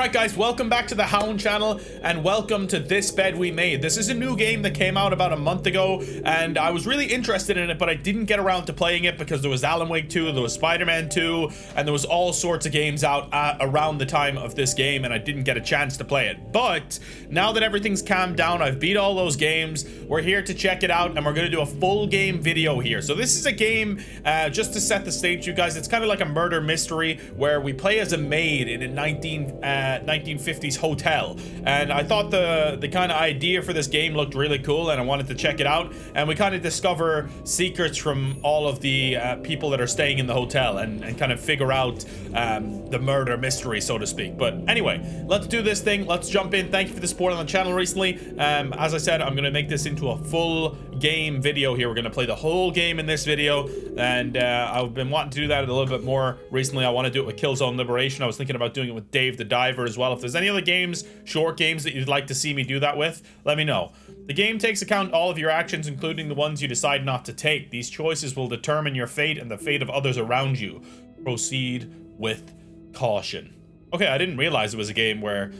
Alright guys, welcome back to the Hound channel and welcome to This Bed We Made. This is a new game that came out about a month ago and I was really interested in it, but I didn't get around to playing it because there was Alan Wake 2, there was Spider-Man 2, and there was all sorts of games out around the time of this game and I didn't get a chance to play it. But now that everything's calmed down, I've beat all those games, we're here to check it out and we're going to do a full game video here. So this is a game, just to set the stage you guys, it's kind of like a murder mystery where we play as a maid in a 1950s hotel, and I thought the kind of idea for this game looked really cool and I wanted to check it out, and we kind of discover secrets from all of the people that are staying in the hotel and kind of figure out the murder mystery, so to speak. But anyway, let's do this thing, let's jump in. Thank you for the support on the channel recently. As I said, I'm gonna make this into a full game video here. We're gonna play the whole game in this video, and I've been wanting to do that a little bit more recently. I want to do it with Killzone Liberation. I was thinking about doing it with Dave the Diver as well. If there's any other games, short games that you'd like to see me do that with, let me know. The game takes account all of your actions, including the ones you decide not to take. These choices will determine your fate and the fate of others around you. Proceed with caution. Okay, I didn't realize it was a game where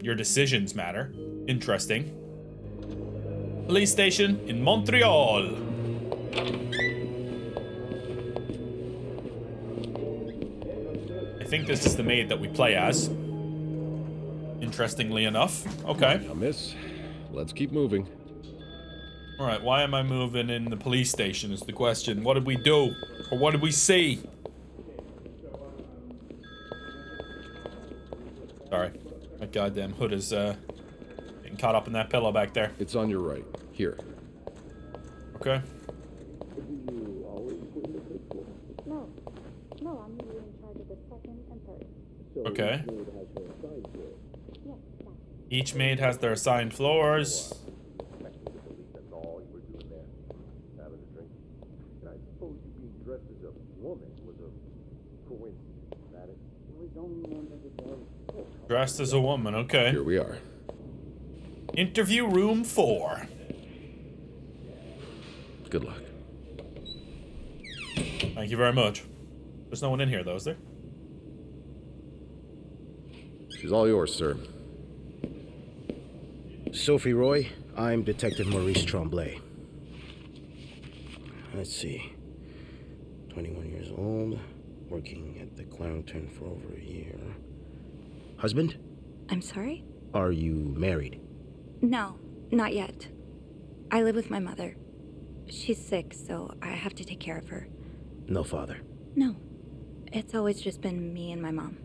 your decisions matter. Interesting. Police station in Montreal. I think this is the maid that we play as. Interestingly enough. Okay. Now, miss, let's keep moving. Alright, why am I moving in the police station is the question. What did we do? Or what did we see? Sorry. My goddamn hood is getting caught up in that pillow back there. It's on your right. Here. Okay. No, I'm usually in charge of the second and third. Okay. Each maid has their assigned floors. That's all you were doing there. Having a drink. And I suppose you being dressed as a woman was a coincidence, that it? It was only one of the day. Dressed as a woman, okay. Here we are. Interview room 4. Good luck. Thank you very much. There's no one in here though, is there? She's all yours, sir. Sophie Roy, I'm Detective Maurice Tremblay. Let's see. 21 years old, working at the Clownton for over a year. Husband? I'm sorry? Are you married? No, not yet. I live with my mother. She's sick, so I have to take care of her. No father? No. It's always just been me and my mom.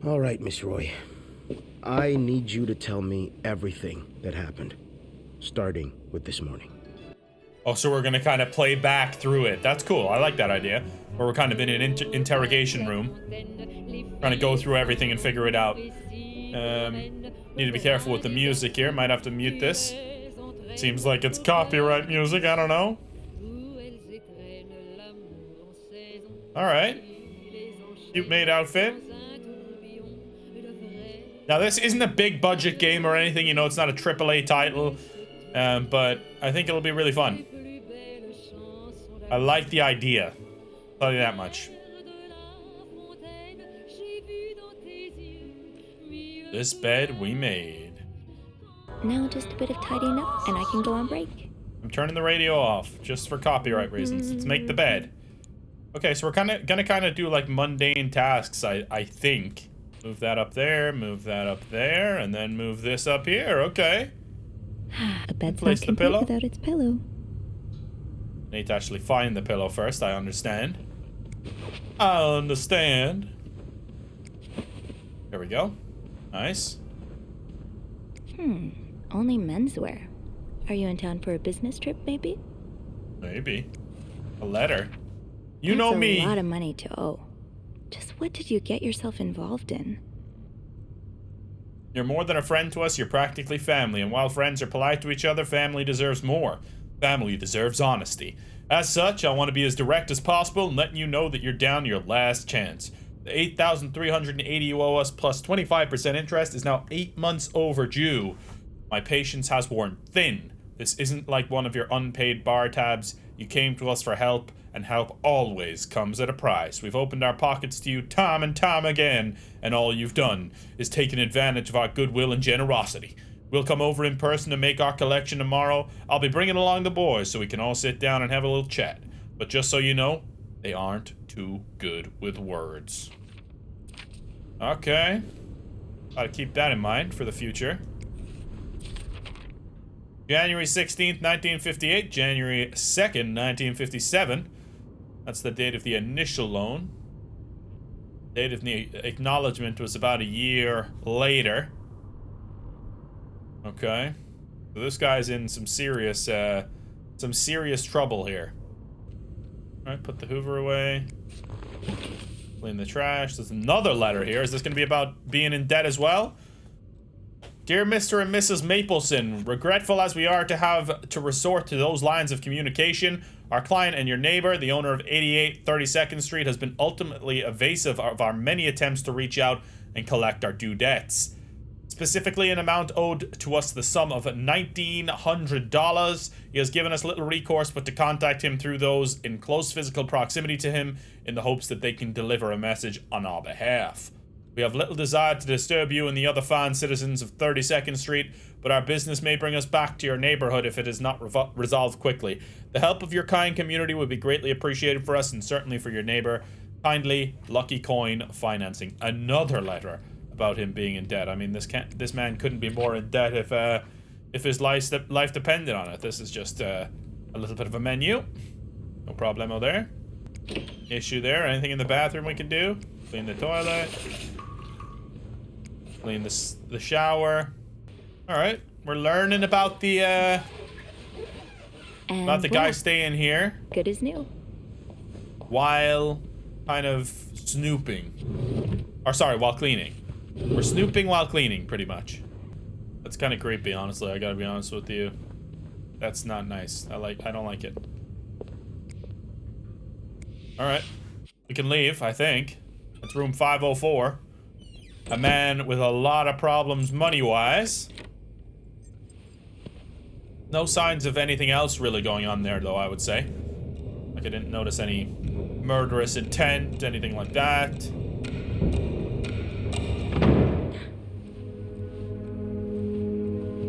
All right, Miss Roy. I need you to tell me everything that happened, starting with this morning. Oh, so we're gonna kind of play back through it. That's cool. I like that idea. Where we're kind of in an interrogation room, trying to go through everything and figure it out. Need to be careful with the music here. Might have to mute this. Seems like it's copyright music. I don't know. All right. Cute maid outfit. Now, this isn't a big budget game or anything, you know, it's not a AAA title, but I think it'll be really fun. I like the idea. I'll tell you that much. This bed we made. Now just a bit of tidying up and I can go on break. I'm turning the radio off just for copyright reasons. Let's make the bed. Okay, so we're gonna do like mundane tasks, I think. Move that up there, move that up there, and then move this up here. Okay. A bed's Place not the complete pillow. without its pillow. Need to actually find the pillow first, I understand. I understand. There we go. Nice. Only menswear. Are you in town for a business trip, maybe? Maybe. A letter. You That's know me. a lot of money to owe. Just what did you get yourself involved in? You're more than a friend to us, you're practically family, and while friends are polite to each other, family deserves more. Family deserves honesty. As such, I want to be as direct as possible and letting you know that you're down to your last chance. The $8,380 you owe us plus 25% interest is now 8 months overdue. My patience has worn thin. This isn't like one of your unpaid bar tabs. You came to us for help, and help always comes at a price. We've opened our pockets to you time and time again, and all you've done is taken advantage of our goodwill and generosity. We'll come over in person to make our collection tomorrow. I'll be bringing along the boys so we can all sit down and have a little chat. But just so you know, they aren't too good with words. Okay. Gotta keep that in mind for the future. January 16th, 1958. January 2nd, 1957. That's the date of the initial loan. Date of the acknowledgement was about a year later. Okay. So this guy's in some serious trouble here. Alright, put the Hoover away. Clean the trash. There's another letter here. Is this going to be about being in debt as well? Dear Mr. and Mrs. Mapleson, regretful as we are to have to resort to those lines of communication, our client and your neighbor, the owner of 88 32nd Street, has been ultimately evasive of our many attempts to reach out and collect our due debts. Specifically, an amount owed to us the sum of $1,900. He has given us little recourse but to contact him through those in close physical proximity to him in the hopes that they can deliver a message on our behalf. We have little desire to disturb you and the other fine citizens of 32nd Street, but our business may bring us back to your neighborhood if it is not resolved quickly. The help of your kind community would be greatly appreciated for us and certainly for your neighbor. Kindly, Lucky Coin Financing. Another letter about him being in debt. I mean, this man couldn't be more in debt if his life depended on it. This is just a little bit of a menu. No problemo there. Issue there. Anything in the bathroom we can do? Clean the toilet. Clean the shower. All right, we're learning about the guy staying here. Good as new. While kind of snooping. Or sorry, while cleaning. We're snooping while cleaning, pretty much. That's kind of creepy, honestly. I gotta be honest with you. That's not nice. I don't like it. All right, we can leave. I think it's room 504. A man with a lot of problems money-wise. No signs of anything else really going on there, though, I would say. Like, I didn't notice any murderous intent, anything like that.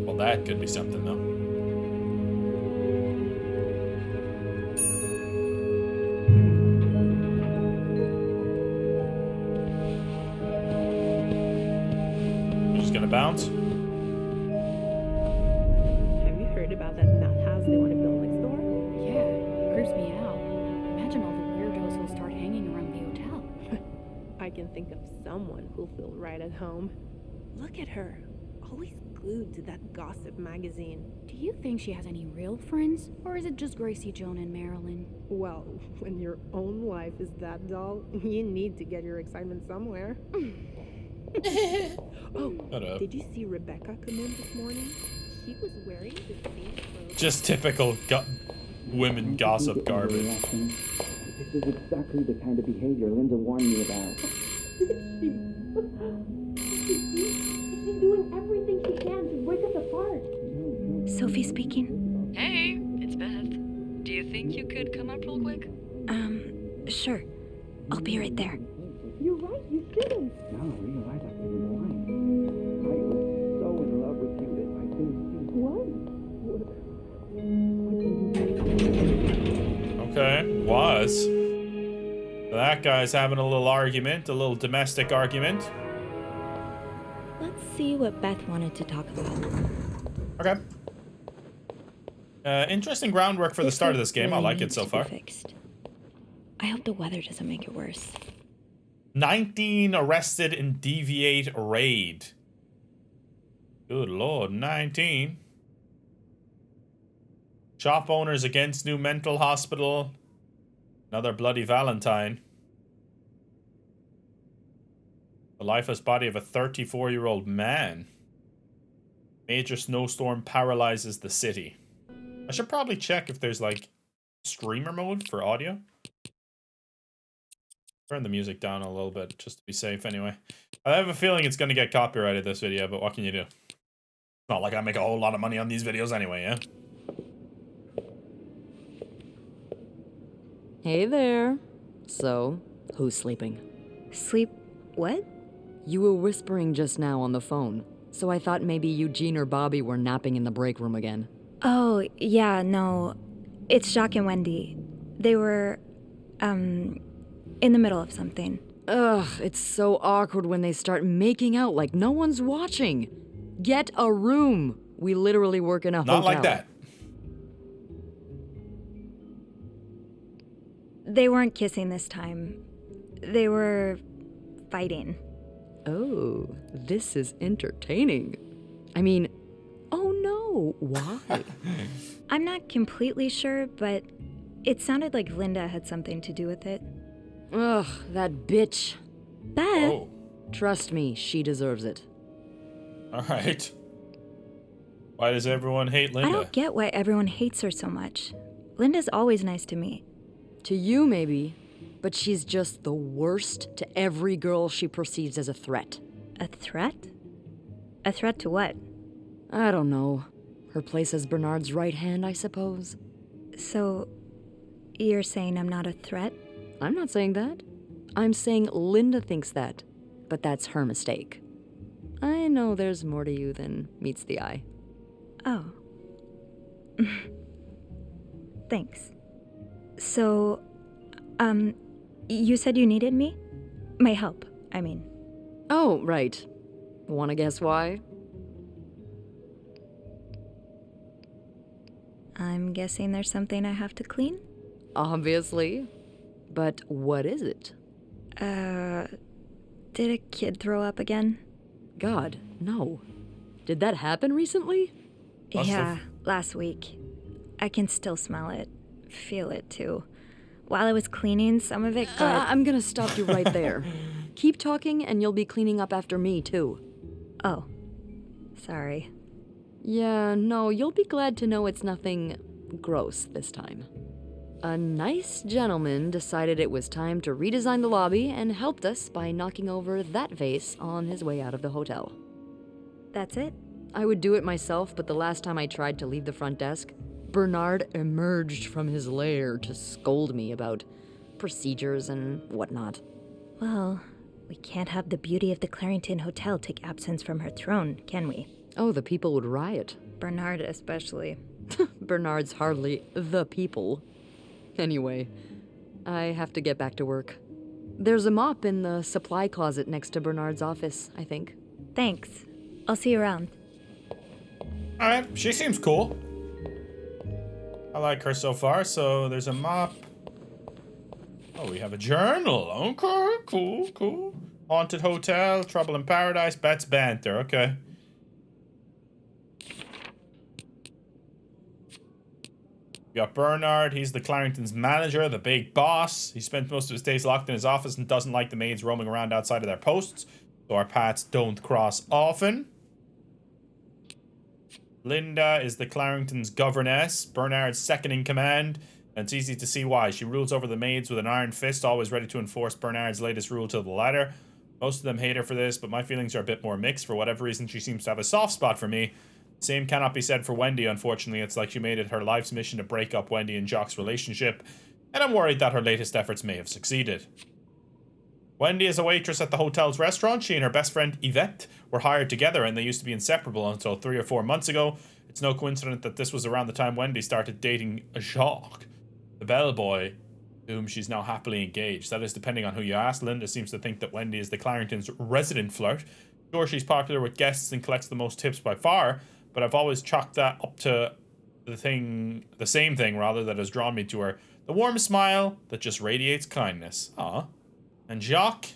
Well, that could be something, though. You're just gonna bounce? Have you heard about that nut house they want to build next door? Yeah, it creeps me out. Imagine all the weirdos who'll start hanging around the hotel. I can think of someone who'll feel right at home. Look at her, always glued to that gossip magazine. Do you think she has any real friends? Or is it just Gracie, Joan, and Marilyn? Well, when your own life is that dull, you need to get your excitement somewhere. Oh, Shut up. did you see Rebecca come in this morning? She was wearing the same clothes. Just typical women gossip garbage. This is exactly the kind of behavior Linda warned me about. She's doing everything she can to break us apart. Sophie speaking. Hey, it's Beth. Do you think you could come up real quick? Sure. I'll be right there. You're right, you shouldn't. No, you're right, I've been blind. I was so in love with you that I couldn't see. What? Okay, was. That guy's having a little argument, a little domestic argument. Let's see what Beth wanted to talk about. Okay. Interesting groundwork for the start of this game. I like it so far. Fixed. I hope the weather doesn't make it worse. 19 arrested in deviate raid. Good lord, 19. Shop owners against new mental hospital. Another bloody Valentine. The lifeless body of a 34-year-old man. Major snowstorm paralyzes the city. I should probably check if there's like streamer mode for audio. Turn the music down a little bit just to be safe anyway. I have a feeling it's going to get copyrighted this video, but what can you do? It's not like I make a whole lot of money on these videos anyway, yeah? Hey there. So, who's sleeping? Sleep. What? You were whispering just now on the phone, so I thought maybe Eugene or Bobby were napping in the break room again. Oh, yeah, no. It's Jacques and Wendy. They were, in the middle of something. Ugh, it's so awkward when they start making out like no one's watching. Get a room. We literally work in a hotel. Not like that. They weren't kissing this time. They were fighting. Oh, this is entertaining. I mean, oh no, why? I'm not completely sure, but it sounded like Linda had something to do with it. Ugh, that bitch. Beth? Oh. Trust me, she deserves it. All right. Why does everyone hate Linda? I don't get why everyone hates her so much. Linda's always nice to me. To you, maybe, but she's just the worst to every girl she perceives as a threat. A threat? A threat to what? I don't know. Her place as Bernard's right hand, I suppose. So, you're saying I'm not a threat? I'm not saying that. I'm saying Linda thinks that, but that's her mistake. I know there's more to you than meets the eye. Oh. Thanks. So, you said you needed me? My help, I mean. Oh, right. Wanna guess why? I'm guessing there's something I have to clean? Obviously. But what is it? Did a kid throw up again? God, no. Did that happen recently? Yeah, last week. I can still smell it. Feel it, too. While I was cleaning, some of it got... I'm gonna stop you right there. Keep talking and you'll be cleaning up after me, too. Oh. Sorry. Yeah, no, you'll be glad to know it's nothing gross this time. A nice gentleman decided it was time to redesign the lobby and helped us by knocking over that vase on his way out of the hotel. That's it? I would do it myself, but the last time I tried to leave the front desk, Bernard emerged from his lair to scold me about procedures and whatnot. Well, we can't have the beauty of the Clarington Hotel take absence from her throne, can we? Oh, the people would riot. Bernard especially. Bernard's hardly the people. Anyway, I have to get back to work. There's a mop in the supply closet next to Bernard's office, I think. Thanks. I'll see you around. Alright, she seems cool. I like her so far, so there's a mop. Oh, we have a journal. Okay, cool. Haunted Hotel, Trouble in Paradise, Bet's Banter. Okay. We got Bernard. He's the Clarington's manager, the big boss. He spent most of his days locked in his office and doesn't like the maids roaming around outside of their posts, so our paths don't cross often. Linda is the Clarington's governess, Bernard's second in command, and it's easy to see why. She rules over the maids with an iron fist, always ready to enforce Bernard's latest rule to the letter. Most of them hate her for this, but my feelings are a bit more mixed. For whatever reason, she seems to have a soft spot for me. Same cannot be said for Wendy, unfortunately. It's like she made it her life's mission to break up Wendy and Jock's relationship, and I'm worried that her latest efforts may have succeeded. Wendy is a waitress at the hotel's restaurant. She and her best friend Yvette were hired together, and they used to be inseparable until 3 or 4 months ago. It's no coincidence that this was around the time Wendy started dating Jacques, the bellboy, to whom she's now happily engaged. That is, depending on who you ask. Linda seems to think that Wendy is the Clarington's resident flirt. Sure, she's popular with guests and collects the most tips by far, but I've always chalked that up to the same thing that has drawn me to her. The warm smile that just radiates kindness. And Jacques,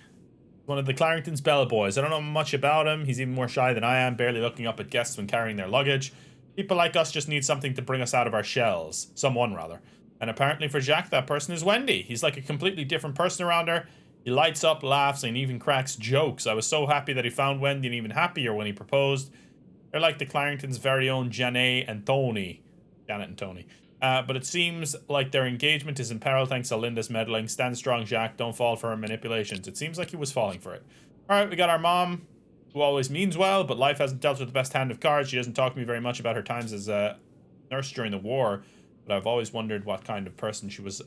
one of the Clarington's bellboys. I don't know much about him. He's even more shy than I am, barely looking up at guests when carrying their luggage. People like us just need something to bring us out of our shells. Someone, rather. And apparently for Jacques, that person is Wendy. He's like a completely different person around her. He lights up, laughs, and even cracks jokes. I was so happy that he found Wendy, and even happier when he proposed. They're like the Clarington's very own Janet and Tony. But it seems like their engagement is in peril thanks to Linda's meddling. Stand strong, Jacques. Don't fall for her manipulations. It seems like he was falling for it. Alright, we got our mom, who always means well, but life hasn't dealt her the best hand of cards. She doesn't talk to me very much about her times as a nurse during the war, but I've always wondered what kind of person she was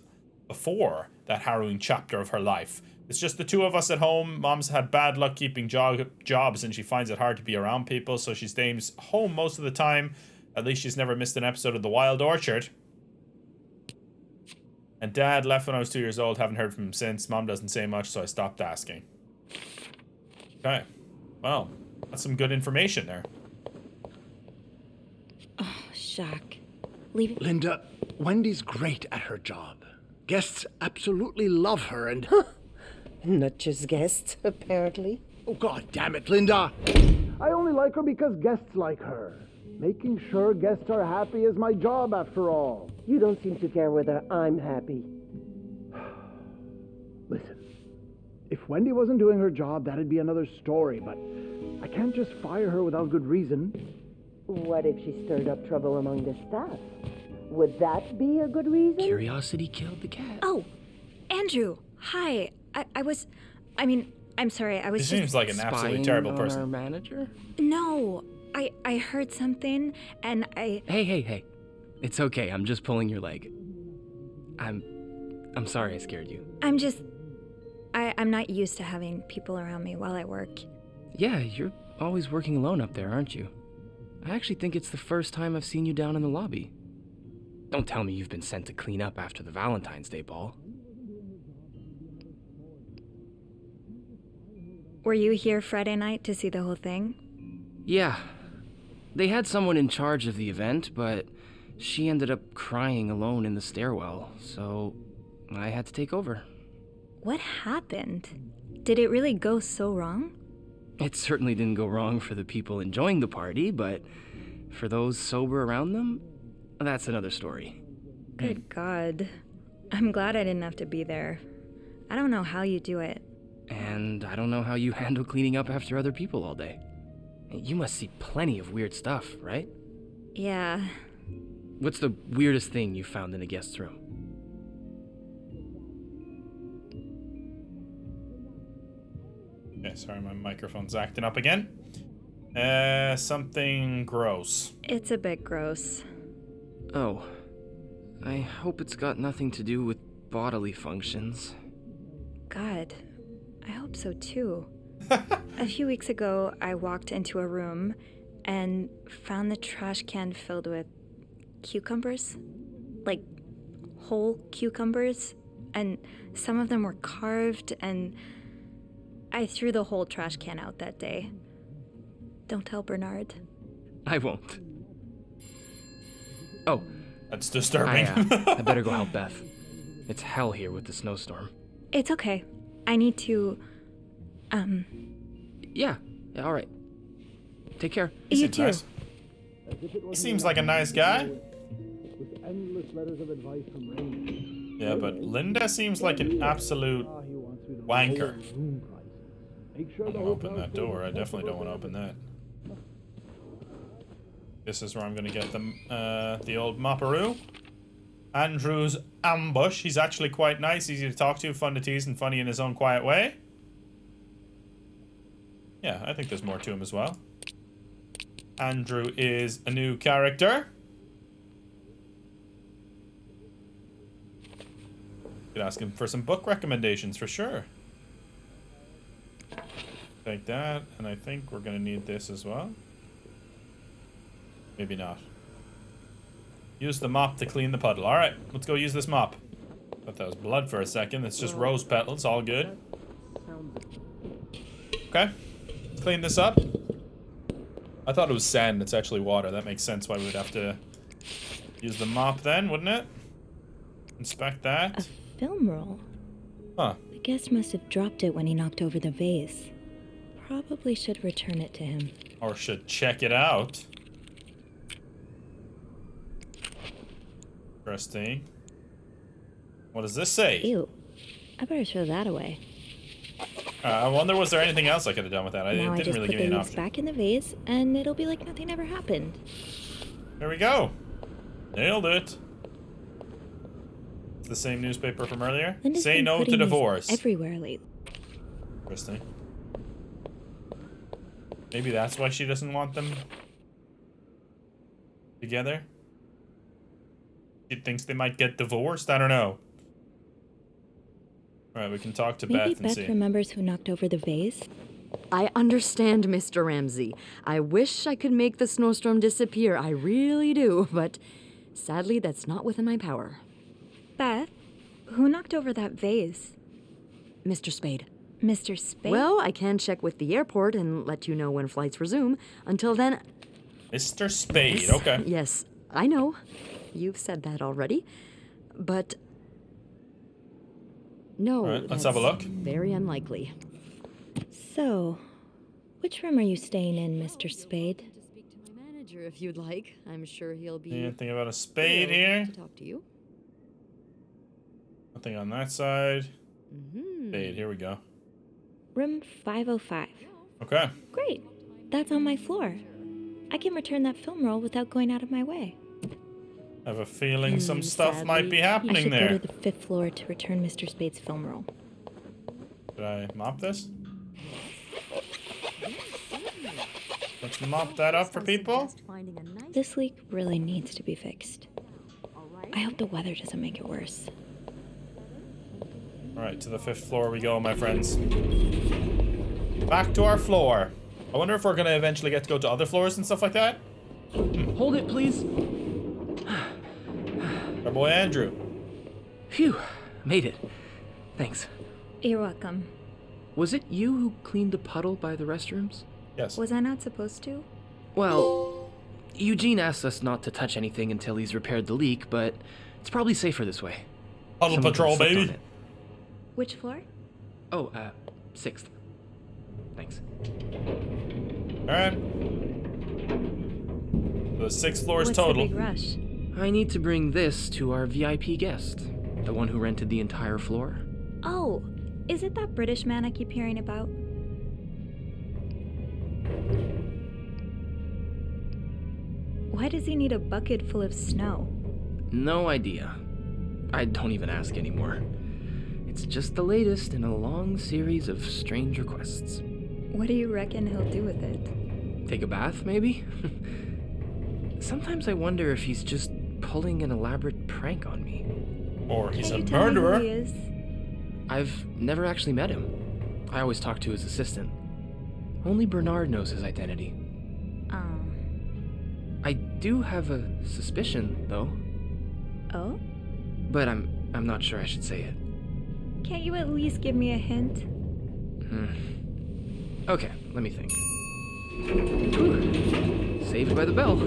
before that harrowing chapter of her life. It's just the two of us at home. Mom's had bad luck keeping jobs, and she finds it hard to be around people, so she stays home most of the time. At least she's never missed an episode of The Wild Orchard. And Dad left when I was 2 years old. Haven't heard from him since. Mom doesn't say much, so I stopped asking. Okay. Well, that's some good information there. Oh, Jacques. Leave it. Linda, Wendy's great at her job. Guests absolutely love her and... Not just guests, apparently. Oh, God damn it, Linda! I only like her because guests like her. Making sure guests are happy is my job, after all. You don't seem to care whether I'm happy. Listen, if Wendy wasn't doing her job, that'd be another story, but I can't just fire her without good reason. What if she stirred up trouble among the staff? Would that be a good reason? Curiosity killed the cat. Oh, Andrew. Hi. I'm sorry. I was He seems like an absolutely terrible person. Our manager? No. I heard something, and I... Hey. It's okay, I'm just pulling your leg. I'm sorry I scared you. I'm not used to having people around me while I work. Yeah, you're always working alone up there, aren't you? I actually think it's the first time I've seen you down in the lobby. Don't tell me you've been sent to clean up after the Valentine's Day ball. Were you here Friday night to see the whole thing? Yeah. They had someone in charge of the event, but she ended up crying alone in the stairwell, so I had to take over. What happened? Did it really go so wrong? It certainly didn't go wrong for the people enjoying the party, but for those sober around them, that's another story. Good God. I'm glad I didn't have to be there. I don't know how you do it. And I don't know how you handle cleaning up after other people all day. You must see plenty of weird stuff, right? Yeah. What's the weirdest thing you found in a guest's room? Okay, sorry, my microphone's acting up again. Something gross. It's a bit gross. Oh. I hope it's got nothing to do with bodily functions. God, I hope so too. A few weeks ago, I walked into a room and found the trash can filled with cucumbers. Like, whole cucumbers. And some of them were carved, and I threw the whole trash can out that day. Don't tell Bernard. I won't. Oh. That's disturbing. I better go help Beth. It's hell here with the snowstorm. It's okay. I need to, Yeah, all right. Take care. You too. Nice. He seems like a nice guy. With endless letters of advice from Raymond. Yeah, but Linda seems like an absolute wanker. Make sure I don't want to open that door. I definitely don't want to open that. This is where I'm going to get the old mopperoo. Andrew's ambush. He's actually quite nice, easy to talk to, fun to tease, and funny in his own quiet way. Yeah, I think there's more to him as well. Andrew is a new character. Could ask him for some book recommendations for sure. Take that, and I think we're gonna need this as well. Maybe not. Use the mop to clean the puddle. Alright, let's go use this mop. Thought that was blood for a second. It's just rose petals, all good. Okay, clean this up. I thought it was sand, it's actually water. That makes sense why we would have to use the mop then, wouldn't it? Inspect that. A film roll. Huh. The guest must have dropped it when he knocked over the vase. Probably should return it to him. Or should check it out. Interesting. What does this say? Ew. I better throw that away. I wonder, was there anything else I could have done with that? Now It I didn't just really put give me the an leaves option. back in the vase, and it'll be like nothing ever happened. There we go. Nailed it. It's the same newspaper from earlier. Linda's Say been no to putting these divorce. everywhere lately. Interesting. Maybe that's why she doesn't want them together. She thinks they might get divorced. I don't know. Alright, we can talk to Maybe Beth and see. Beth remembers who knocked over the vase. I understand, Mr. Ramsey. I wish I could make the snowstorm disappear. I really do, but sadly, that's not within my power. Beth, who knocked over that vase? Mr. Spade. Mr. Spade? Well, I can check with the airport and let you know when flights resume. Until then... Mr. Spade, yes, okay. Yes, I know. You've said that already. But... No, Alright, let's have a look. Very unlikely. So, which room are you staying in, Mr. Spade? To speak to my manager if you'd like. I'm sure he'll be... Anything about a spade thrilled here? to talk to you. Nothing on that side. Mm-hmm. Spade, here we go. Room 505. Okay. Great. That's on my floor. I can return that film roll without going out of my way. I have a feeling some stuff might be happening I should there. go to the 5th floor to return Mr. Spade's film roll. Did I mop this? Let's mop that up for people. This leak really needs to be fixed. I hope the weather doesn't make it worse. Alright, to the 5th floor we go, my friends. Back to our floor. I wonder if we're gonna eventually get to go to other floors and stuff like that. Hold it, please. Our boy Andrew. Phew, made it. Thanks. You're welcome. Was it you who cleaned the puddle by the restrooms? Yes. Was I not supposed to? Well, Eugene asked us not to touch anything until he's repaired the leak, but it's probably safer this way. Puddle Someone patrol, could've slipped baby. on it. Which floor? Oh, 6th. Thanks. Alright. The 6th floor is What's total. the big rush? I need to bring this to our VIP guest, the one who rented the entire floor. Oh, is it that British man I keep hearing about? Why does he need a bucket full of snow? No idea. I don't even ask anymore. It's just the latest in a long series of strange requests. What do you reckon he'll do with it? Take a bath, maybe? Sometimes I wonder if he's just pulling an elaborate prank on me. Or he's a Can you tell me who murderer. he is? I've never actually met him. I always talk to his assistant. Only Bernard knows his identity. Oh. I do have a suspicion, though, Oh? but I'm not sure I should say it. Can't you at least give me a hint? Okay, let me think. Whew. Saved by the bell.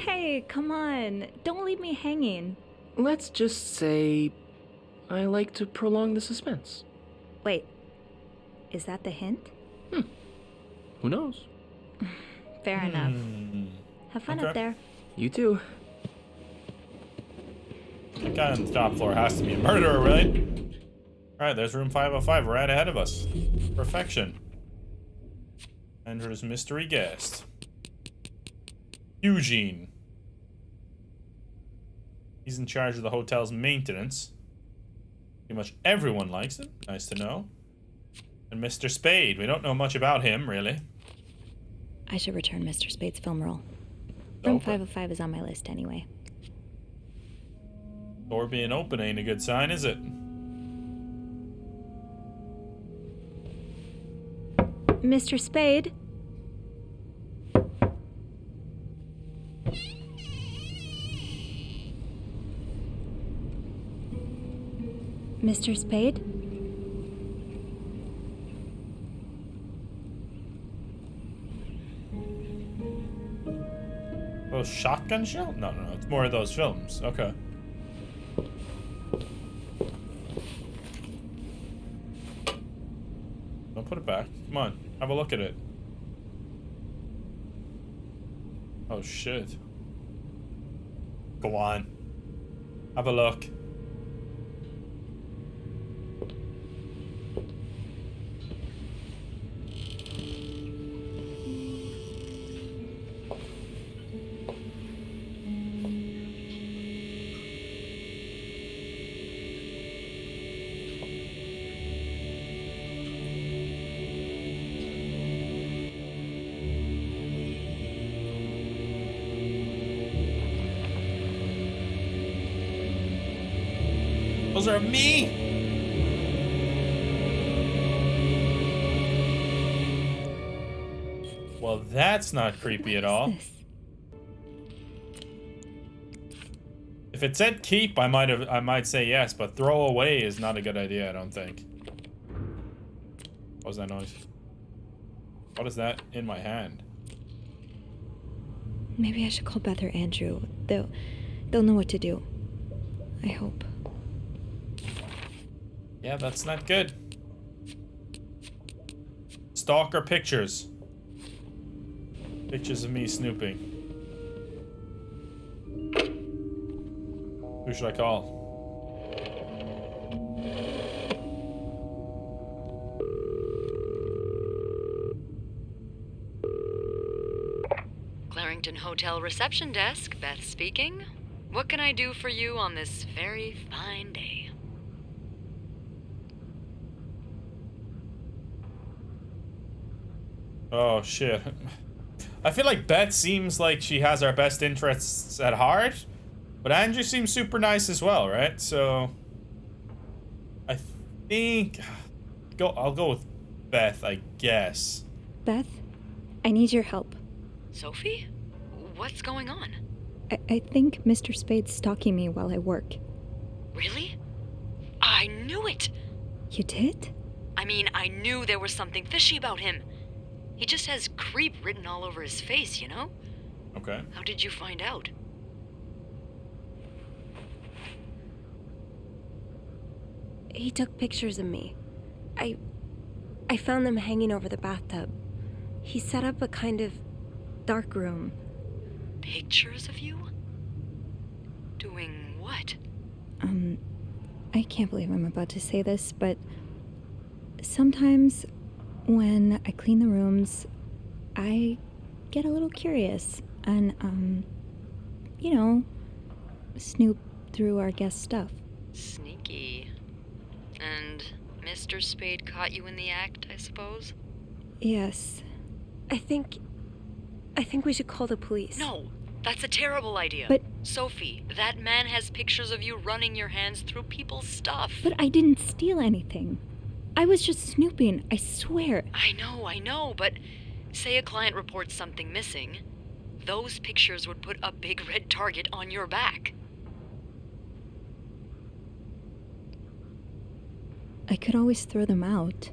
Hey, come on. Don't leave me hanging. Let's just say I like to prolong the suspense. Wait. Is that the hint? Who knows? Fair enough. Have fun up Okay. there. You too. The guy on the top floor has to be a murderer, right? Alright, there's room 505 right ahead of us. Perfection. Andrew's mystery guest. Eugene. He's in charge of the hotel's maintenance. Pretty much everyone likes him. Nice to know. And Mr. Spade. We don't know much about him, really. I should return Mr. Spade's film roll. Room Open. 505 is on my list anyway. Door being open ain't a good sign, is it? Mr. Spade? Mr. Spade? Those shotgun shell? No, it's more of those films. Okay. Don't put it back. Come on, have a look at it. Oh shit. Go on. Have a look. Those are me! Well, that's not creepy at all. If it said keep, I might say yes, but throw away is not a good idea, I don't think. What was that noise? What is that in my hand? Maybe I should call Beth or Andrew. They'll know what to do. I hope. Yeah, that's not good. Stalker pictures. Pictures of me snooping. Who should I call? Clarington Hotel reception desk, Beth speaking. What can I do for you on this very fine day? Oh, shit. I feel like Beth seems like she has our best interests at heart, but Andrew seems super nice as well, right? So I think I'll go with Beth, I guess. Beth, I need your help. Sophie? What's going on? I think Mr. Spade's stalking me while I work. Really? I knew it! You did? I mean, I knew there was something fishy about him. He just has creep written all over his face, you know? Okay. How did you find out? He took pictures of me. I found them hanging over the bathtub. He set up a kind of dark room. Pictures of you? Doing what? I can't believe I'm about to say this, but sometimes when I clean the rooms, I get a little curious and, you know, snoop through our guest stuff. Sneaky. And Mr. Spade caught you in the act, I suppose? Yes. I think we should call the police. No, that's a terrible idea. But Sophie, that man has pictures of you running your hands through people's stuff. But I didn't steal anything. I was just snooping, I swear. I know, but say a client reports something missing, those pictures would put a big red target on your back. I could always throw them out.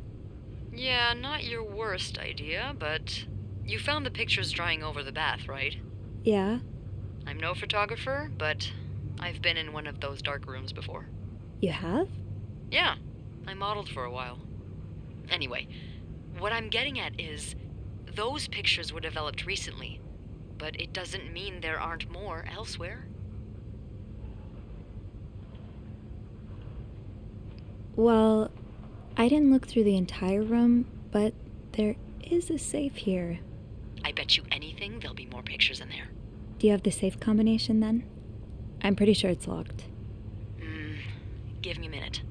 Yeah, not your worst idea, but you found the pictures drying over the bath, right? Yeah. I'm no photographer, but I've been in one of those dark rooms before. You have? Yeah, I modeled for a while. Anyway, what I'm getting at is, those pictures were developed recently, but it doesn't mean there aren't more elsewhere. Well, I didn't look through the entire room, but there is a safe here. I bet you anything there'll be more pictures in there. Do you have the safe combination then? I'm pretty sure it's locked. Give me a minute.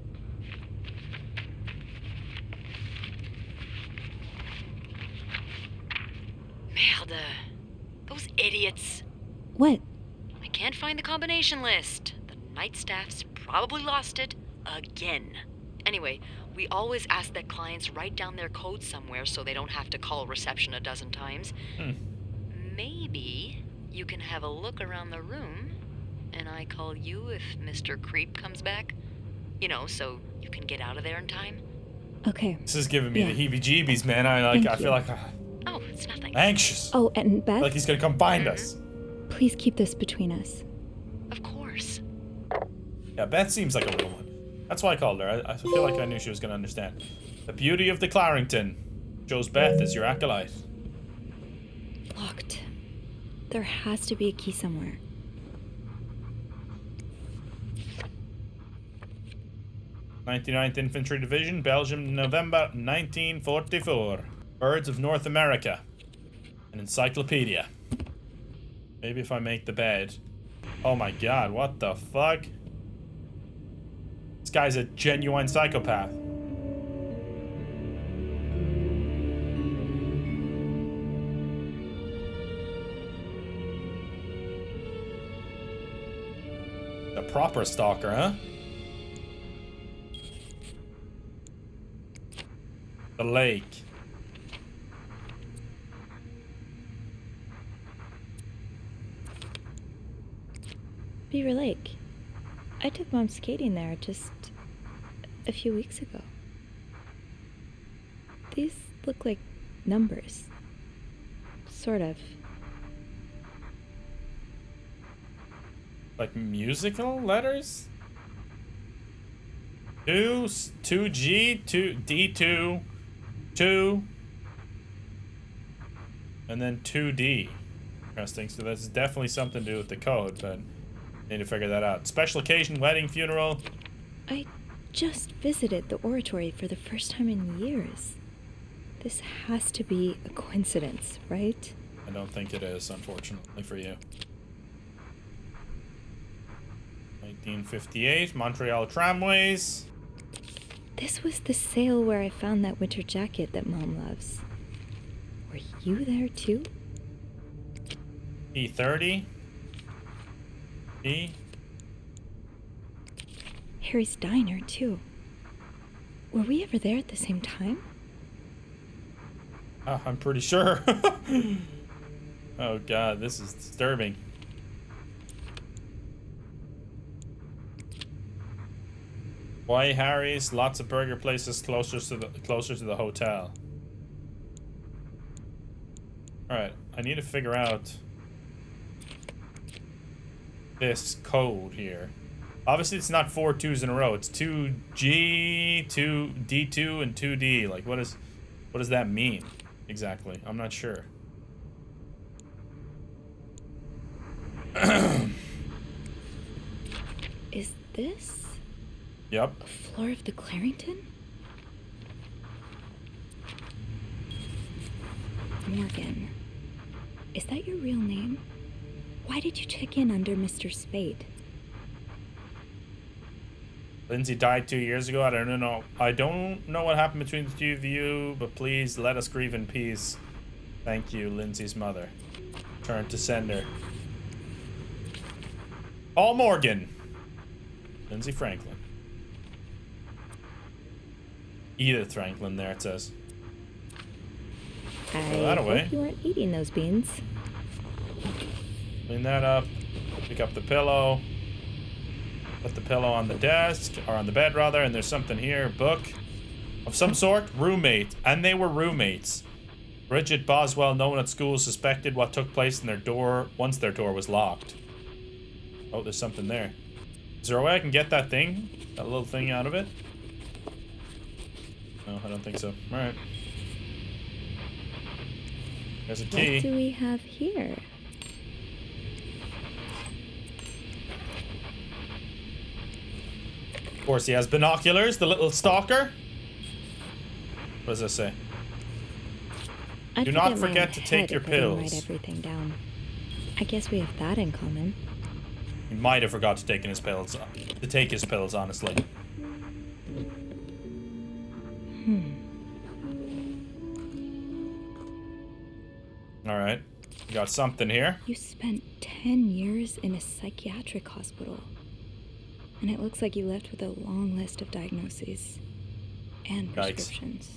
Merde. Those idiots. What? I can't find the combination list. The night staff's probably lost it again. Anyway, we always ask that clients write down their code somewhere so they don't have to call reception a dozen times. Maybe you can have a look around the room, and I call you if Mr. Creep comes back. You know, so you can get out of there in time. Okay. This is giving me the heebie-jeebies, man. I feel like Oh, it's nothing. anxious. Oh, and Beth? Like he's gonna come find us. Please keep this between us. Of course. Yeah, Beth seems like a real one. That's why I called her. I feel like I knew she was gonna understand. The beauty of the Clarington shows Beth as your acolyte. Locked. There has to be a key somewhere. '99th Infantry Division, Belgium, November 1944. Birds of North America. An encyclopedia. Maybe if I make the bed. Oh my god, what the fuck? This guy's a genuine psychopath. A proper stalker, huh? The lake. Beaver Lake. I took Mom skating there just a few weeks ago. These look like numbers. Sort of. Like musical letters? 2G, 2D2, 2, and then 2D. Interesting. So that's definitely something to do with the code, but need to figure that out. Special occasion, wedding, funeral. I just visited the oratory for the first time in years. This has to be a coincidence, right? I don't think it is, unfortunately for you. 1958, Montreal tramways. This was the sale where I found that winter jacket that Mom loves. Were you there too? E30. E. Harry's diner too. Were we ever there at the same time? I'm pretty sure. Oh god, this is disturbing. Why Harry's? Lots of burger places closer to the hotel. Alright, I need to figure out this code here. Obviously it's not 4 2s in a row. It's 2G, 2D2, and 2D. Like what does that mean exactly? I'm not sure. Is this Yep. a floor of the Clarington? Morgan. Is that your real name? Why did you check in under Mr. Spade? Lindsay died 2 years ago. I don't know what happened between the two of you, but please let us grieve in peace. Thank you, Lindsay's mother. Turn to sender. Paul Morgan. Lindsay Franklin. Edith Franklin, there it says. I Throw that away. hope you weren't eating those beans. Clean that up. Pick up the pillow. Put the pillow on the desk, or on the bed rather, and there's something here. Book of some sort. Roommate. And they were roommates. Bridget Boswell, no one at school suspected what took place in their door once their door was locked. Oh, there's something there. Is there a way I can get that thing? That little thing out of it? No, I don't think so. Alright. There's a key. What do we have here? Of course he has binoculars, the little stalker. What does this say? Do not forget to take your pills. Write everything down. I guess we have that in common. He might have forgot to take his pills. To take his pills, honestly. Alright. We got something here. You spent 10 years in a psychiatric hospital. And it looks like you left with a long list of diagnoses. And prescriptions.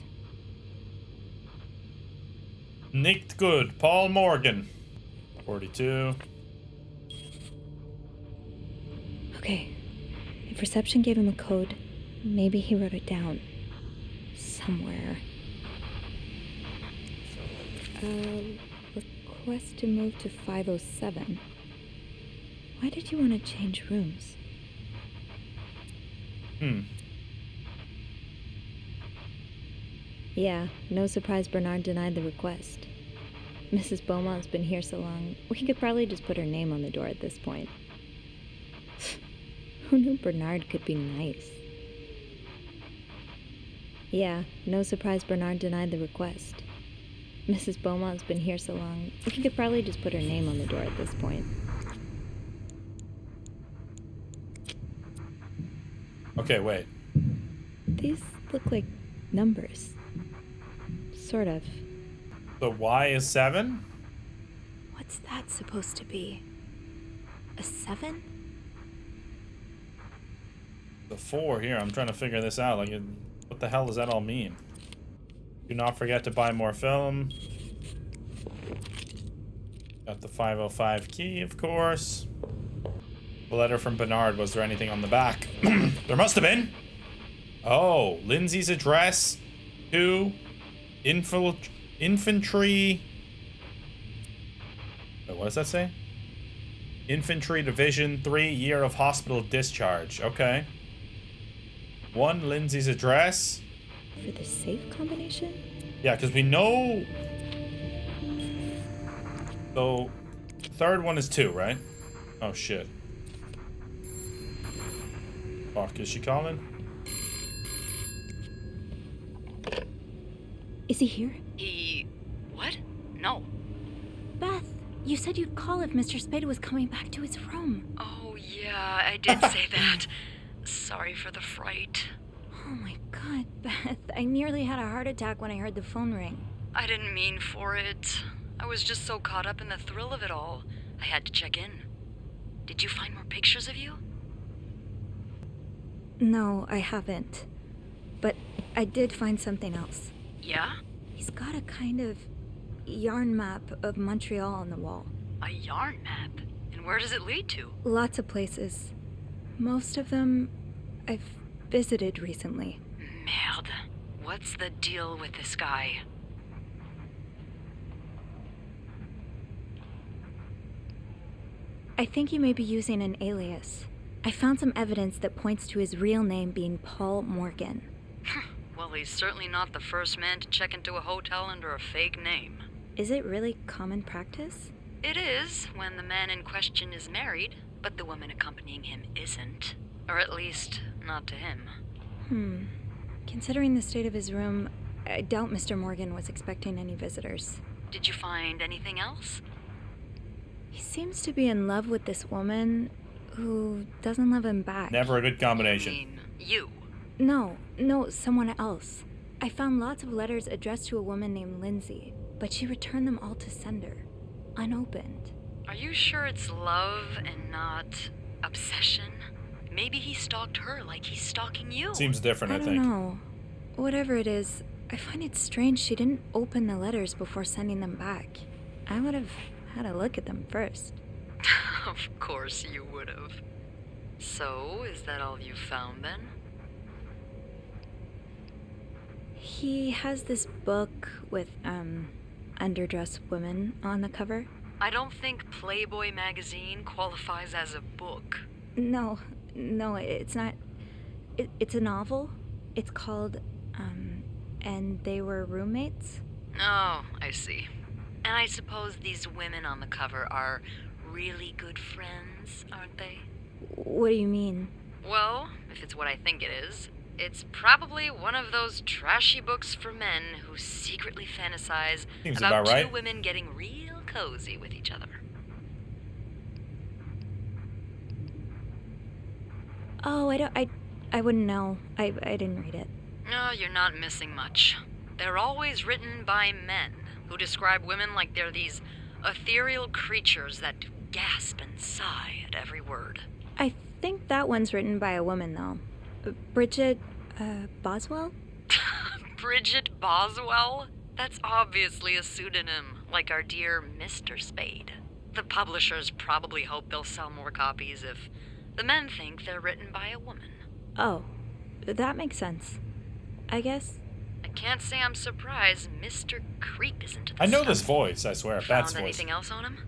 Nicht good. Paul Morgan. 42. Okay. If reception gave him a code, maybe he wrote it down. Somewhere. Request to move to 507. Why did you want to change rooms? Yeah, no surprise Bernard denied the request. Mrs. Beaumont's been here so long, we could probably just put her name on the door at this point. Who knew Bernard could be nice? Yeah, no surprise Bernard denied the request. Mrs. Beaumont's been here so long, we could probably just put her name on the door at this point. Okay, wait. These look like numbers. Sort of. The Y is 7? What's that supposed to be? A 7? The 4 here, I'm trying to figure this out. Like, what the hell does that all mean? Do not forget to buy more film. Got the 505 key, of course. The letter from Bernard. Was there anything on the back? There must have been. Oh, Lindsay's address to infantry. Wait, what does that say? Infantry Division 3, year of hospital discharge. Okay. 1, Lindsay's address. For the safe combination? Yeah, because we know. So, third one is 2, right? Oh, shit. Fuck, is she calling? Is he here? What? No. Beth, you said you'd call if Mr. Spade was coming back to his room. Oh, yeah, I did say that. Sorry for the fright. Oh my god, Beth. I nearly had a heart attack when I heard the phone ring. I didn't mean for it. I was just so caught up in the thrill of it all. I had to check in. Did you find more pictures of you? No, I haven't. But I did find something else. Yeah? He's got a kind of yarn map of Montreal on the wall. A yarn map? And where does it lead to? Lots of places. Most of them I've visited recently. Merde. What's the deal with this guy? I think he may be using an alias. I found some evidence that points to his real name being Paul Morgan. Well, he's certainly not the first man to check into a hotel under a fake name. Is it really common practice? It is, when the man in question is married, but the woman accompanying him isn't. Or at least, not to him. Considering the state of his room, I doubt Mr. Morgan was expecting any visitors. Did you find anything else? He seems to be in love with this woman who doesn't love him back. Never a good combination. You mean you? No, someone else. I found lots of letters addressed to a woman named Lindsay, but she returned them all to sender, unopened. Are you sure it's love and not obsession? Maybe he stalked her like he's stalking you. Seems different, I think. I don't know. Whatever it is, I find it strange she didn't open the letters before sending them back. I would have had a look at them first. Of course you would have. So, is that all you found then? He has this book with, underdressed women on the cover. I don't think Playboy magazine qualifies as a book. No, it's not. It's a novel. It's called, And They Were Roommates. Oh, I see. And I suppose these women on the cover are really good friends, aren't they? What do you mean? Well, if it's what I think it is, it's probably one of those trashy books for men who secretly fantasize about two women getting real cozy with each other. Oh, I wouldn't know. I didn't read it. No, you're not missing much. They're always written by men who describe women like they're these ethereal creatures that gasp and sigh at every word. I think that one's written by a woman, though. Bridget, Boswell? Bridget Boswell? That's obviously a pseudonym, like our dear Mr. Spade. The publishers probably hope they'll sell more copies if the men think they're written by a woman. Oh, that makes sense. I guess. I can't say I'm surprised Mr. Creep is into this I know stuff. this voice, I swear. Bat's Found voice. anything else on him?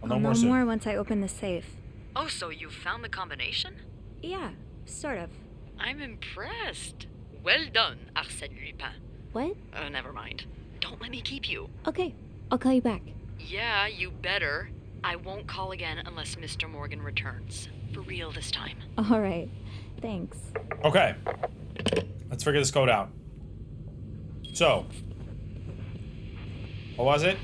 I'll know I'll more know soon. more once I open the safe. Oh, so you found the combination? Yeah, sort of. I'm impressed. Well done, Arsène Lupin. What? Never mind. Don't let me keep you. Okay, I'll call you back. Yeah, you better. I won't call again unless Mr. Morgan returns. For real this time. All right, thanks. Okay. Let's figure this code out. So. What was it?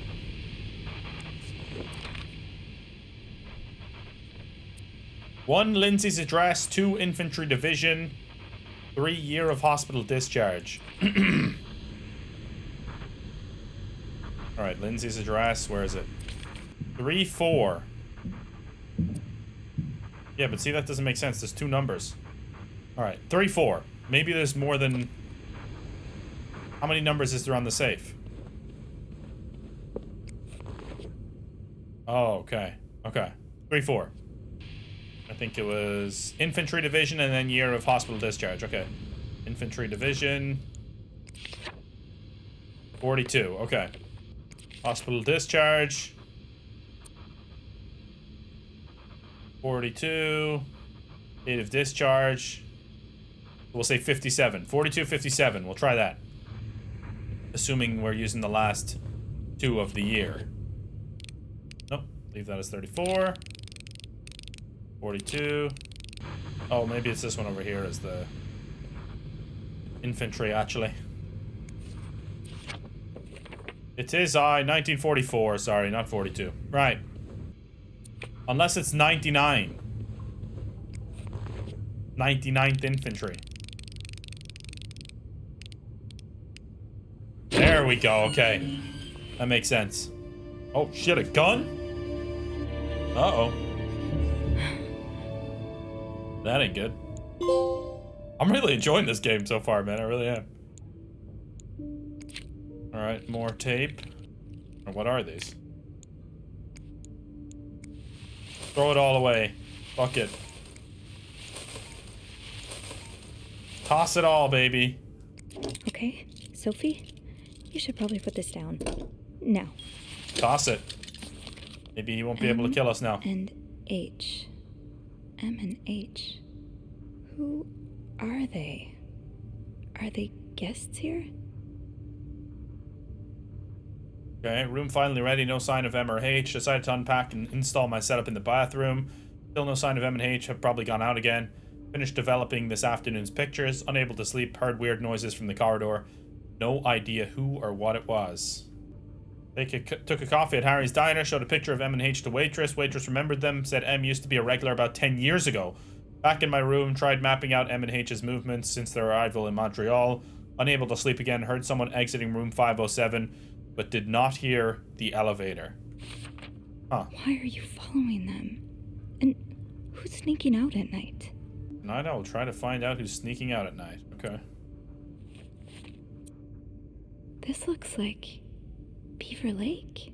One, Lindsay's address. 2, infantry division. 3, year of hospital discharge. Alright, Lindsay's address. Where is it? 3, 4. Yeah, but see, that doesn't make sense. There's 2 numbers. Alright, 3, 4. Maybe there's more than... How many numbers is there on the safe? Oh, okay. Okay. 3, 4. I think it was infantry division and then year of hospital discharge. Okay. Infantry division. 42. Okay. Hospital discharge. 42. Date of discharge. We'll say 57. 42, 57. We'll try that. Assuming we're using the last 2 of the year. Nope. Leave that as 34. 42. Oh, maybe it's this one over here as the infantry, actually. It is 1944. Sorry, not 42. Right. Unless it's 99. 99th Infantry. There we go. Okay. That makes sense. Oh, shit, a gun? Uh-oh. That ain't good. I'm really enjoying this game so far, man. I really am. Alright, more tape. Or what are these? Throw it all away. Fuck it. Toss it all, baby. Okay, Sophie, you should probably put this down. Now. Toss it. Maybe he won't be able to kill us now. And H. M and H. Who are they? Are they guests here? Okay, room finally ready. No sign of M or H. Decided to unpack and install my setup in the bathroom. Still no sign of M and H. Have probably gone out again. Finished developing this afternoon's pictures. Unable to sleep. Heard weird noises from the corridor. No idea who or what it was. Took a coffee at Harry's Diner. Showed a picture of M and H to waitress. Waitress remembered them. Said M used to be a regular about 10 years ago. Back in my room. Tried mapping out M and H's movements since their arrival in Montreal. Unable to sleep again. Heard someone exiting room 507. But did not hear the elevator. Huh. Why are you following them? And who's sneaking out at night? Tonight I will try to find out who's sneaking out at night. Okay. This looks like Beaver Lake.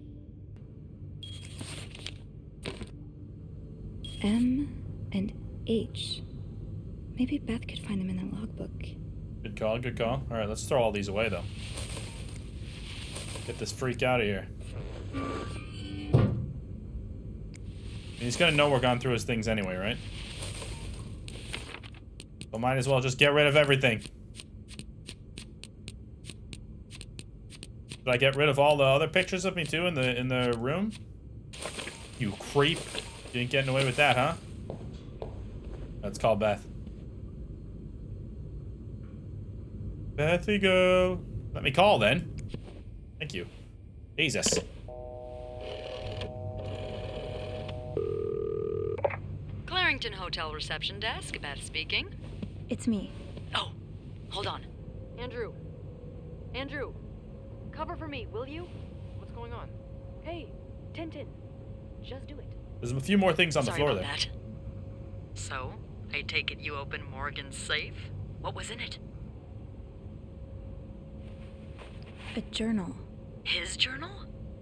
M and H. Maybe Beth could find them in the logbook. Good call, good call. Alright, let's throw all these away though. Get this freak out of here. He's gonna know we're gone through his things anyway, right? So might as well just get rid of everything. Should I get rid of all the other pictures of me too in the room? You creep. You ain't getting away with that, huh? Let's call Beth. Bethy girl. Let me call then. Thank you. Jesus. Clarington Hotel reception desk, Beth speaking. It's me. Oh, hold on. Andrew. Andrew. Cover for me, will you? What's going on? Hey, Tintin. Just do it. There's a few more things on the floor there. That. So, I take it you opened Morgan's safe? What was in it? A journal. His journal?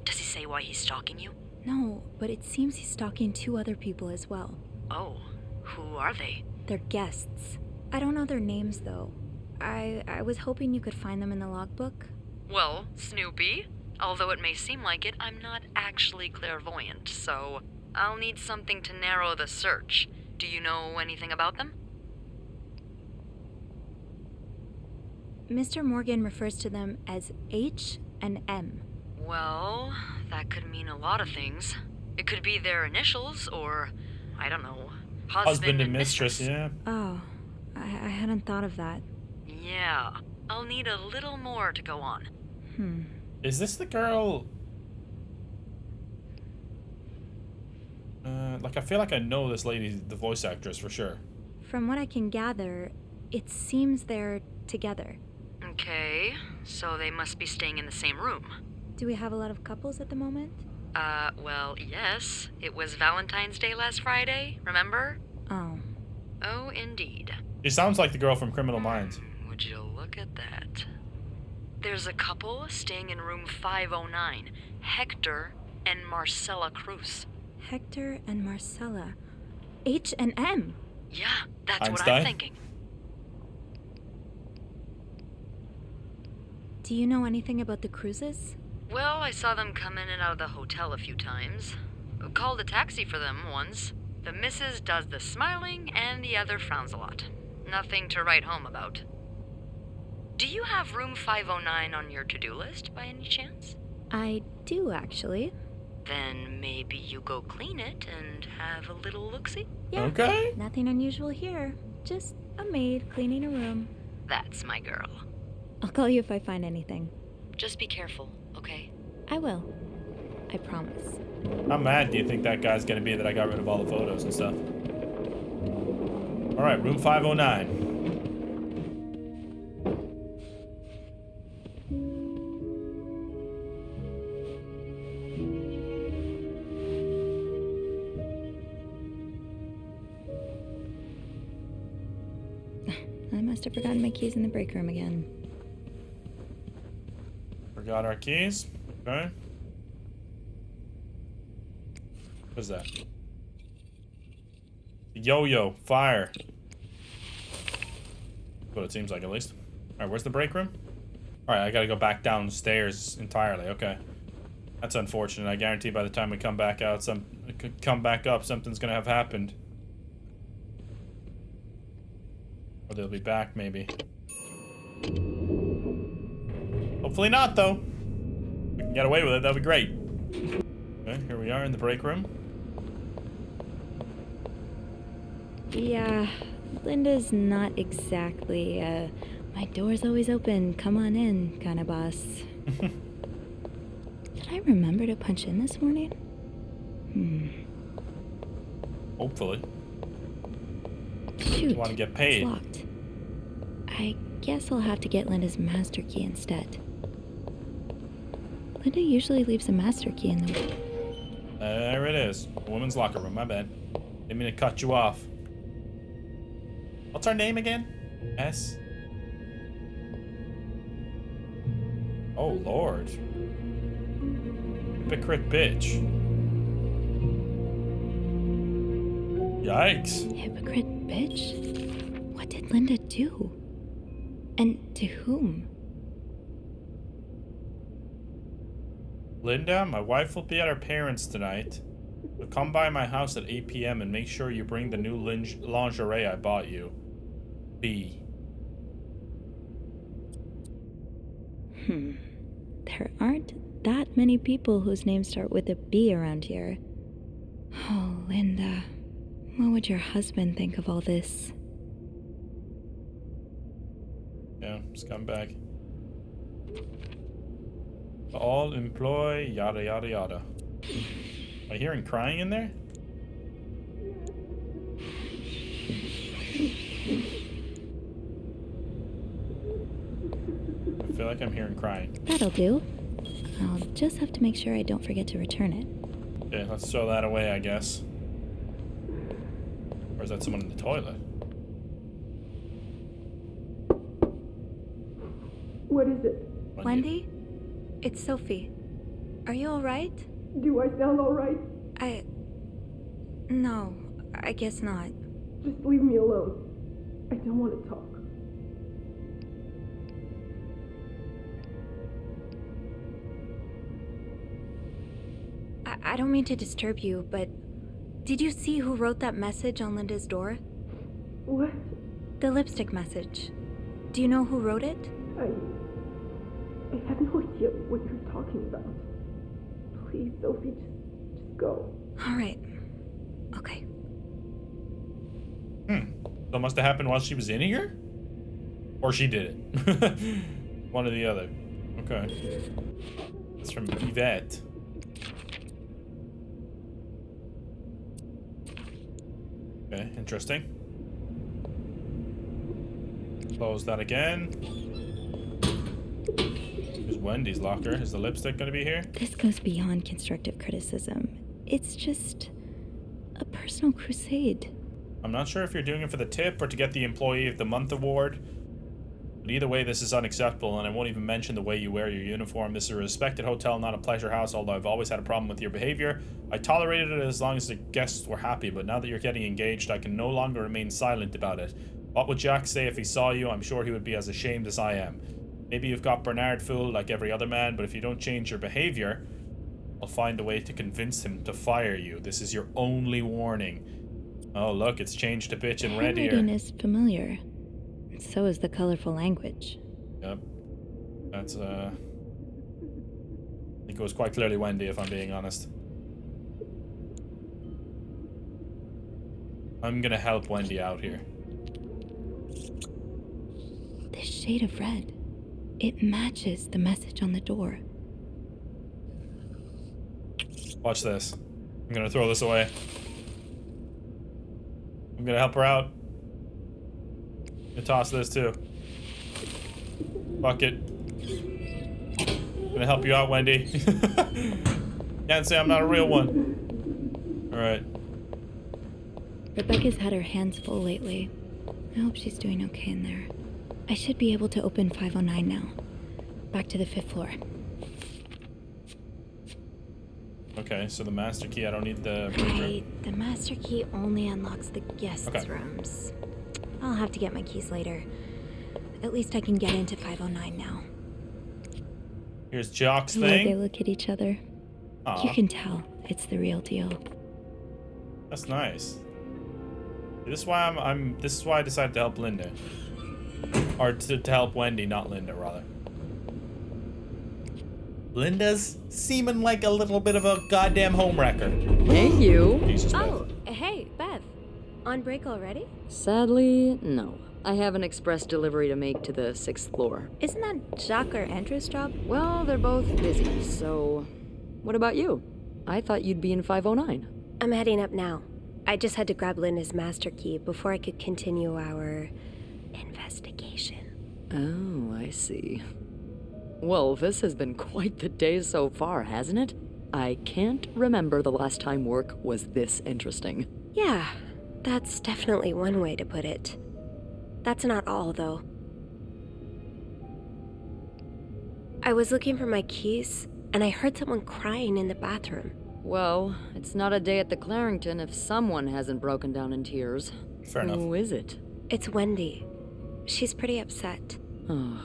Does he say why he's stalking you? No, but it seems he's stalking 2 other people as well. Oh, who are they? They're guests. I don't know their names, though. I was hoping you could find them in the logbook. Well, Snoopy, although it may seem like it, I'm not actually clairvoyant, so I'll need something to narrow the search. Do you know anything about them? Mr. Morgan refers to them as H and M. Well, that could mean a lot of things. It could be their initials, or, I don't know, husband and mistress, yeah. Oh, I hadn't thought of that. Yeah, I'll need a little more to go on. Is this the girl? Like, I feel like I know this lady, the voice actress, for sure. From what I can gather, it seems they're together. Okay, so they must be staying in the same room. Do we have a lot of couples at the moment? Well, yes. It was Valentine's Day last Friday, remember? Oh. Oh, indeed. She sounds like the girl from Criminal Minds. Would you look at that? There's a couple staying in room 509, Hector and Marcella Cruz. Hector and Marcella. H&M. Yeah, that's what Einstein? I'm thinking. Do you know anything about the cruises? Well, I saw them come in and out of the hotel a few times. Called a taxi for them once. The missus does the smiling and the other frowns a lot. Nothing to write home about. Do you have room 509 on your to-do list by any chance? I do, actually. Then maybe you go clean it and have a little look-see? Yeah. Okay. Nothing unusual here. Just a maid cleaning a room. That's my girl. I'll call you if I find anything. Just be careful, okay? I will. I promise. How mad do you think that guy's gonna be that I got rid of all the photos and stuff? Alright, room 509. I must have forgotten my keys in the break room again. Forgot our keys. Okay. What's that? Yo-yo, fire. That's what it seems like, at least. Alright, where's the break room? Alright, I gotta go back downstairs entirely. Okay. That's unfortunate. I guarantee by the time we come back out, come back up, something's gonna have happened. Or they'll be back, maybe. Hopefully not, though. If we can get away with it, that'd be great. Okay, here we are in the break room. Yeah, Linda's not exactly, my door's always open, come on in kind of boss. Did I remember to punch in this morning? Hopefully. Shoot, You want to get paid. it's locked. I guess I'll have to get Linda's master key instead. Linda usually leaves a master key in the... There it is. A woman's locker room, my bad. Didn't mean to cut you off. What's our name again? S? Oh, Lord. Hypocrite bitch. Yikes. Hypocrite bitch? What did Linda do? And to whom? Linda, my wife will be at her parents' tonight. So come by my house at 8 p.m. and make sure you bring the new lingerie I bought you. B. There aren't that many people whose names start with a B around here. Oh, Linda. What would your husband think of all this? Yeah, scumbag. All employ yada yada yada. Am I hearing crying in there? I feel like I'm hearing crying. That'll do. I'll just have to make sure I don't forget to return it. Okay, let's throw that away, I guess. Or is that someone in the toilet? What is it? Wendy? It's Sophie. Are you alright? Do I sound alright? No, I guess not. Just leave me alone. I don't want to talk. I don't mean to disturb you, but did you see who wrote that message on Linda's door? What? The lipstick message. Do you know who wrote it? I have no idea what you're talking about. Please, Sophie, just go. Alright. Okay. So it must have happened while she was in here? Or she did it. One or the other. Okay. It's from Yvette. Okay, interesting. Close that again. Here's Wendy's locker. Is the lipstick gonna be here? This goes beyond constructive criticism. It's just a personal crusade. I'm not sure if you're doing it for the tip or to get the Employee of the Month award. But either way, this is unacceptable, and I won't even mention the way you wear your uniform. This is a respected hotel, not a pleasure house, although I've always had a problem with your behavior. I tolerated it as long as the guests were happy, but now that you're getting engaged, I can no longer remain silent about it. What would Jack say if he saw you? I'm sure he would be as ashamed as I am. Maybe you've got Bernard fooled like every other man, but if you don't change your behavior, I'll find a way to convince him to fire you. This is your only warning. Oh, look, it's changed to bitch in red here. Handwriting is familiar. So is the colorful language. Yep. That's, I think it was quite clearly Wendy, if I'm being honest. I'm gonna help Wendy out here. This shade of red. It matches the message on the door. Watch this. I'm gonna throw this away. I'm gonna help her out. I'm gonna toss this too. Fuck it. I'm gonna help you out, Wendy. Can't say I'm not a real one. Alright. Rebecca's had her hands full lately. I hope she's doing okay in there. I should be able to open 509 now. Back to the 5th floor. Okay, so the master key, I don't need the... Right, the master key only unlocks the guests' rooms. I'll have to get my keys later. At least I can get into 509 now. Here's Jock's The way thing. they look at each other. Aw. You can tell it's the real deal. That's nice. This is why this is why I decided to help Linda. Or to help Wendy, not Linda, rather. Linda's seeming like a little bit of a goddamn homewrecker. Hey, you. Jesus, Beth. Oh, hey, Beth. On break already? Sadly, no. I have an express delivery to make to the 6th floor. Isn't that Jacques or Andrew's job? Well, they're both busy, so... What about you? I thought you'd be in 509. I'm heading up now. I just had to grab Linda's master key before I could continue our investigation. Oh, I see. Well, this has been quite the day so far, hasn't it? I can't remember the last time work was this interesting. Yeah, that's definitely one way to put it. That's not all, though. I was looking for my keys, and I heard someone crying in the bathroom. Well, it's not a day at the Clarington if someone hasn't broken down in tears. Fair enough. Who is it? It's Wendy. She's pretty upset. Oh,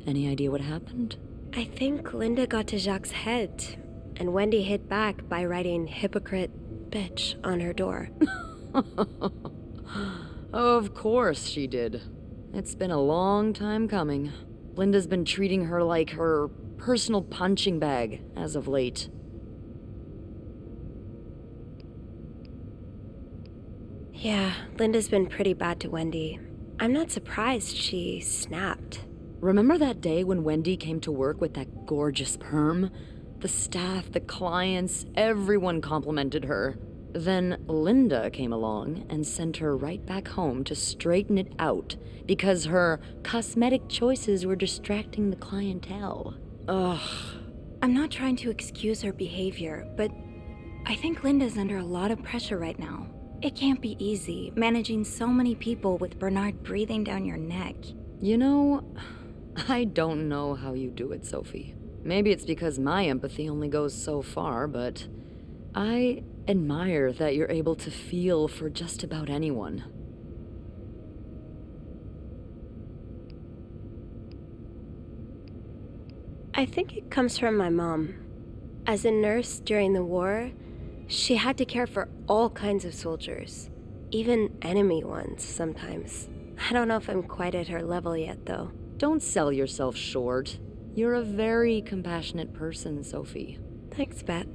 any idea what happened? I think Linda got to Jacques' head, and Wendy hit back by writing hypocrite bitch on her door. Of course she did. It's been a long time coming. Linda's been treating her like her personal punching bag as of late. Yeah, Linda's been pretty bad to Wendy. I'm not surprised she snapped. Remember that day when Wendy came to work with that gorgeous perm? The staff, the clients, everyone complimented her. Then Linda came along and sent her right back home to straighten it out because her cosmetic choices were distracting the clientele. Ugh. I'm not trying to excuse her behavior, but I think Linda's under a lot of pressure right now. It can't be easy, managing so many people with Bernard breathing down your neck. You know, I don't know how you do it, Sophie. Maybe it's because my empathy only goes so far, but I admire that you're able to feel for just about anyone. I think it comes from my mom. As a nurse during the war, she had to care for all kinds of soldiers, even enemy ones sometimes. I don't know if I'm quite at her level yet, though. Don't sell yourself short. You're a very compassionate person, Sophie. Thanks, Beth.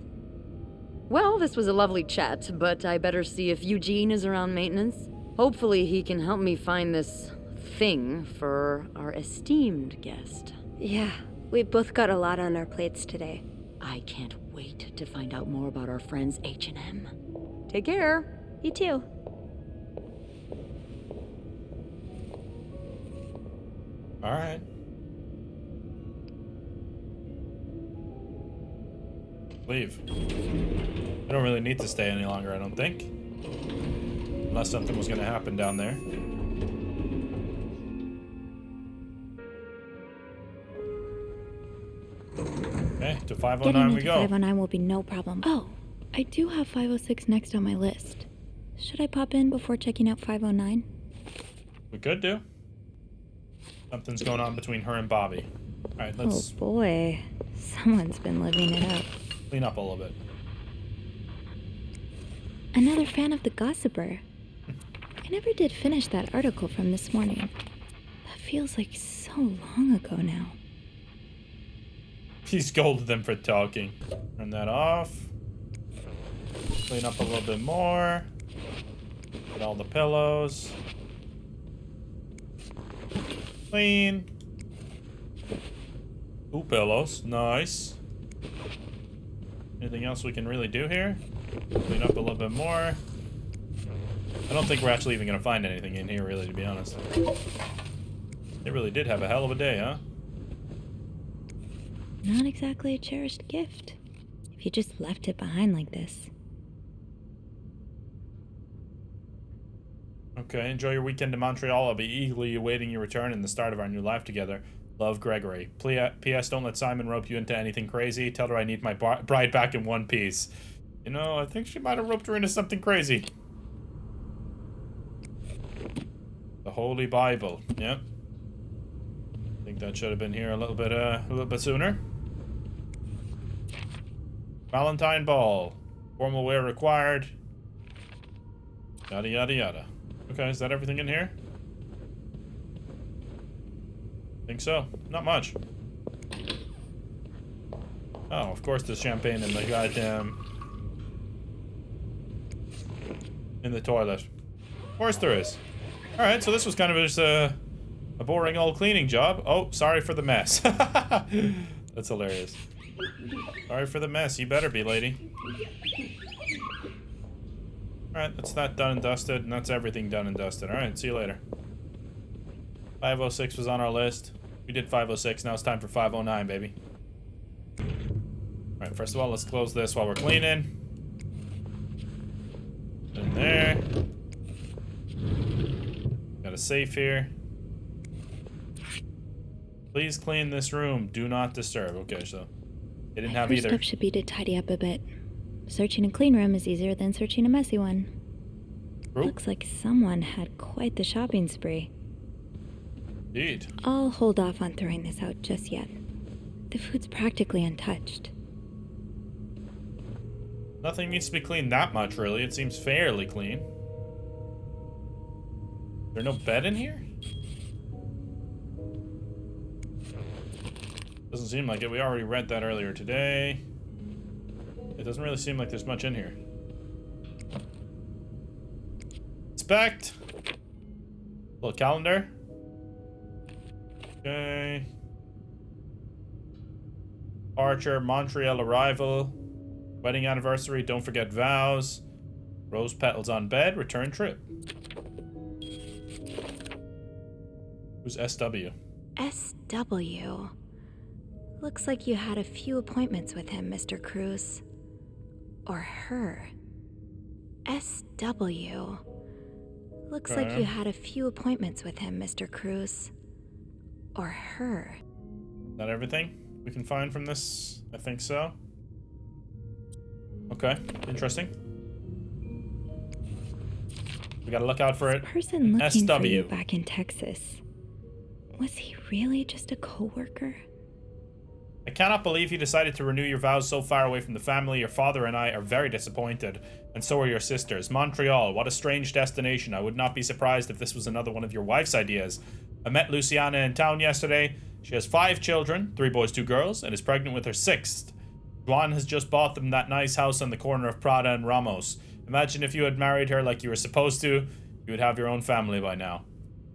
Well, this was a lovely chat, but I better see if Eugene is around maintenance. Hopefully he can help me find this thing for our esteemed guest. Yeah, we both got a lot on our plates today. I can't wait to find out more about our friends H&M. Take care. You too. All right. Leave. I don't really need to stay any longer, I don't think. Unless something was going to happen down there. to 509 Getting we into go. 509 will be no problem. Oh, I do have 506 next on my list. Should I pop in before checking out 509? We could do. Something's going on between her and Bobby. Alright, let's Oh boy, someone's been living it up. clean up a little bit. Another fan of the Gossiper. I never did finish that article from this morning. That feels like so long ago now. He scolded them for talking. Turn that off. Clean up a little bit more. Get all the pillows. Clean. 2 pillows. Nice. Anything else we can really do here? Clean up a little bit more. I don't think we're actually even going to find anything in here, really, to be honest. They really did have a hell of a day, huh? Not exactly a cherished gift, if you just left it behind like this. Okay, enjoy your weekend in Montreal. I'll be eagerly awaiting your return and the start of our new life together. Love, Gregory. P.S. Don't let Simon rope you into anything crazy. Tell her I need my bride back in one piece. You know, I think she might have roped her into something crazy. The Holy Bible. Yep. I think that should have been here a little bit sooner. Valentine Ball. Formal wear required. Yada yada yada. Okay, is that everything in here? Think so. Not much. Oh, of course there's champagne in the goddamn... in the toilet. Of course there is. Alright, so this was kind of just a boring old cleaning job. Oh, sorry for the mess. That's hilarious. Sorry for the mess. You better be, lady. Alright, that's that done and dusted, and that's everything done and dusted. Alright, see you later. 506 was on our list. We did 506, now it's time for 509, baby. Alright, first of all, let's close this while we're cleaning. In there. Got a safe here. Please clean this room. Do not disturb. Okay, so they didn't have First either. step should be to tidy up a bit. Searching a clean room is easier than searching a messy one. True. Looks like someone had quite the shopping spree. Indeed. I'll hold off on throwing this out just yet. The food's practically untouched. Nothing needs to be cleaned that much, really. It seems fairly clean. Is there no bed in here? Doesn't seem like it. We already read that earlier today. It doesn't really seem like there's much in here. Inspect. Little calendar. Okay. Departure, Montreal arrival. Wedding anniversary, don't forget vows. Rose petals on bed, return trip. Who's SW? SW. Looks like you had a few appointments with him, Mr. Cruz. Or her. SW. Looks like you had a few appointments with him, Mr. Cruz. Or her. Not everything we can find from this? I think so. Okay, interesting. We gotta look out for it. Person looking SW. for you back in Texas. Was he really just a co-worker? I cannot believe you decided to renew your vows so far away from the family. Your father and I are very disappointed, and so are your sisters. Montreal, what a strange destination. I would not be surprised if this was another one of your wife's ideas. I met Luciana in town yesterday. She has 5 children, 3 boys, 2 girls, and is pregnant with her 6th. Juan has just bought them that nice house on the corner of Prada and Ramos. Imagine if you had married her like you were supposed to, you would have your own family by now.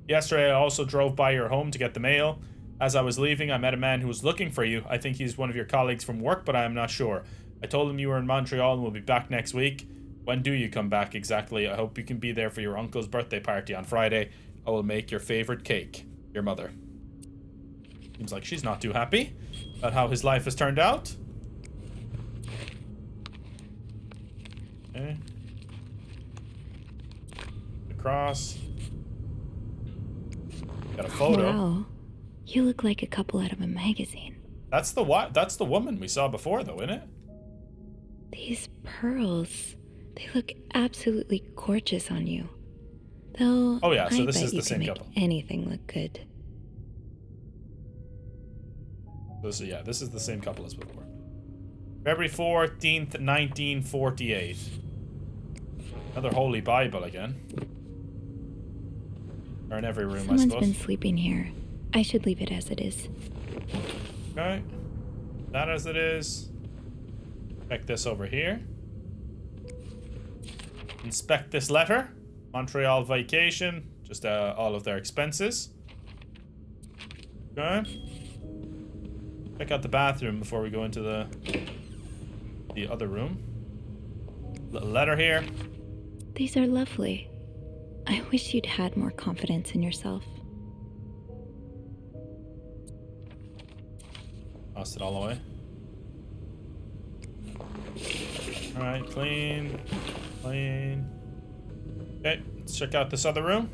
Yesterday, I also drove by your home to get the mail. As I was leaving, I met a man who was looking for you. I think he's one of your colleagues from work, but I am not sure. I told him you were in Montreal and will be back next week. When do you come back exactly? I hope you can be there for your uncle's birthday party on Friday. I will make your favorite cake. Your mother. Seems like she's not too happy about how his life has turned out. Okay. Across. Got a photo. Wow. You look like a couple out of a magazine. That's the woman we saw before, though, isn't it? These pearls, they look absolutely gorgeous on you. Though, oh yeah, so I this bet is you the could same make couple. anything look good. This is the same couple as before. February 14th, 1948. Another Holy Bible again. Or in every room, I Someone's suppose. been sleeping here. I should leave it as it is. Okay. That as it is. Check this over here. Inspect this letter. Montreal vacation. Just all of their expenses. Okay. Check out the bathroom before we go into the other room. Little letter here. These are lovely. I wish you'd had more confidence in yourself. Toss it all away. Alright, clean. Clean. Okay, let's check out this other room.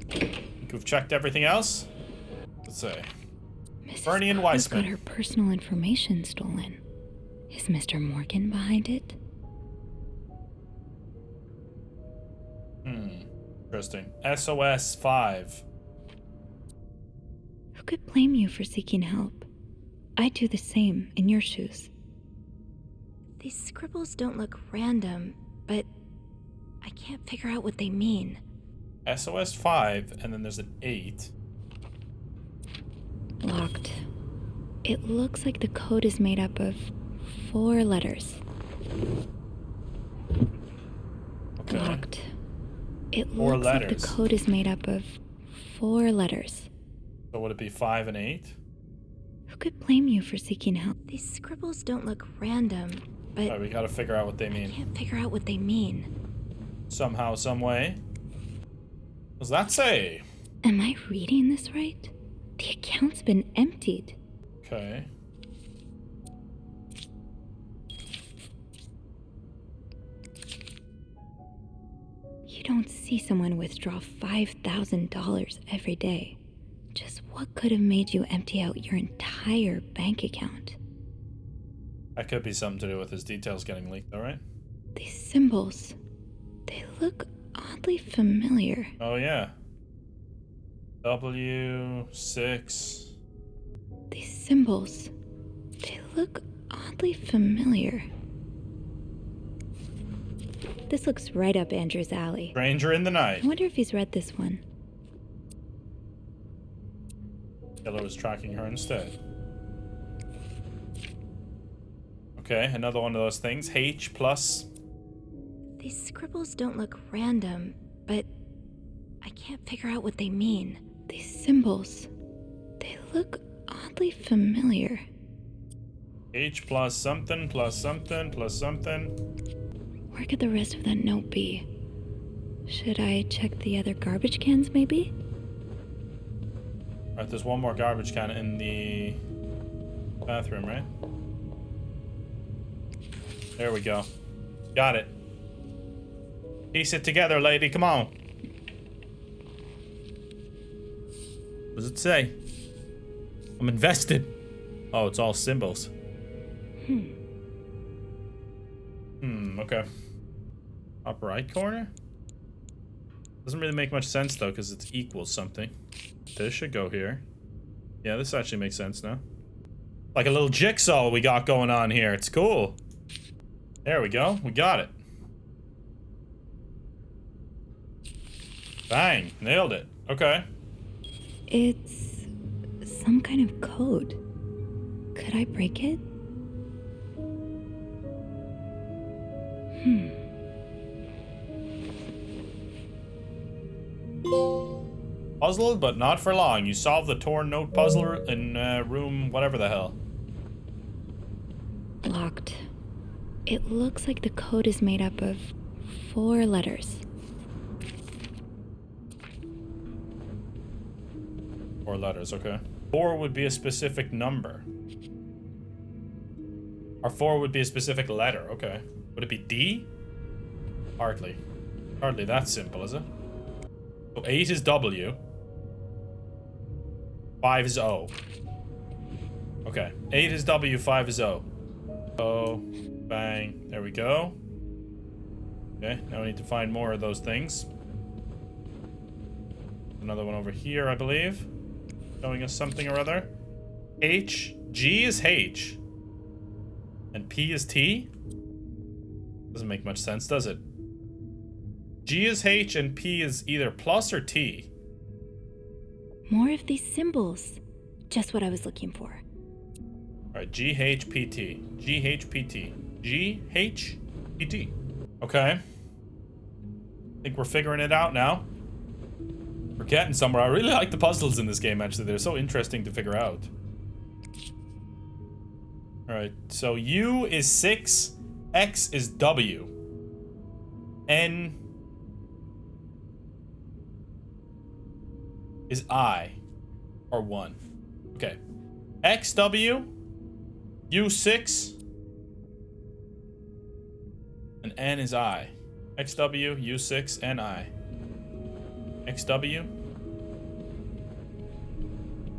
I think we've checked everything else. Let's see. Bernie and Mrs. got Weissman. her personal information stolen. Is Mr. Morgan behind it? Interesting. SOS 5. Who could blame you for seeking help? I'd do the same in your shoes. These scribbles don't look random, but I can't figure out what they mean. SOS 5, and then there's an 8. Locked. It looks like the code is made up of 4 letters. Okay. Locked. It 4 looks like letters. the code is made up of 4 letters. So would it be 5 and 8? Who could blame you for seeking help? These scribbles don't look random, but Alright, we gotta figure out what they mean. I can't figure out what they mean. Somehow, some way. What does that say? Am I reading this right? The account's been emptied. Okay. You don't see someone withdraw $5,000 every day. Just what could have made you empty out your entire bank account? That could be something to do with his details getting leaked, alright? These symbols, they look oddly familiar. Oh, yeah. W6. These symbols, they look oddly familiar. This looks right up Andrew's alley. Stranger in the night. I wonder if he's read this one. Killer was tracking her instead. Okay, another one of those things. H plus. These scribbles don't look random, but I can't figure out what they mean. These symbols, they look oddly familiar. H plus something plus something plus something. Where could the rest of that note be? Should I check the other garbage cans, maybe? Alright, there's one more garbage can in the bathroom, right? There we go. Got it. Piece it together, lady. Come on. What does it say? I'm invested. Oh, it's all symbols. Okay. Top right corner? Doesn't really make much sense, though, because it's equals something. This should go here. Yeah, this actually makes sense now. Like a little jigsaw we got going on here. It's cool. There we go. We got it. Bang. Nailed it. Okay. It's some kind of code. Could I break it? Puzzled, but not for long. You solve the torn note puzzle in room whatever the hell. Locked. It looks like the code is made up of 4 letters. 4 letters, okay. 4 would be a specific number. Or 4 would be a specific letter, okay. Would it be D? Hardly. Hardly that simple, is it? So 8 is W. 5 is O. Okay. 8 is W, 5 is O. O, bang. There we go. Okay, now we need to find more of those things. Another one over here, I believe. Showing us something or other. H. G is H. And P is T? Doesn't make much sense, does it? G is H and P is either plus or T. More of these symbols. Just what I was looking for. Alright, G, H, P, T. G, H, P, T. G, H, P, T. Okay. I think we're figuring it out now. We're getting somewhere. I really like the puzzles in this game, actually. They're so interesting to figure out. Alright, so U is 6, X is W. N is I, or 1. Okay. X, W, U6, and N is I. XW, U6, and I. XW.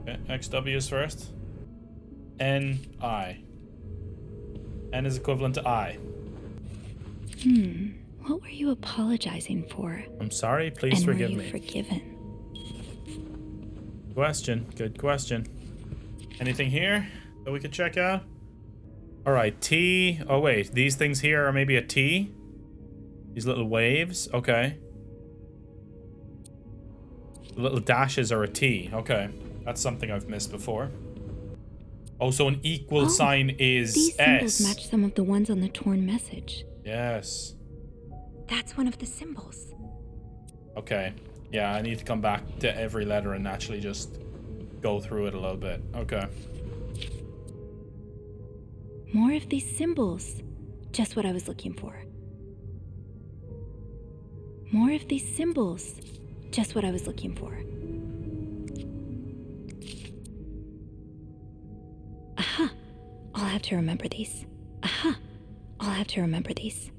Okay, XW is first. N, I. N is equivalent to I. What were you apologizing for? I'm sorry, please forgive me. And were you forgiven? Question. Good question. Anything here that we could check out? Alright, T. Oh, wait. These things here are maybe a T? These little waves? Okay. The little dashes are a T. Okay. That's something I've missed before. Oh, so an equal sign is these S. symbols match some of the ones on the torn message. Yes. That's one of the symbols. Okay. Yeah, I need to come back to every letter and actually just go through it a little bit. Okay. More of these symbols. Just what I was looking for. More of these symbols. Just what I was looking for. Aha! I'll have to remember these. Aha! I'll have to remember these.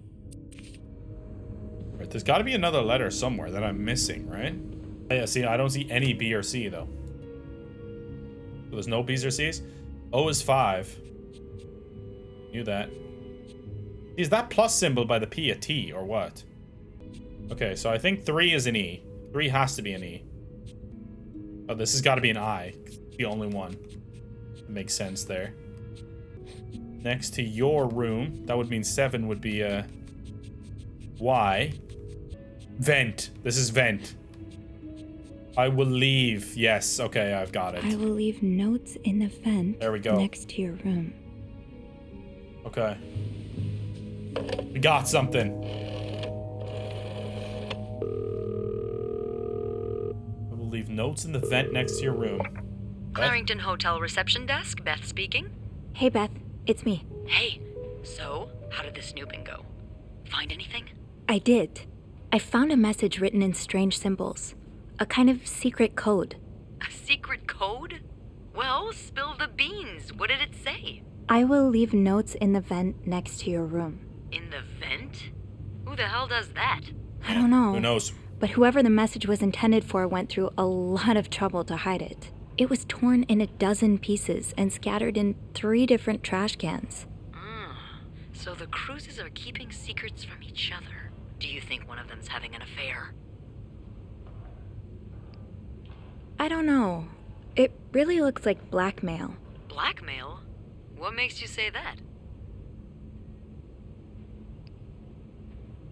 Right, there's got to be another letter somewhere that I'm missing, right? Oh, yeah, see, I don't see any B or C, though. So there's no B's or C's? O is 5. Knew that. Is that plus symbol by the P a T, or what? Okay, so I think 3 is an E. 3 has to be an E. Oh, this has got to be an I. It's the only one. It makes sense there. Next to your room, that would mean 7 would be a Y. Vent. This is vent. I will leave. Yes, okay, I've got it. I will leave notes in the vent. There we go. Next to your room. Okay. We got something. I will leave notes in the vent next to your room. Clarington Hotel reception desk, Beth speaking. Hey, Beth. It's me. Hey, so, how did the snooping go? Find anything? I did. I found a message written in strange symbols. A kind of secret code. A secret code? Well, spill the beans. What did it say? I will leave notes in the vent next to your room. In the vent? Who the hell does that? I don't know. Who knows? But whoever the message was intended for went through a lot of trouble to hide it. It was torn in 12 pieces and scattered in 3 different trash cans. So the cruises are keeping secrets from each other. Do you think one of them's having an affair? I don't know. It really looks like blackmail. Blackmail? What makes you say that?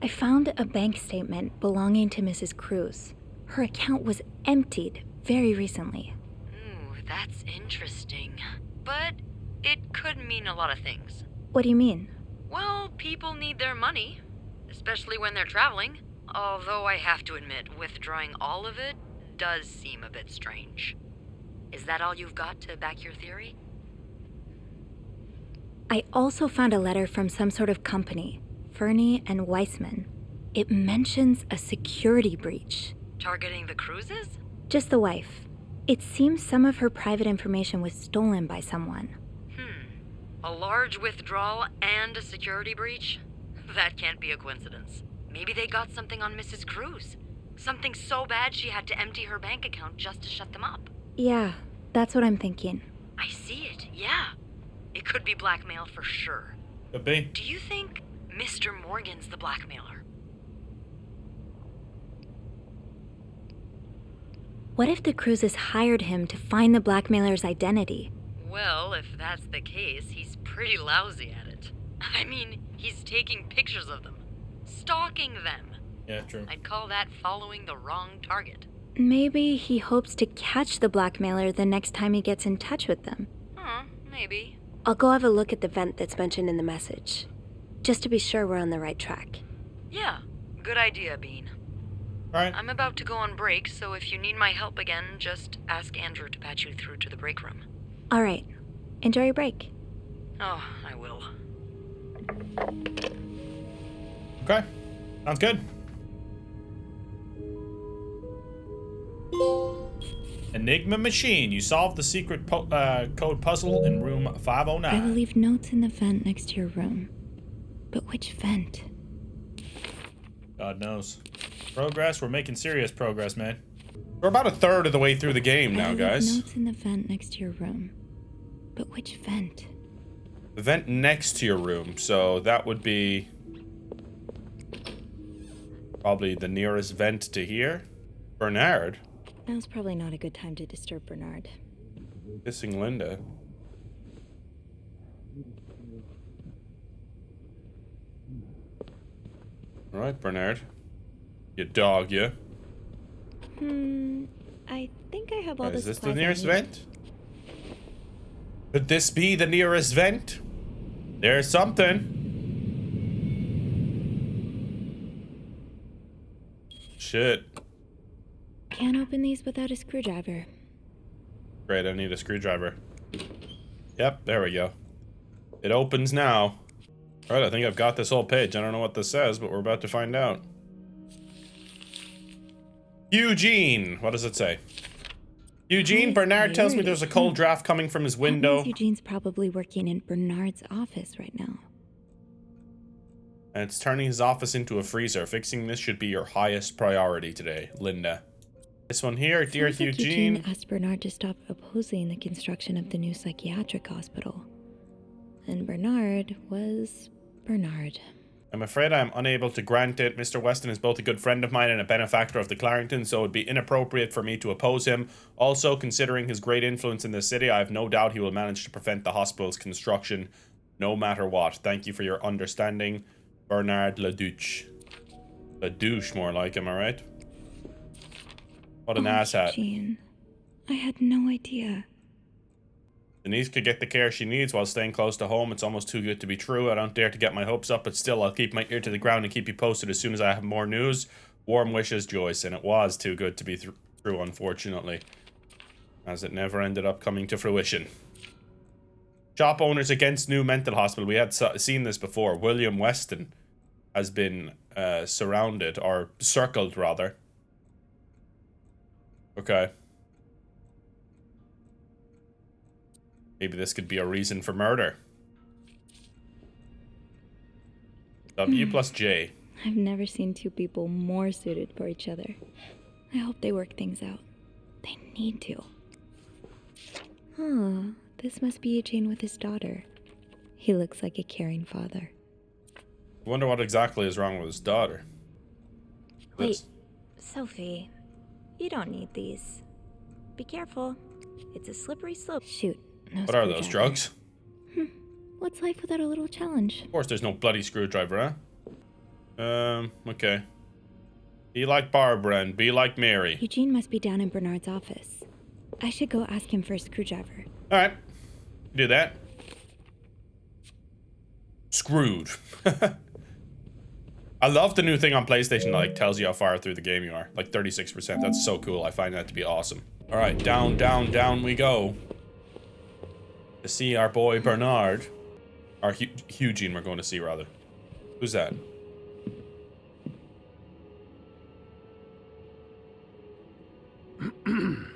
I found a bank statement belonging to Mrs. Cruz. Her account was emptied very recently. Ooh, that's interesting. But it could mean a lot of things. What do you mean? Well, people need their money, especially when they're traveling. Although I have to admit, withdrawing all of it does seem a bit strange. Is that all you've got to back your theory? I also found a letter from some sort of company, Fernie and Weissman. It mentions a security breach. Targeting the cruises? Just the wife. It seems some of her private information was stolen by someone. A large withdrawal and a security breach? That can't be a coincidence. Maybe they got something on Mrs. Cruz. Something so bad she had to empty her bank account just to shut them up. Yeah, that's what I'm thinking. I see it, yeah. It could be blackmail for sure. Could be. Do you think Mr. Morgan's the blackmailer? What if the Cruzes hired him to find the blackmailer's identity? Well, if that's the case, he's pretty lousy at it. I mean, he's taking pictures of them, stalking them. Yeah, true. I'd call that following the wrong target. Maybe he hopes to catch the blackmailer the next time he gets in touch with them. Maybe. I'll go have a look at the vent that's mentioned in the message, just to be sure we're on the right track. Yeah, good idea, Bean. Alright. I'm about to go on break, so if you need my help again, just ask Andrew to patch you through to the break room. All right. Enjoy your break. Oh, I will. Okay. Sounds good. Enigma machine. You solved the secret code puzzle in room 509. I will leave notes in the vent next to your room. But which vent? God knows. Progress. We're making serious progress, man. We're about a third of the way through the game now, guys. Notes in the vent next to your room. But which vent? The vent next to your room. So that would be probably the nearest vent to here. Bernard. Now's probably not a good time to disturb Bernard. Kissing Linda. All right, Bernard. You dog, yeah? I think I have all the Is this the supplies I nearest need. vent? Could this be the nearest vent? There's something. Shit. Can't open these without a screwdriver. Great, I need a screwdriver. Yep, there we go. It opens now. Alright, I think I've got this whole page. I don't know what this says, but we're about to find out. Eugene! What does it say? Eugene, Bernard tells me there's a cold draft coming from his window. That means Eugene's probably working in Bernard's office right now. And it's turning his office into a freezer. Fixing this should be your highest priority today, Linda. This one here, dear Sounds like Eugene. Eugene asked Bernard to stop opposing the construction of the new psychiatric hospital. And Bernard was Bernard. I'm afraid I am unable to grant it. Mr. Weston is both a good friend of mine and a benefactor of the Clarringtons, so it would be inappropriate for me to oppose him. Also, considering his great influence in the city, I have no doubt he will manage to prevent the hospital's construction, no matter what. Thank you for your understanding, Bernard Ledouche. Ledouche, more like, am I right? What an asshat. Eugene, I had no idea. Denise could get the care she needs while staying close to home. It's almost too good to be true. I don't dare to get my hopes up, but still, I'll keep my ear to the ground and keep you posted as soon as I have more news. Warm wishes, Joyce. And it was too good to be true, unfortunately, as it never ended up coming to fruition. Shop owners against new mental hospital. We had seen this before. William Weston has been surrounded, or circled, rather. Okay. Maybe this could be a reason for murder. W plus J. I've never seen two people more suited for each other. I hope they work things out. They need to. Huh, this must be Eugene with his daughter. He looks like a caring father. I wonder what exactly is wrong with his daughter. Wait, Sophie, you don't need these. Be careful. It's a slippery slope. Shoot. No What are those, drugs? What's life without a little challenge? Of course there's no bloody screwdriver, huh? Okay. Be like Barbara and be like Mary. Eugene must be down in Bernard's office. I should go ask him for a screwdriver. Alright. Do that. Screwed. I love the new thing on PlayStation that like tells you how far through the game you are. Like 36%. That's so cool. I find that to be awesome. Alright, down, down, down we go. To see our boy Bernard. Or Eugene we're going to see, rather. Who's that?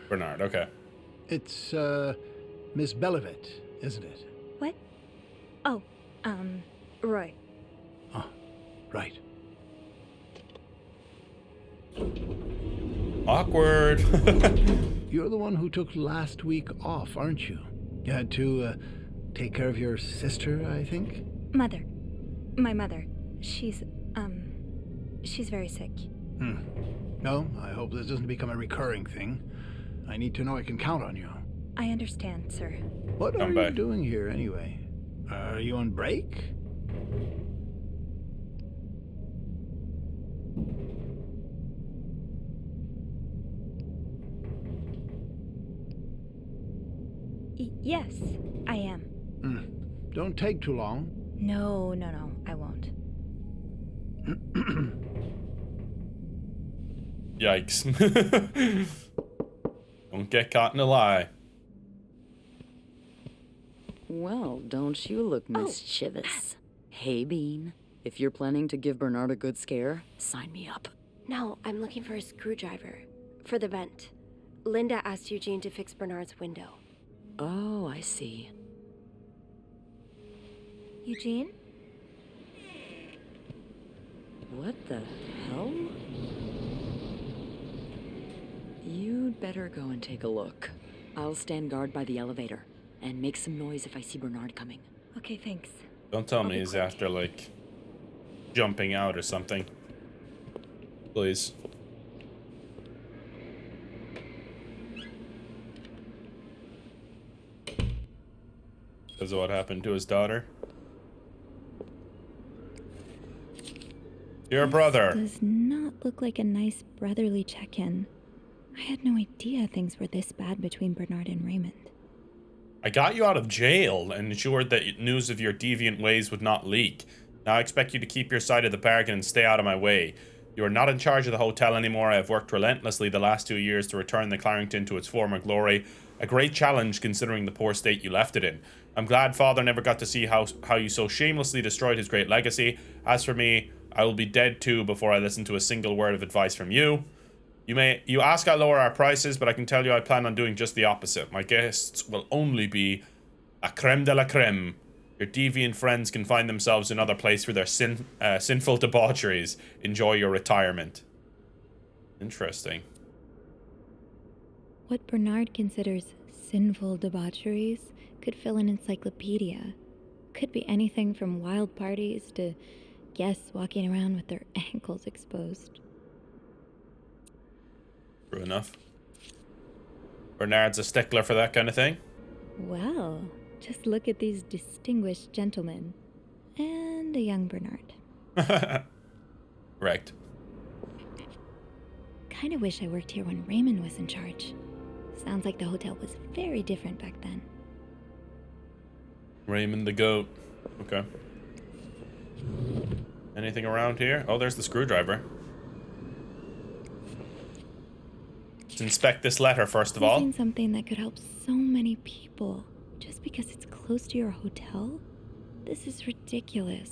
Bernard, okay. It's, Miss Belivet, isn't it? What? Oh, Roy. Oh, right. Awkward. You're the one who took last week off, aren't you? You had to take care of your sister, I think? Mother. My mother. She's very sick. No, I hope this doesn't become a recurring thing. I need to know I can count on you. I understand, sir. What are you doing here, anyway? Are you on break? Yes, I am. Don't take too long. No, I won't. Yikes. Don't get caught in a lie. Well, don't you look mischievous. Hey, Bean. If you're planning to give Bernard a good scare, sign me up. No, I'm looking for a screwdriver. For the vent. Linda asked Eugene to fix Bernard's window. Oh, I see. Eugene? What the hell? You'd better go and take a look. I'll stand guard by the elevator and make some noise if I see Bernard coming. Okay, thanks. Don't tell me he's after, like, jumping out or something. Please. Because of what happened to his daughter. Your brother. Does not look like a nice brotherly check-in. I had no idea things were this bad between Bernard and Raymond. I got you out of jail and ensured that news of your deviant ways would not leak. Now I expect you to keep your side of the bargain and stay out of my way. You are not in charge of the hotel anymore. I have worked relentlessly the last 2 years to return the Clarrington to its former glory. A great challenge considering the poor state you left it in. I'm glad Father never got to see how you so shamelessly destroyed his great legacy. As for me, I will be dead too before I listen to a single word of advice from you. You ask I lower our prices, but I can tell you I plan on doing just the opposite. My guests will only be a creme de la creme. Your deviant friends can find themselves in other place for their sinful debaucheries. Enjoy your retirement. Interesting. What Bernard considers sinful debaucheries could fill an encyclopedia. Could be anything from wild parties to guests walking around with their ankles exposed. True enough. Bernard's a stickler for that kind of thing. Well, just look at these distinguished gentlemen. And a young Bernard. Correct. Kinda wish I worked here when Raymond was in charge. Sounds like the hotel was very different back then. Raymond the goat. Okay. Anything around here? Oh, there's the screwdriver. Let's inspect this letter first of all. Using something that could help so many people just because it's close to your hotel? This is ridiculous.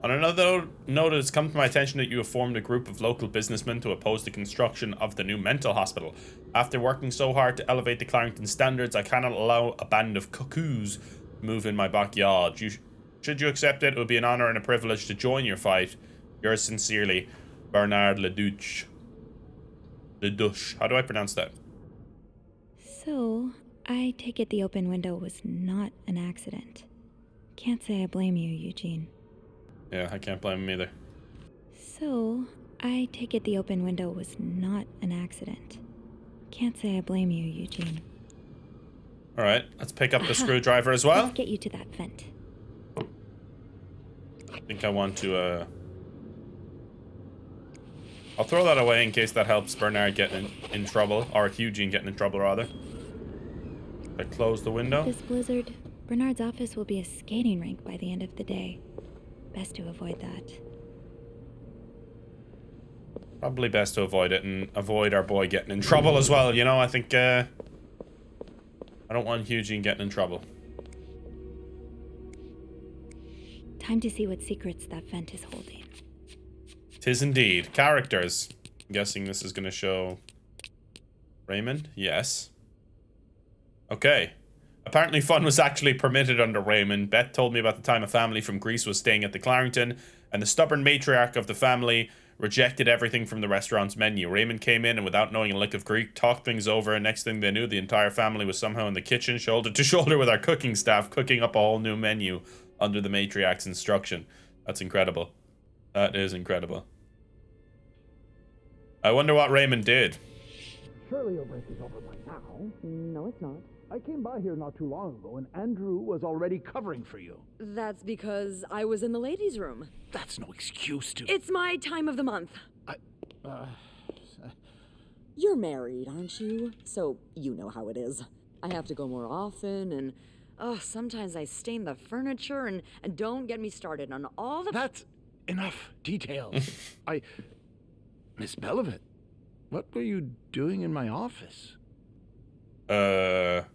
On another note, it has come to my attention that you have formed a group of local businessmen to oppose the construction of the new mental hospital. After working so hard to elevate the Clarrington standards, I cannot allow a band of cuckoos to move in my backyard. Should you accept it, it would be an honor and a privilege to join your fight. Yours sincerely, Bernard Leduc. Leduc. How do I pronounce that? So, I take it the open window was not an accident. Can't say I blame you, Eugene. Yeah, I can't blame him either. So, I take it the open window was not an accident. Can't say I blame you, Eugene. Alright, let's pick up the screwdriver as well. Let's get you to that vent. I think I want to, I'll throw that away in case that helps Bernard get in trouble, or Eugene getting in trouble, rather. I close the window. This blizzard, Bernard's office will be a skating rink by the end of the day. Best to avoid that. Probably best to avoid it and avoid our boy getting in trouble as well, you know? I think, I don't want Eugene getting in trouble. Time to see what secrets that vent is holding. 'Tis indeed. Characters. I'm guessing this is going to show Raymond? Yes. Okay. Apparently fun was actually permitted under Raymond. Beth told me about the time a family from Greece was staying at the Clarrington, and the stubborn matriarch of the family rejected everything from the restaurant's menu. Raymond came in and without knowing a lick of Greek, talked things over, and next thing they knew, the entire family was somehow in the kitchen, shoulder to shoulder with our cooking staff, cooking up a whole new menu under the matriarch's instruction. That's incredible. That is incredible. I wonder what Raymond did. Surely your break is over by now. No, it's not. I came by here not too long ago, and Andrew was already covering for you. That's because I was in the ladies' room. That's no excuse to... It's my time of the month. You're married, aren't you? So you know how it is. I have to go more often, and sometimes I stain the furniture, and don't get me started on all the... That's enough detail. Miss Belivet, what were you doing in my office? I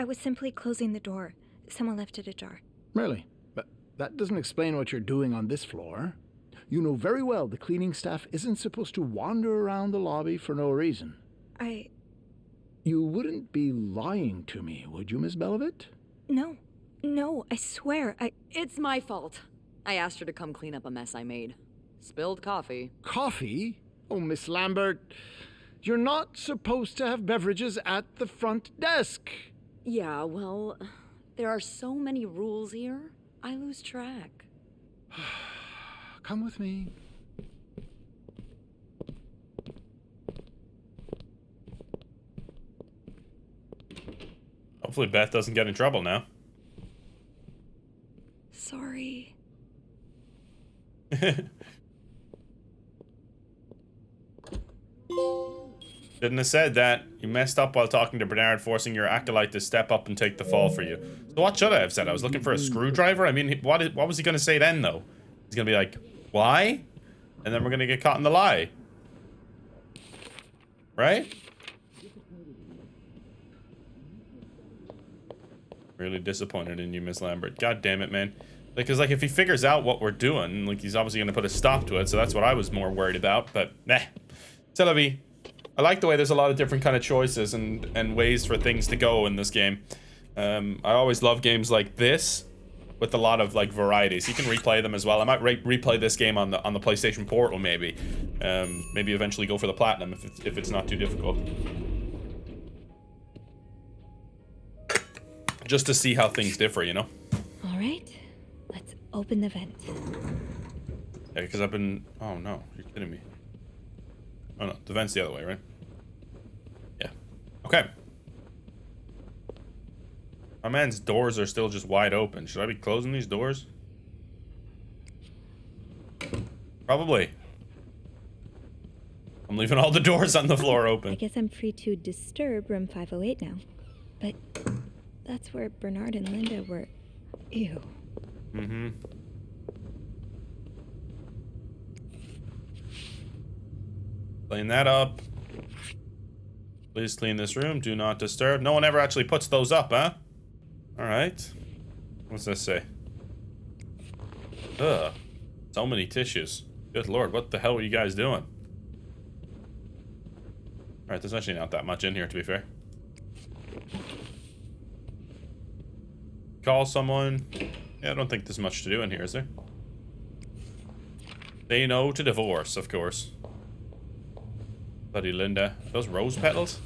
was simply closing the door. Someone left it ajar. Really? But that doesn't explain what you're doing on this floor. You know very well the cleaning staff isn't supposed to wander around the lobby for no reason. You wouldn't be lying to me, would you, Miss Belivet? No, I swear, It's my fault. I asked her to come clean up a mess I made. Spilled coffee. Coffee? Oh, Miss Lambert, you're not supposed to have beverages at the front desk. Yeah, well, there are so many rules here, I lose track. Come with me. Hopefully Beth doesn't get in trouble now. Sorry. Shouldn't have said that. You messed up while talking to Bernard, forcing your acolyte to step up and take the fall for you. So what should I have said? I was looking for a screwdriver? I mean, what was he going to say then, though? He's going to be like, why? And then we're going to get caught in the lie. Right? Really disappointed in you, Miss Lambert. God damn it, man. Because, like, if he figures out what we're doing, like, he's obviously going to put a stop to it, so that's what I was more worried about, but, nah. C'est la vie. I like the way there's a lot of different kind of choices and ways for things to go in this game. I always love games like this, with a lot of, like, varieties. You can replay them as well. I might replay this game on the PlayStation Portal, maybe. Maybe eventually go for the Platinum, if it's not too difficult. Just to see how things differ, you know? All right, let's open the vent. Yeah, because I've been... Oh, no. You're kidding me. Oh, no. The vent's the other way, right? Yeah. Okay. My man's doors are still just wide open. Should I be closing these doors? Probably. I'm leaving all the doors on the floor open. I guess I'm free to disturb room 508 now. But that's where Bernard and Linda were. Ew. Mm-hmm. Clean that up. Please clean this room. Do not disturb. No one ever actually puts those up, huh? Alright. What's this say? Ugh. So many tissues. Good lord, what the hell were you guys doing? Alright, there's actually not that much in here, to be fair. Call someone. Yeah, I don't think there's much to do in here, is there? Say no to divorce, of course. Bloody Linda. Those rose petals?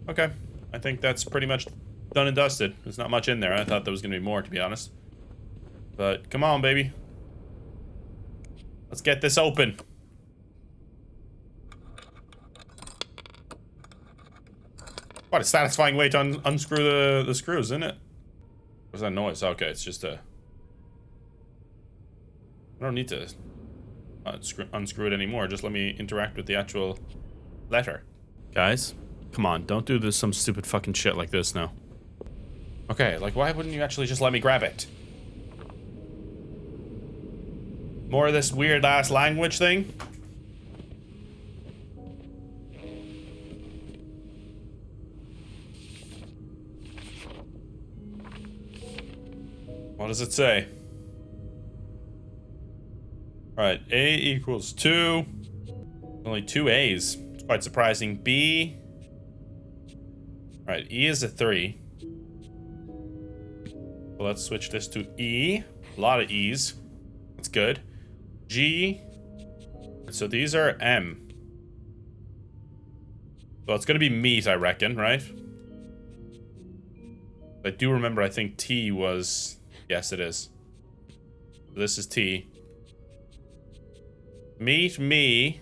Okay. I think that's pretty much done and dusted. There's not much in there. I thought there was going to be more, to be honest. But come on, baby. Let's get this open. What a satisfying way to unscrew the screws, isn't it? What's that noise? Okay, it's just a... I don't need to unscrew it anymore. Just let me interact with the actual letter. Guys, come on. Don't do this some stupid fucking shit like this now. Okay, like why wouldn't you actually just let me grab it? More of this weird ass language thing? What does it say? Alright, A equals 2. Only 2 A's. It's quite surprising. B. Alright, E is a 3. Well, let's switch this to E. A lot of E's. That's good. G. So these are M. Well, it's gonna be meat, I reckon, right? I do remember, I think T was... Yes, it is. This is T. Meet me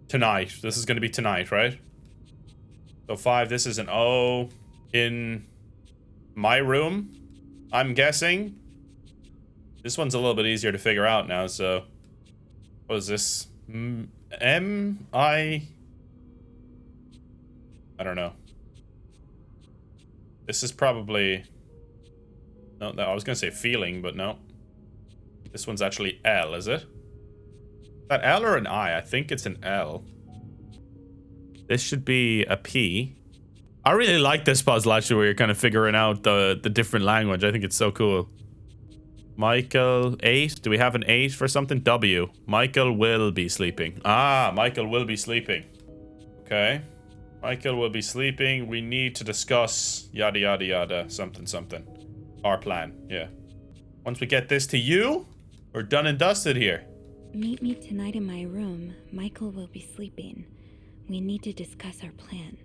tonight. This is gonna be tonight, right? So 5, this is an O. In my room, I'm guessing. This one's a little bit easier to figure out now, so... What is this? M, I don't know. This is probably... No, I was gonna say feeling, but no. This one's actually L, is it? Is that L or an I? I think it's an L. This should be a P. I really like this puzzle, actually, where you're kind of figuring out the different language. I think it's so cool. Michael, 8. Do we have an 8 for something? W. Michael will be sleeping. Ah, Michael will be sleeping. Okay. Michael will be sleeping. We need to discuss yada yada yada something something. Our plan, yeah. Once we get this to you, we're done and dusted here. Meet me tonight in my room. Michael will be sleeping. We need to discuss our plan.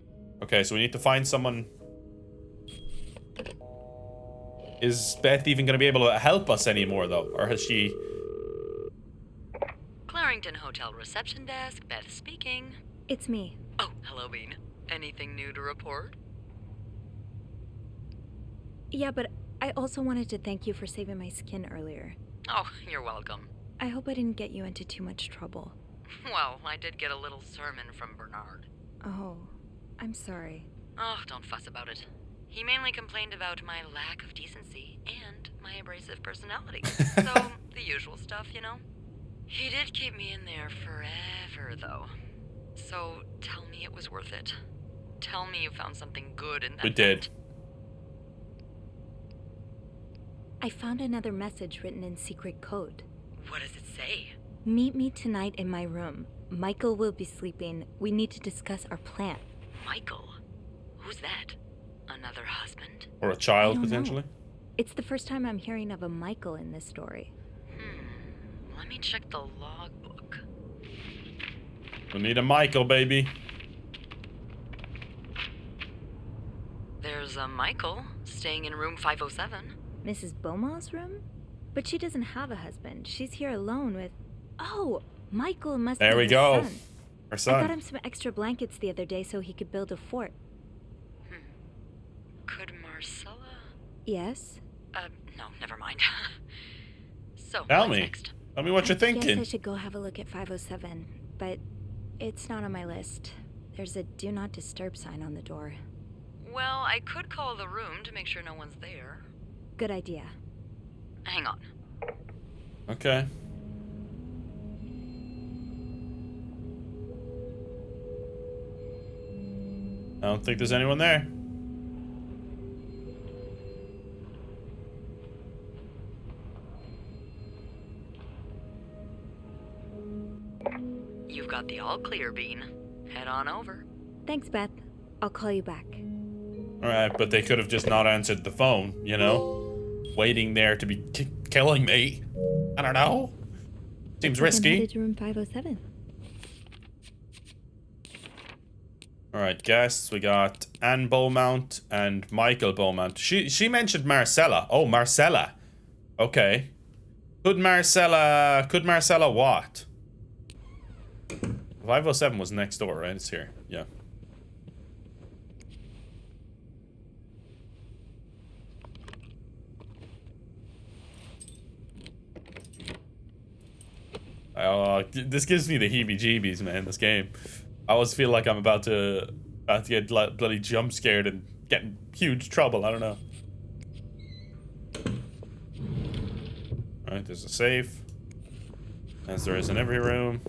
Okay, so we need to find someone. Is Beth even going to be able to help us anymore, though? Or has she... Clarington Hotel reception desk, Beth speaking. It's me. Oh, hello, Bean. Anything new to report? Yeah, but I also wanted to thank you for saving my skin earlier. Oh, you're welcome. I hope I didn't get you into too much trouble. Well, I did get a little sermon from Bernard. Oh, I'm sorry. Oh, don't fuss about it. He mainly complained about my lack of decency and my abrasive personality. So, the usual stuff, you know? He did keep me in there forever, though. So, tell me it was worth it. Tell me you found something good in that. We did. I found another message written in secret code. What does it say? Meet me tonight in my room. Michael will be sleeping. We need to discuss our plan. Michael? Who's that? Another husband? Or a child, potentially? It's the first time I'm hearing of a Michael in this story. Let me check the logbook. We need a Michael, baby. There's a Michael staying in room 507. Mrs. Beaumont's room? But she doesn't have a husband. She's here alone with... Oh, Michael must be There we her go. son. Her son. I got him some extra blankets the other day so he could build a fort. Could Marcella... Yes? No, never mind. So, Tell what's me. next? Tell me what you're thinking. Guess I should go have a look at 507, but it's not on my list. There's a do not disturb sign on the door. Well, I could call the room to make sure no one's there. Good idea. Hang on. Okay. I don't think there's anyone there. You've got the all clear, Bean. Head on over. Thanks, Beth. I'll call you back. Alright, but they could have just not answered the phone, you know? Waiting there to be killing me. I don't know. Seems risky. I'm headed to room 507. Alright, guests. We got Anne Beaumont and Michael Beaumont. She mentioned Marcella. Oh, Marcella. Okay. Could Marcella what? 507 was next door, right? It's here. Yeah. This gives me the heebie-jeebies, man, this game. I always feel like I'm about to get bloody jump scared and get in huge trouble. I don't know. Alright, there's a safe. As there is in every room.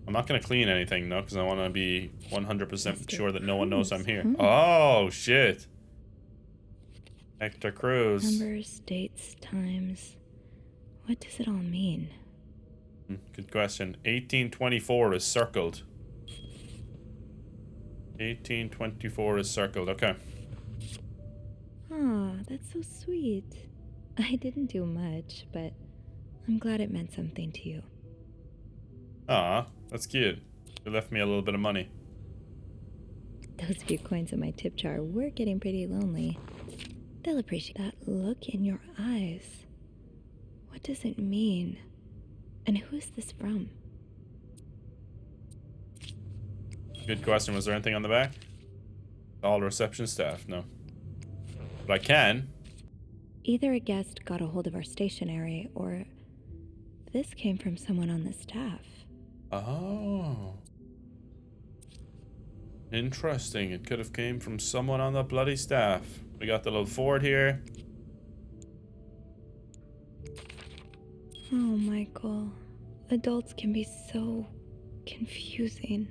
I'm not going to clean anything, though, because I want to be 100% sure that no one knows I'm here. Oh, shit. Hector Cruz. Numbers, dates, times. What does it all mean? Good question. 1824 is circled. 1824 is circled. Okay. Aw, that's so sweet. I didn't do much, but I'm glad it meant something to you. Aw, that's cute. You left me a little bit of money. Those few coins in my tip jar were getting pretty lonely. They'll appreciate that look in your eyes. What does it mean? And who is this from? Good question. Was there anything on the back? All reception staff, no. But I can. Either a guest got a hold of our stationery, or this came from someone on the staff. Oh. Interesting. It could have came from someone on the bloody staff. We got the little fort here. Oh, Michael. Adults can be so confusing.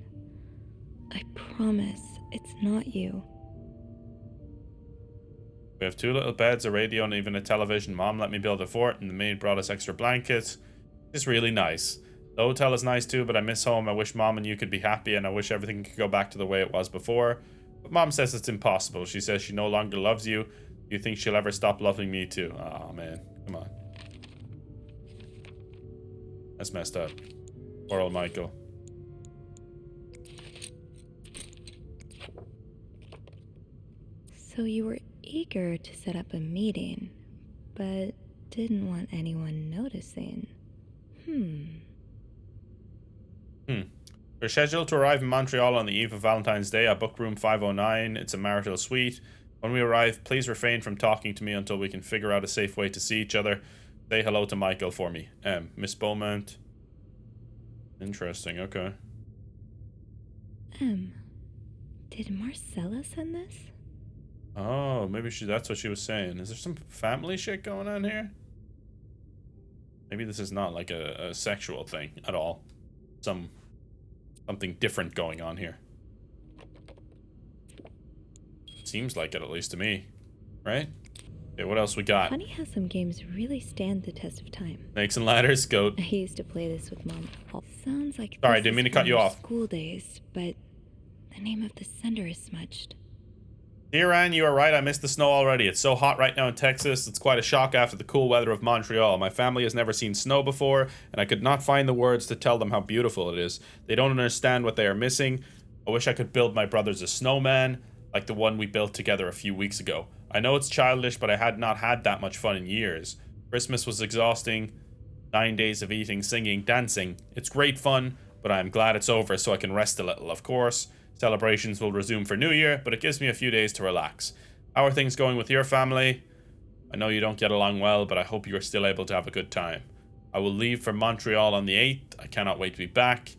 I promise it's not you. We have 2 little beds, a radio, and even a television. Mom let me build a fort, and the maid brought us extra blankets. It's really nice. The hotel is nice too, but I miss home. I wish Mom and you could be happy, and I wish everything could go back to the way it was before. But Mom says it's impossible. She says she no longer loves you. Do you think she'll ever stop loving me too? Oh man, come on. That's messed up. Poor old Michael. So you were eager to set up a meeting, but didn't want anyone noticing. We're scheduled to arrive in Montreal on the eve of Valentine's Day. I booked room 509. It's a marital suite. When we arrive, please refrain from talking to me until we can figure out a safe way to see each other. Say hello to Michael for me. Miss Beaumont. Interesting, okay. Did Marcella send this? Oh, maybe that's what she was saying. Is there some family shit going on here? Maybe this is not like a sexual thing at all. Something different going on here. Seems like it, at least to me. Right? Okay, what else we got? Funny how some games really stand the test of time. Snakes and ladders, goat. I used to play this with Mom. Sounds like Sorry, didn't mean to cut you off. School days, but the name of the sender is smudged. Dear Anne, you are right. I miss the snow already. It's so hot right now in Texas. It's quite a shock after the cool weather of Montreal. My family has never seen snow before, and I could not find the words to tell them how beautiful it is. They don't understand what they are missing. I wish I could build my brothers a snowman, like the one we built together a few weeks ago. I know it's childish, but I had not had that much fun in years. Christmas was exhausting. 9 days of eating, singing, dancing. It's great fun, but I am glad it's over so I can rest a little, of course. Celebrations will resume for New Year, but it gives me a few days to relax. How are things going with your family? I know you don't get along well, but I hope you are still able to have a good time. I will leave for Montreal on the 8th. I cannot wait to be back.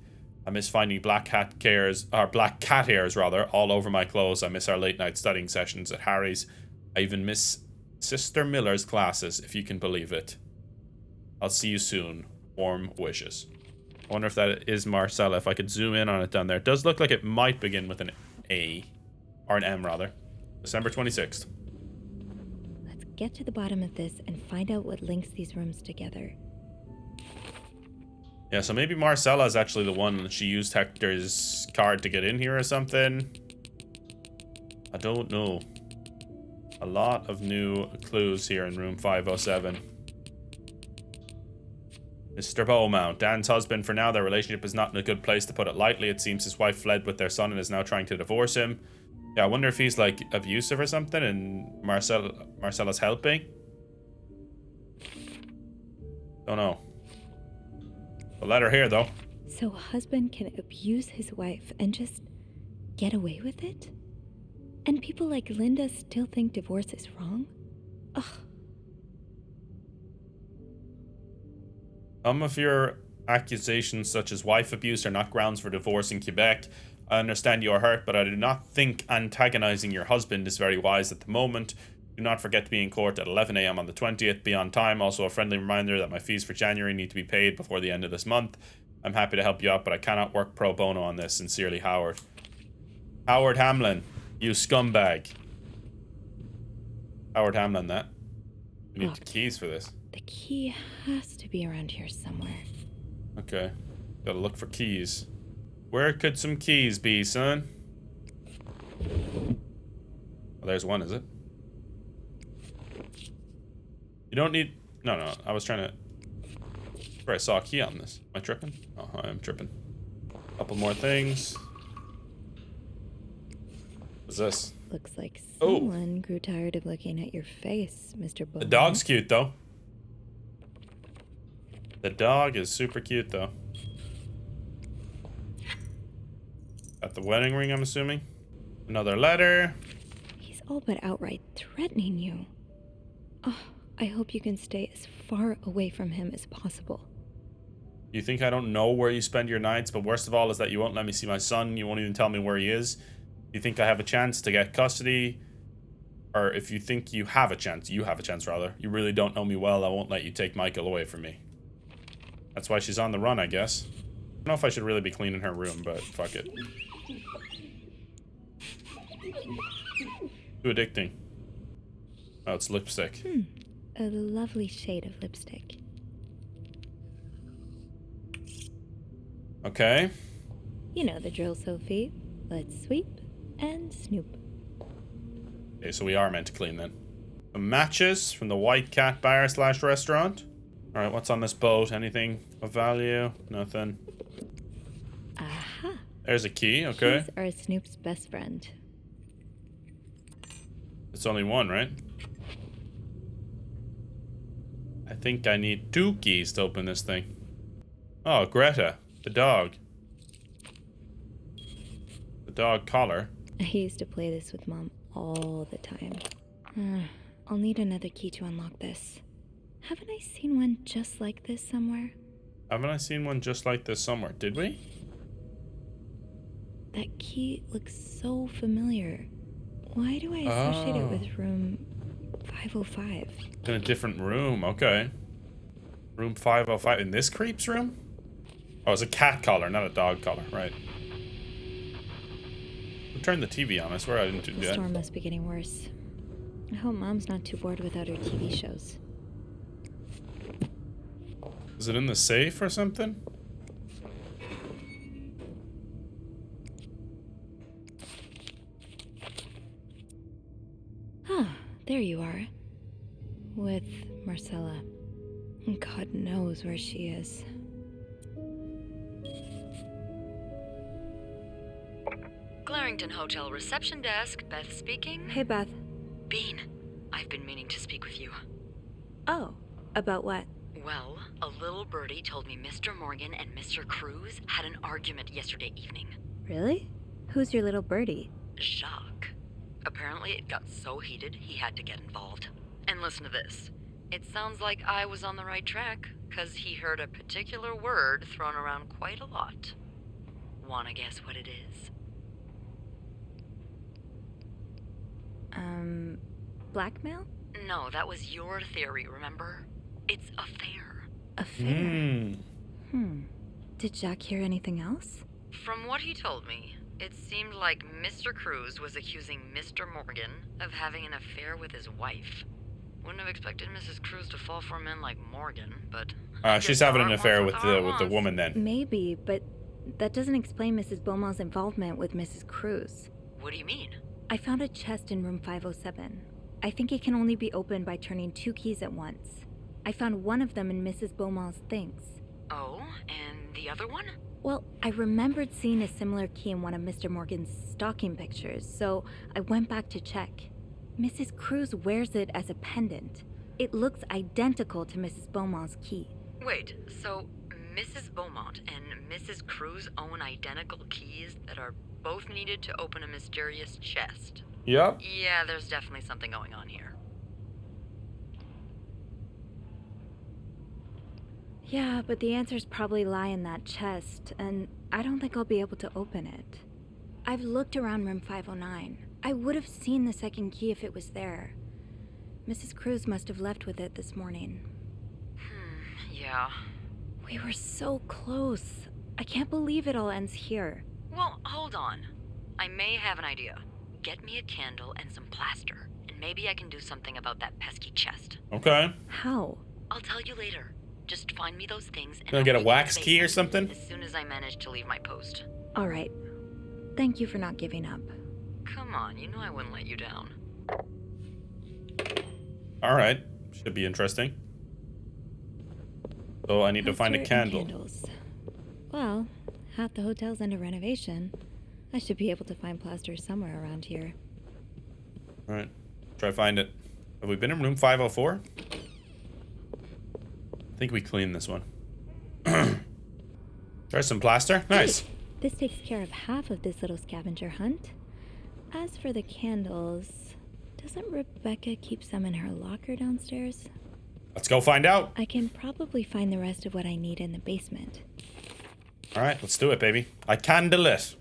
I miss finding black cat hairs all over my clothes. I miss our late night studying sessions at Harry's. I even miss Sister Miller's classes, if you can believe it. I'll see you soon. Warm wishes. I wonder if that is Marcella. If I could zoom in on it down there. It does look like it might begin with an A. Or an M, rather. December 26th. Let's get to the bottom of this and find out what links these rooms together. Yeah, so maybe Marcella is actually the one that she used Hector's card to get in here or something. I don't know. A lot of new clues here in room 507. Mr. Beaumont, Dan's husband. For now, their relationship is not in a good place, to put it lightly. It seems his wife fled with their son and is now trying to divorce him. Yeah, I wonder if he's like abusive or something and Marcella's helping. Don't know. A letter here, though. So a husband can abuse his wife and just get away with it? And people like Linda still think divorce is wrong? Ugh. Some of your accusations, such as wife abuse, are not grounds for divorce in Quebec. I understand you are hurt, but I do not think antagonizing your husband is very wise at the moment. Do not forget to be in court at 11 a.m. on the 20th. Be on time. Also, a friendly reminder that my fees for January need to be paid before the end of this month. I'm happy to help you out, but I cannot work pro bono on this. Sincerely, Howard. Howard Hamlin, you scumbag. Howard Hamlin, that. We need the keys for this. The key has to be around here somewhere. Okay. Gotta look for keys. Where could some keys be, son? Well, there's one, is it? You don't need... No, I was trying to... I saw a key on this. Am I tripping? Oh, I am tripping. Couple more things. What's this? Looks like someone grew tired of looking at your face, Mr. Bowman. The dog's cute, though. The dog is super cute, though. Got the wedding ring, I'm assuming. Another letter. He's all but outright threatening you. Oh, I hope you can stay as far away from him as possible. You think I don't know where you spend your nights, but worst of all is that you won't let me see my son. You won't even tell me where he is. You think I have a chance to get custody? Or if you think you have a chance rather. You really don't know me well. I won't let you take Michael away from me. That's why she's on the run, I guess. I don't know if I should really be cleaning her room, but fuck it. Too addicting. Oh, it's lipstick. A lovely shade of lipstick. Okay. You know the drill, Sophie. Let's sweep and snoop. Okay, so we are meant to clean then. Some matches from the White Cat Bar / restaurant. Alright, what's on this boat? Anything of value? Nothing. Aha. There's a key, okay. Keys are Snoop's best friend. It's only one, right? I think I need 2 keys to open this thing. Oh, Greta, the dog. The dog collar. I used to play this with Mom all the time. I'll need another key to unlock this. Haven't I seen one just like this somewhere? Haven't I seen one just like this somewhere? Did we? That key looks so familiar. Why do I associate it with room 505? In a different room, okay. Room 505. In this creep's room? Oh, it's a cat collar, not a dog collar, right. Turn the TV on, I swear I didn't do that. The storm must be getting worse. I hope Mom's not too bored without her TV shows. Is it in the safe or something? Ah, there you are. With Marcella. God knows where she is. Clarington Hotel reception desk, Beth speaking. Hey, Beth. Bean, I've been meaning to speak with you. Oh, about what? Well, a little birdie told me Mr. Morgan and Mr. Cruz had an argument yesterday evening. Really? Who's your little birdie? Jacques. Apparently it got so heated he had to get involved. And listen to this. It sounds like I was on the right track, 'cause he heard a particular word thrown around quite a lot. Wanna guess what it is? Blackmail? No, that was your theory, remember? It's affair. Affair? Did Jack hear anything else? From what he told me, it seemed like Mr. Cruz was accusing Mr. Morgan of having an affair with his wife. Wouldn't have expected Mrs. Cruz to fall for a man like Morgan, but... She's having an affair with the woman then. Maybe, but that doesn't explain Mrs. Beaumont's involvement with Mrs. Cruz. What do you mean? I found a chest in room 507. I think it can only be opened by turning 2 keys at once. I found one of them in Mrs. Beaumont's things. Oh, and the other one? Well, I remembered seeing a similar key in one of Mr. Morgan's stocking pictures, so I went back to check. Mrs. Cruz wears it as a pendant. It looks identical to Mrs. Beaumont's key. Wait, so Mrs. Beaumont and Mrs. Cruz own identical keys that are both needed to open a mysterious chest? Yep. Yeah, there's definitely something going on here. Yeah, but the answers probably lie in that chest, and I don't think I'll be able to open it. I've looked around room 509. I would have seen the second key if it was there. Mrs. Cruz must have left with it this morning. Yeah. We were so close. I can't believe it all ends here. Well, hold on. I may have an idea. Get me a candle and some plaster, and maybe I can do something about that pesky chest. Okay. How? I'll tell you later. Just find me those things and Gonna get a wax key or something? as soon as I manage to leave my post. All right. Thank you for not giving up. Come on, you know I wouldn't let you down. Alright. Should be interesting. So I need to find a candle. Candles. Well, half the hotel's under renovation. I should be able to find plaster somewhere around here. Alright. Try find it. Have we been in room 504? I think we cleaned this one. There's some plaster. Nice. Hey, this takes care of half of this little scavenger hunt. As for the candles, doesn't Rebecca keep some in her locker downstairs? Let's go find out. I can probably find the rest of what I need in the basement. Alright, let's do it, baby. I candle it.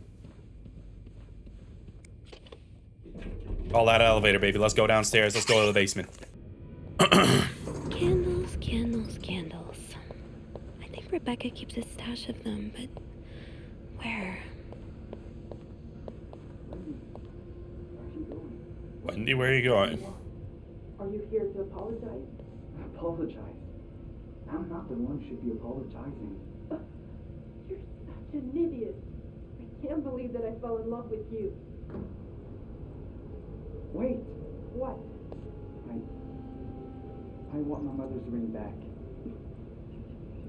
Call that elevator, baby. Let's go downstairs. Let's go to the basement. Candles, candles, candles. I think Rebecca keeps a stash of them, but where? Wendy, where are you going? Are you here to apologize? Apologize? I'm not the one who should be apologizing. You're such an idiot. I can't believe that I fell in love with you. Wait, What? I want my mother's ring back.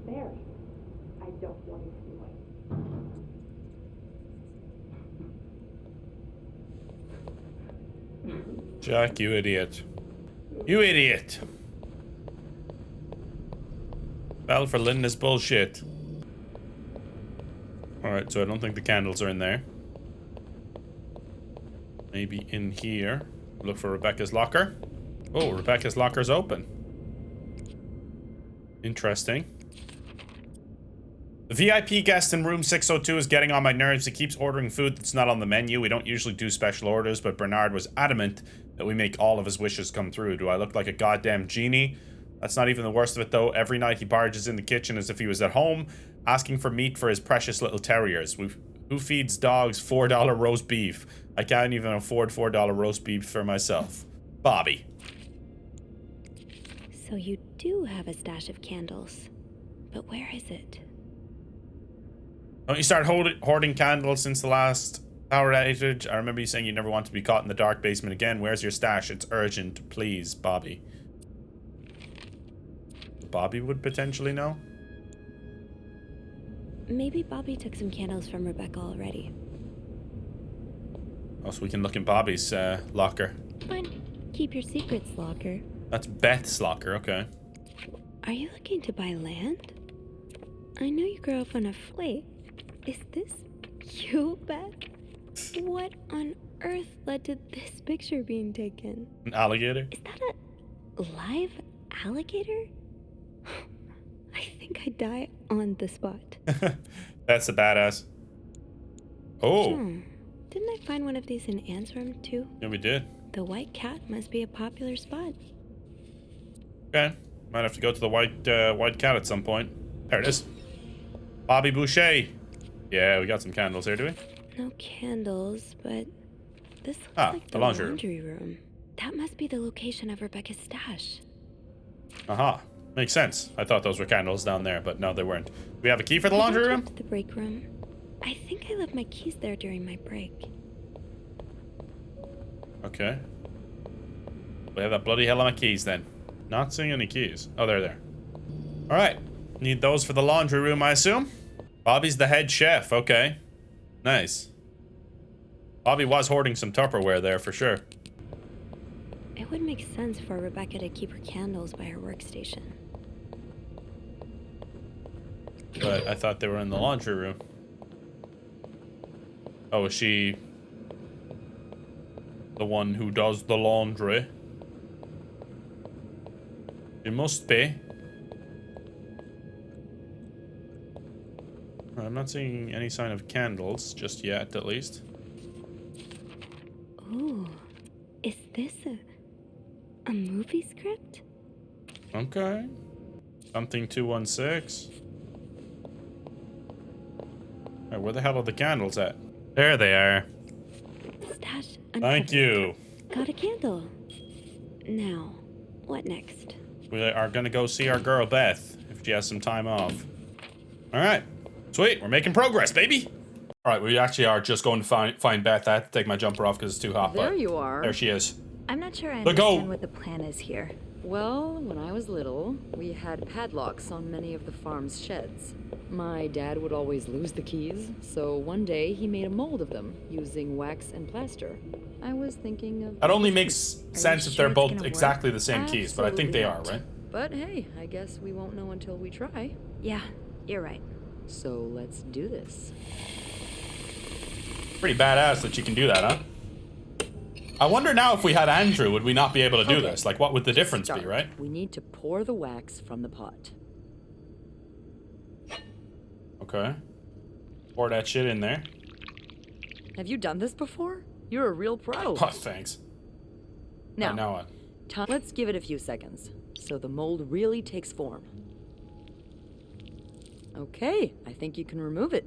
There. I don't want it anyway. Jack, you idiot. You idiot. Fell for Linda's bullshit. Alright, so I don't think the candles are in there. Maybe in here. Look for Rebecca's locker. Oh, Rebecca's locker's open. Interesting. The VIP guest in room 602 is getting on my nerves. He keeps ordering food that's not on the menu. We don't usually do special orders, but Bernard was adamant that we make all of his wishes come through. Do I look like a goddamn genie? That's not even the worst of it, though. Every night he barges in the kitchen as if he was at home, asking for meat for his precious little terriers. Who feeds dogs $4 roast beef? I can't even afford $4 roast beef for myself. Bobby. So you do have a stash of candles. But where is it? Don't you start hoarding candles since the last power outage? I remember you saying you never want to be caught in the dark basement again. Where's your stash? It's urgent. Please, Bobby. Bobby would potentially know? Maybe Bobby took some candles from Rebecca already. Oh, so we can look in Bobby's locker. Fine. Keep your secrets, locker. That's Beth's locker, okay. Are you looking to buy land? I know you grew up on a wait. Is this you, Beth? What on earth led to this picture being taken? An alligator? Is that a live alligator? I think I'd die on the spot. That's a badass. Oh. Didn't I find one of these in Anne's room, too? Yeah, we did. The white cat must be a popular spot. Okay. Might have to go to the white cat at some point. There it is. Bobby Boucher. Yeah, we got some candles here, do we? No candles, but this looks like the the laundry room. That must be the location of Rebecca's stash. Aha. Makes sense. I thought those were candles down there, but no, they weren't. Do we have a key for the laundry room? The break room. I think I left my keys there during my break. Okay. We have that bloody hell of my keys then. Not seeing any keys. Oh, they're there. Alright. Need those for the laundry room, I assume? Bobby's the head chef. Okay. Nice. Bobby was hoarding some Tupperware there for sure. It would make sense for Rebecca to keep her candles by her workstation. But I thought they were in the laundry room. Oh, is she the one who does the laundry? She must be. I'm not seeing any sign of candles just yet, at least. Ooh, is this a movie script? Okay. Something 216. Alright, where the hell are the candles at? There they are. Stash. Thank you. Got a candle. Now, what next? We are gonna go see our girl Beth if she has some time off. Alright. Sweet, we're making progress, baby. Alright, we actually are just going to find Beth. I have to take my jumper off because it's too hot. There but you are. There she is. I'm not sure I But go. understand what the plan is here. Well, when I was little, we had padlocks on many of the farm's sheds. My dad would always lose the keys, so one day he made a mold of them using wax and plaster. I was thinking of... That only makes sense if they're both exactly the same keys, but I think they are, right? But hey, I guess we won't know until we try. Yeah, you're right. So let's do this. Pretty badass that you can do that, huh? I wonder now if we had Andrew, would we not be able to do this? Like, what would the difference be, right? We need to pour the wax from the pot. Okay. Pour that shit in there. Have you done this before? You're a real pro. Oh, thanks. Now, now what? Let's give it a few seconds, so the mold really takes form. Okay, I think you can remove it.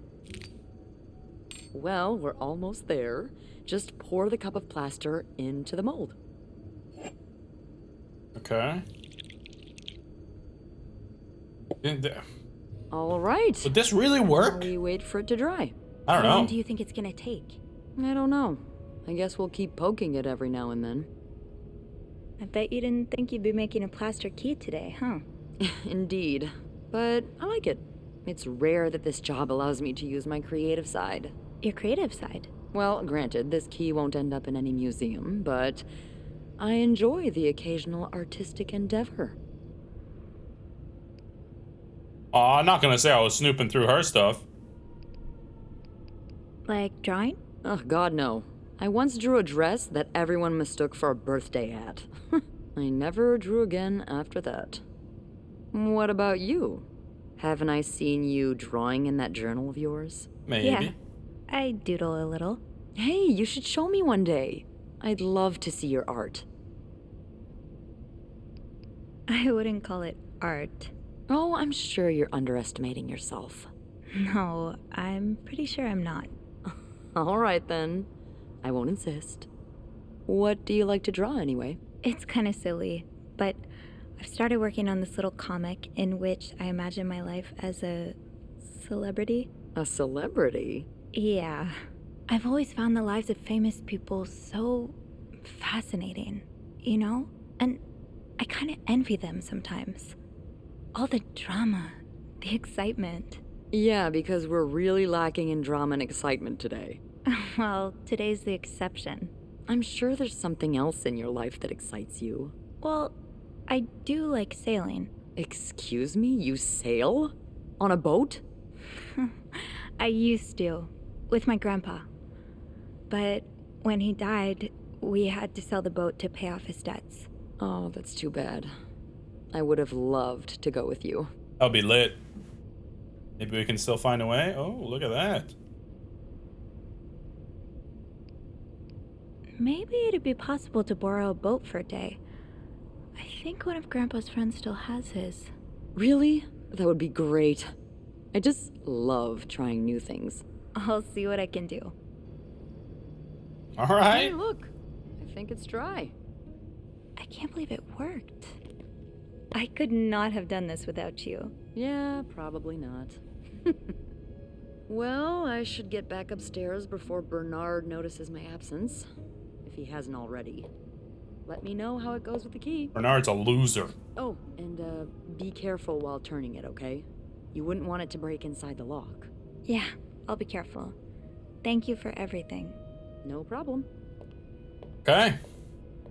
Well, we're almost there. Just pour the cup of plaster into the mold. Okay. All right. Would this really work? We wait for it to dry. I don't know. How long do you think it's gonna take? I don't know. I guess we'll keep poking it every now and then. I bet you didn't think you'd be making a plaster key today, huh? Indeed. But I like it. It's rare that this job allows me to use my creative side. Your creative side? Well, granted, this key won't end up in any museum, but I enjoy the occasional artistic endeavor. Oh, I'm not gonna say I was snooping through her stuff. Like drawing? Oh, God, no. I once drew a dress that everyone mistook for a birthday hat. I never drew again after that. What about you? Haven't I seen you drawing in that journal of yours? Maybe. Yeah, I doodle a little. Hey, you should show me one day. I'd love to see your art. I wouldn't call it art. Oh, I'm sure you're underestimating yourself. No, I'm pretty sure I'm not. All right, then. I won't insist. What do you like to draw, anyway? It's kind of silly, but I've started working on this little comic in which I imagine my life as a celebrity. A celebrity? Yeah. I've always found the lives of famous people so fascinating, you know? And I kind of envy them sometimes. All the drama, the excitement. Yeah, because we're really lacking in drama and excitement today. Well, today's the exception. I'm sure there's something else in your life that excites you. Well, I do like sailing. Excuse me? You sail? On a boat? I used to, with my grandpa. But when he died, we had to sell the boat to pay off his debts. Oh, that's too bad. I would have loved to go with you. That'll be lit. Maybe we can still find a way. Oh, look at that. Maybe it'd be possible to borrow a boat for a day. I think one of Grandpa's friends still has his. Really? That would be great. I just love trying new things. I'll see what I can do. All right. Hey, look. I think it's dry. I can't believe it worked. I could not have done this without you. Yeah, probably not. Well, I should get back upstairs before Bernard notices my absence, if he hasn't already. Let me know how it goes with the key. Bernard's a loser. Oh, and be careful while turning it, okay? You wouldn't want it to break inside the lock. Yeah, I'll be careful. Thank you for everything. No problem. Okay.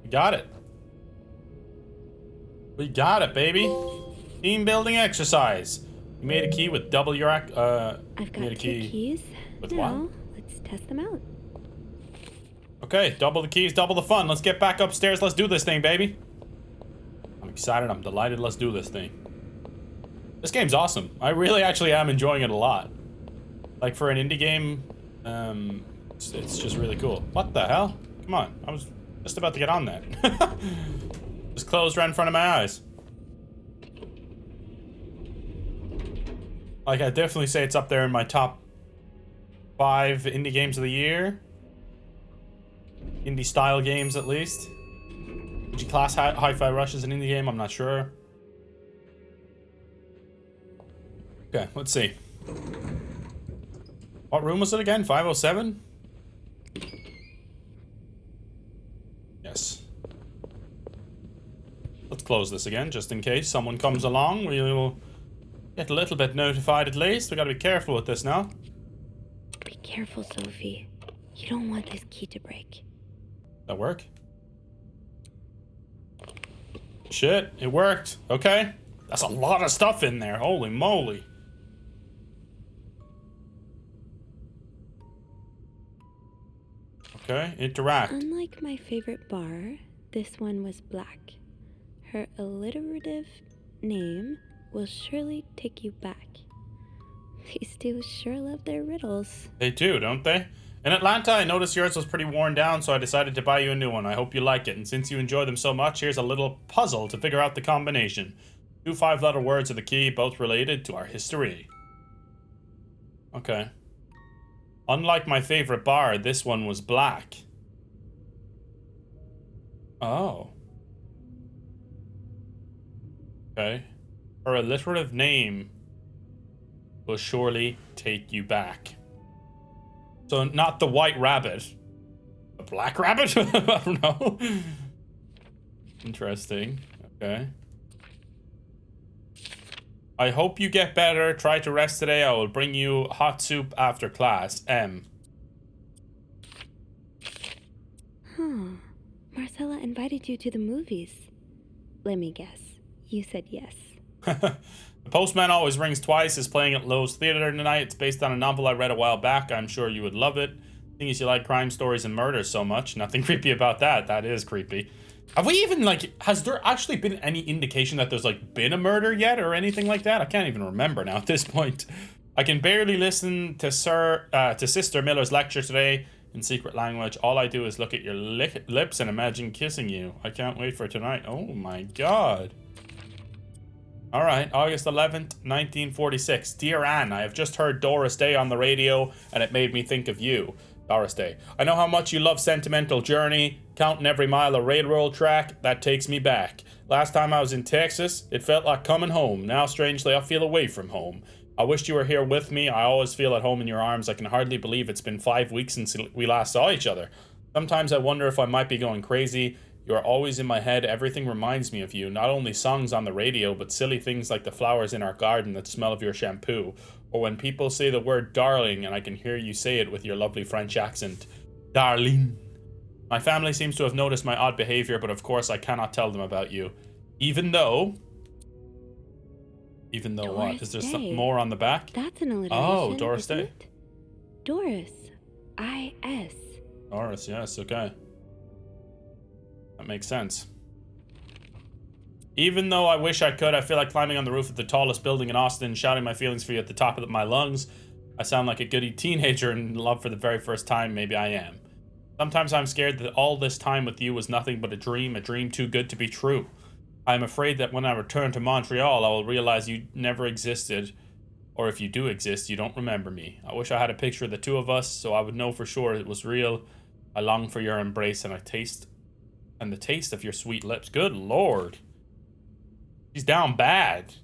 We got it. We got it, baby. Team building exercise. You made a key with double your I've got made a two keys. With now, what? let's test them out. Okay, double the keys, double the fun. Let's get back upstairs. Let's do this thing, baby. I'm excited. I'm delighted. Let's do this thing. This game's awesome. I really actually am enjoying it a lot. Like for an indie game, it's just really cool. What the hell? Come on. I was just about to get on that. Just closed right in front of my eyes. Like, I definitely say it's up there in my top 5 indie games of the year. Indie style games, at least. Would you class Hi-Fi Rush as an indie game? I'm not sure. Okay, let's see. What room was it again? 507? Yes. let's close this again, just in case someone comes along. We will get a little bit notified at least. We gotta be careful with this now. Be careful, Sophie. You don't want this key to break. That work? Shit, it worked. Okay. That's a lot of stuff in there. Holy moly. Okay, interact. Unlike my favorite bar, this one was black. Her alliterative name will surely take you back. These two sure love their riddles. They do, don't they? In Atlanta, I noticed yours was pretty worn down, so I decided to buy you a new one. I hope you like it, and since you enjoy them so much, here's a little puzzle to figure out the combination. 2 5-letter words are the key, both related to our history. Okay. Unlike my favorite bar, this one was black. Oh. Okay. Her alliterative name will surely take you back. So not the white rabbit. The black rabbit? I don't know. Interesting. Okay. I hope you get better. Try to rest today. I will bring you hot soup after class. M. Huh. Marcella invited you to the movies. Let me guess. You said yes. The Postman Always Rings Twice is playing at Lowe's Theater tonight. It's based on a novel I read a while back. I'm sure you would love it. Seeing as you like crime stories and murders so much. Nothing creepy about that. That is creepy. Have we even, like, has there actually been any indication that there's, like, been a murder yet or anything like that? I can't even remember now at this point. I can barely listen to Sister Miller's lecture today in secret language. All I do is look at your lips and imagine kissing you. I can't wait for tonight. Oh my god. All right, August 11th, 1946. Dear Anne, I have just heard Doris Day on the radio, and it made me think of you. Doris Day. I know how much you love Sentimental Journey, counting every mile of railroad track. That takes me back. Last time I was in Texas, it felt like coming home. Now, strangely, I feel away from home. I wished you were here with me. I always feel at home in your arms. I can hardly believe it's been 5 weeks since we last saw each other. Sometimes I wonder if I might be going crazy. You are always in my head. Everything reminds me of you. Not only songs on the radio, but silly things like the flowers in our garden that smell of your shampoo. Or when people say the word darling and I can hear you say it with your lovely French accent. Darling. My family seems to have noticed my odd behavior, but of course I cannot tell them about you. Even though Doris what? Is there Day. something more on the back? That's an alliteration. Oh, Doris Day. It? Doris. I-S. Doris, yes, okay. That makes sense. Even though I wish I could, I feel like climbing on the roof of the tallest building in Austin, shouting my feelings for you at the top of my lungs. I sound like a goody teenager in love for the very first time. Maybe I am. Sometimes I'm scared that all this time with you was nothing but a dream too good to be true. I am afraid that when I return to Montreal, I will realize you never existed, or if you do exist, you don't remember me. I wish I had a picture of the two of us, so I would know for sure it was real. I long for your embrace and the taste of your sweet lips. Good Lord. She's down bad.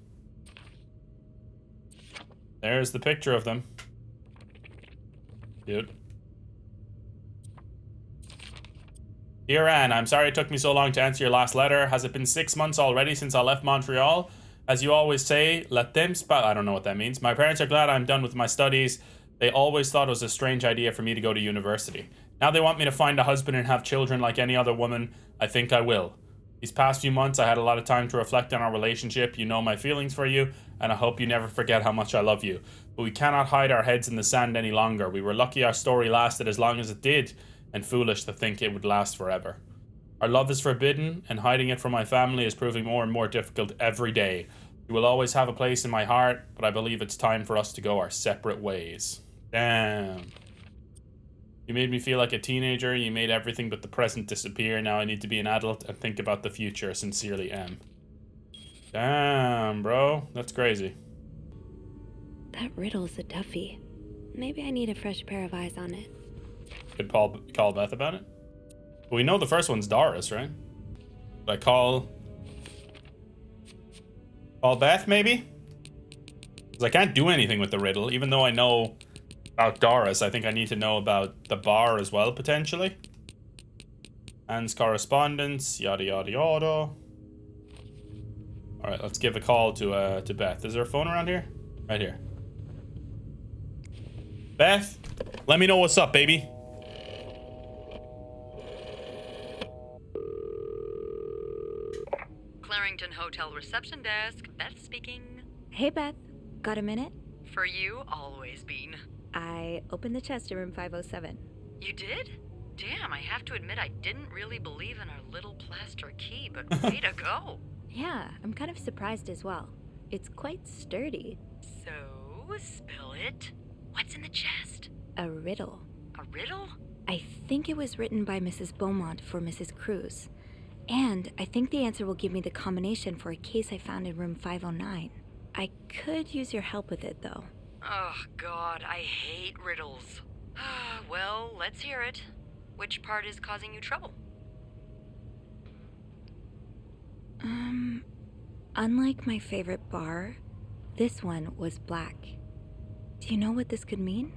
There's the picture of them. Dude. Dear Anne, I'm sorry it took me so long to answer your last letter. Has it been 6 months already since I left Montreal? As you always say, let them I don't know what that means. My parents are glad I'm done with my studies. They always thought it was a strange idea for me to go to university. Now they want me to find a husband and have children like any other woman. I think I will. These past few months, I had a lot of time to reflect on our relationship. You know my feelings for you, and I hope you never forget how much I love you. But we cannot hide our heads in the sand any longer. We were lucky our story lasted as long as it did, and foolish to think it would last forever. Our love is forbidden, and hiding it from my family is proving more and more difficult every day. You will always have a place in my heart, but I believe it's time for us to go our separate ways. Damn. You made me feel like a teenager. You made everything but the present disappear. Now I need to be an adult and think about the future. Sincerely, M. Damn, bro. That's crazy. That riddle's a toughie. Maybe I need a fresh pair of eyes on it. Could call Beth about it? We know the first one's Doris, right? Should I call Beth, maybe? Because I can't do anything with the riddle, even though I know about Doris. I think I need to know about the bar as well, potentially. Anne's correspondence, yada yada yada. All right, let's give a call to Beth. Is there a phone around here? Right here. Beth, let me know what's up, baby. Clarington Hotel reception desk. Beth speaking. Hey, Beth. Got a minute? For you, always, Bean. I opened the chest in room 507. You did? Damn, I have to admit I didn't really believe in our little plaster key, but way to go. Yeah, I'm kind of surprised as well. It's quite sturdy. So, spill it. What's in the chest? A riddle. A riddle? I think it was written by Mrs. Beaumont for Mrs. Cruz. And I think the answer will give me the combination for a case I found in room 509. I could use your help with it, though. Oh, God, I hate riddles. Well, let's hear it. Which part is causing you trouble? Unlike my favorite bar, this one was black. Do you know what this could mean?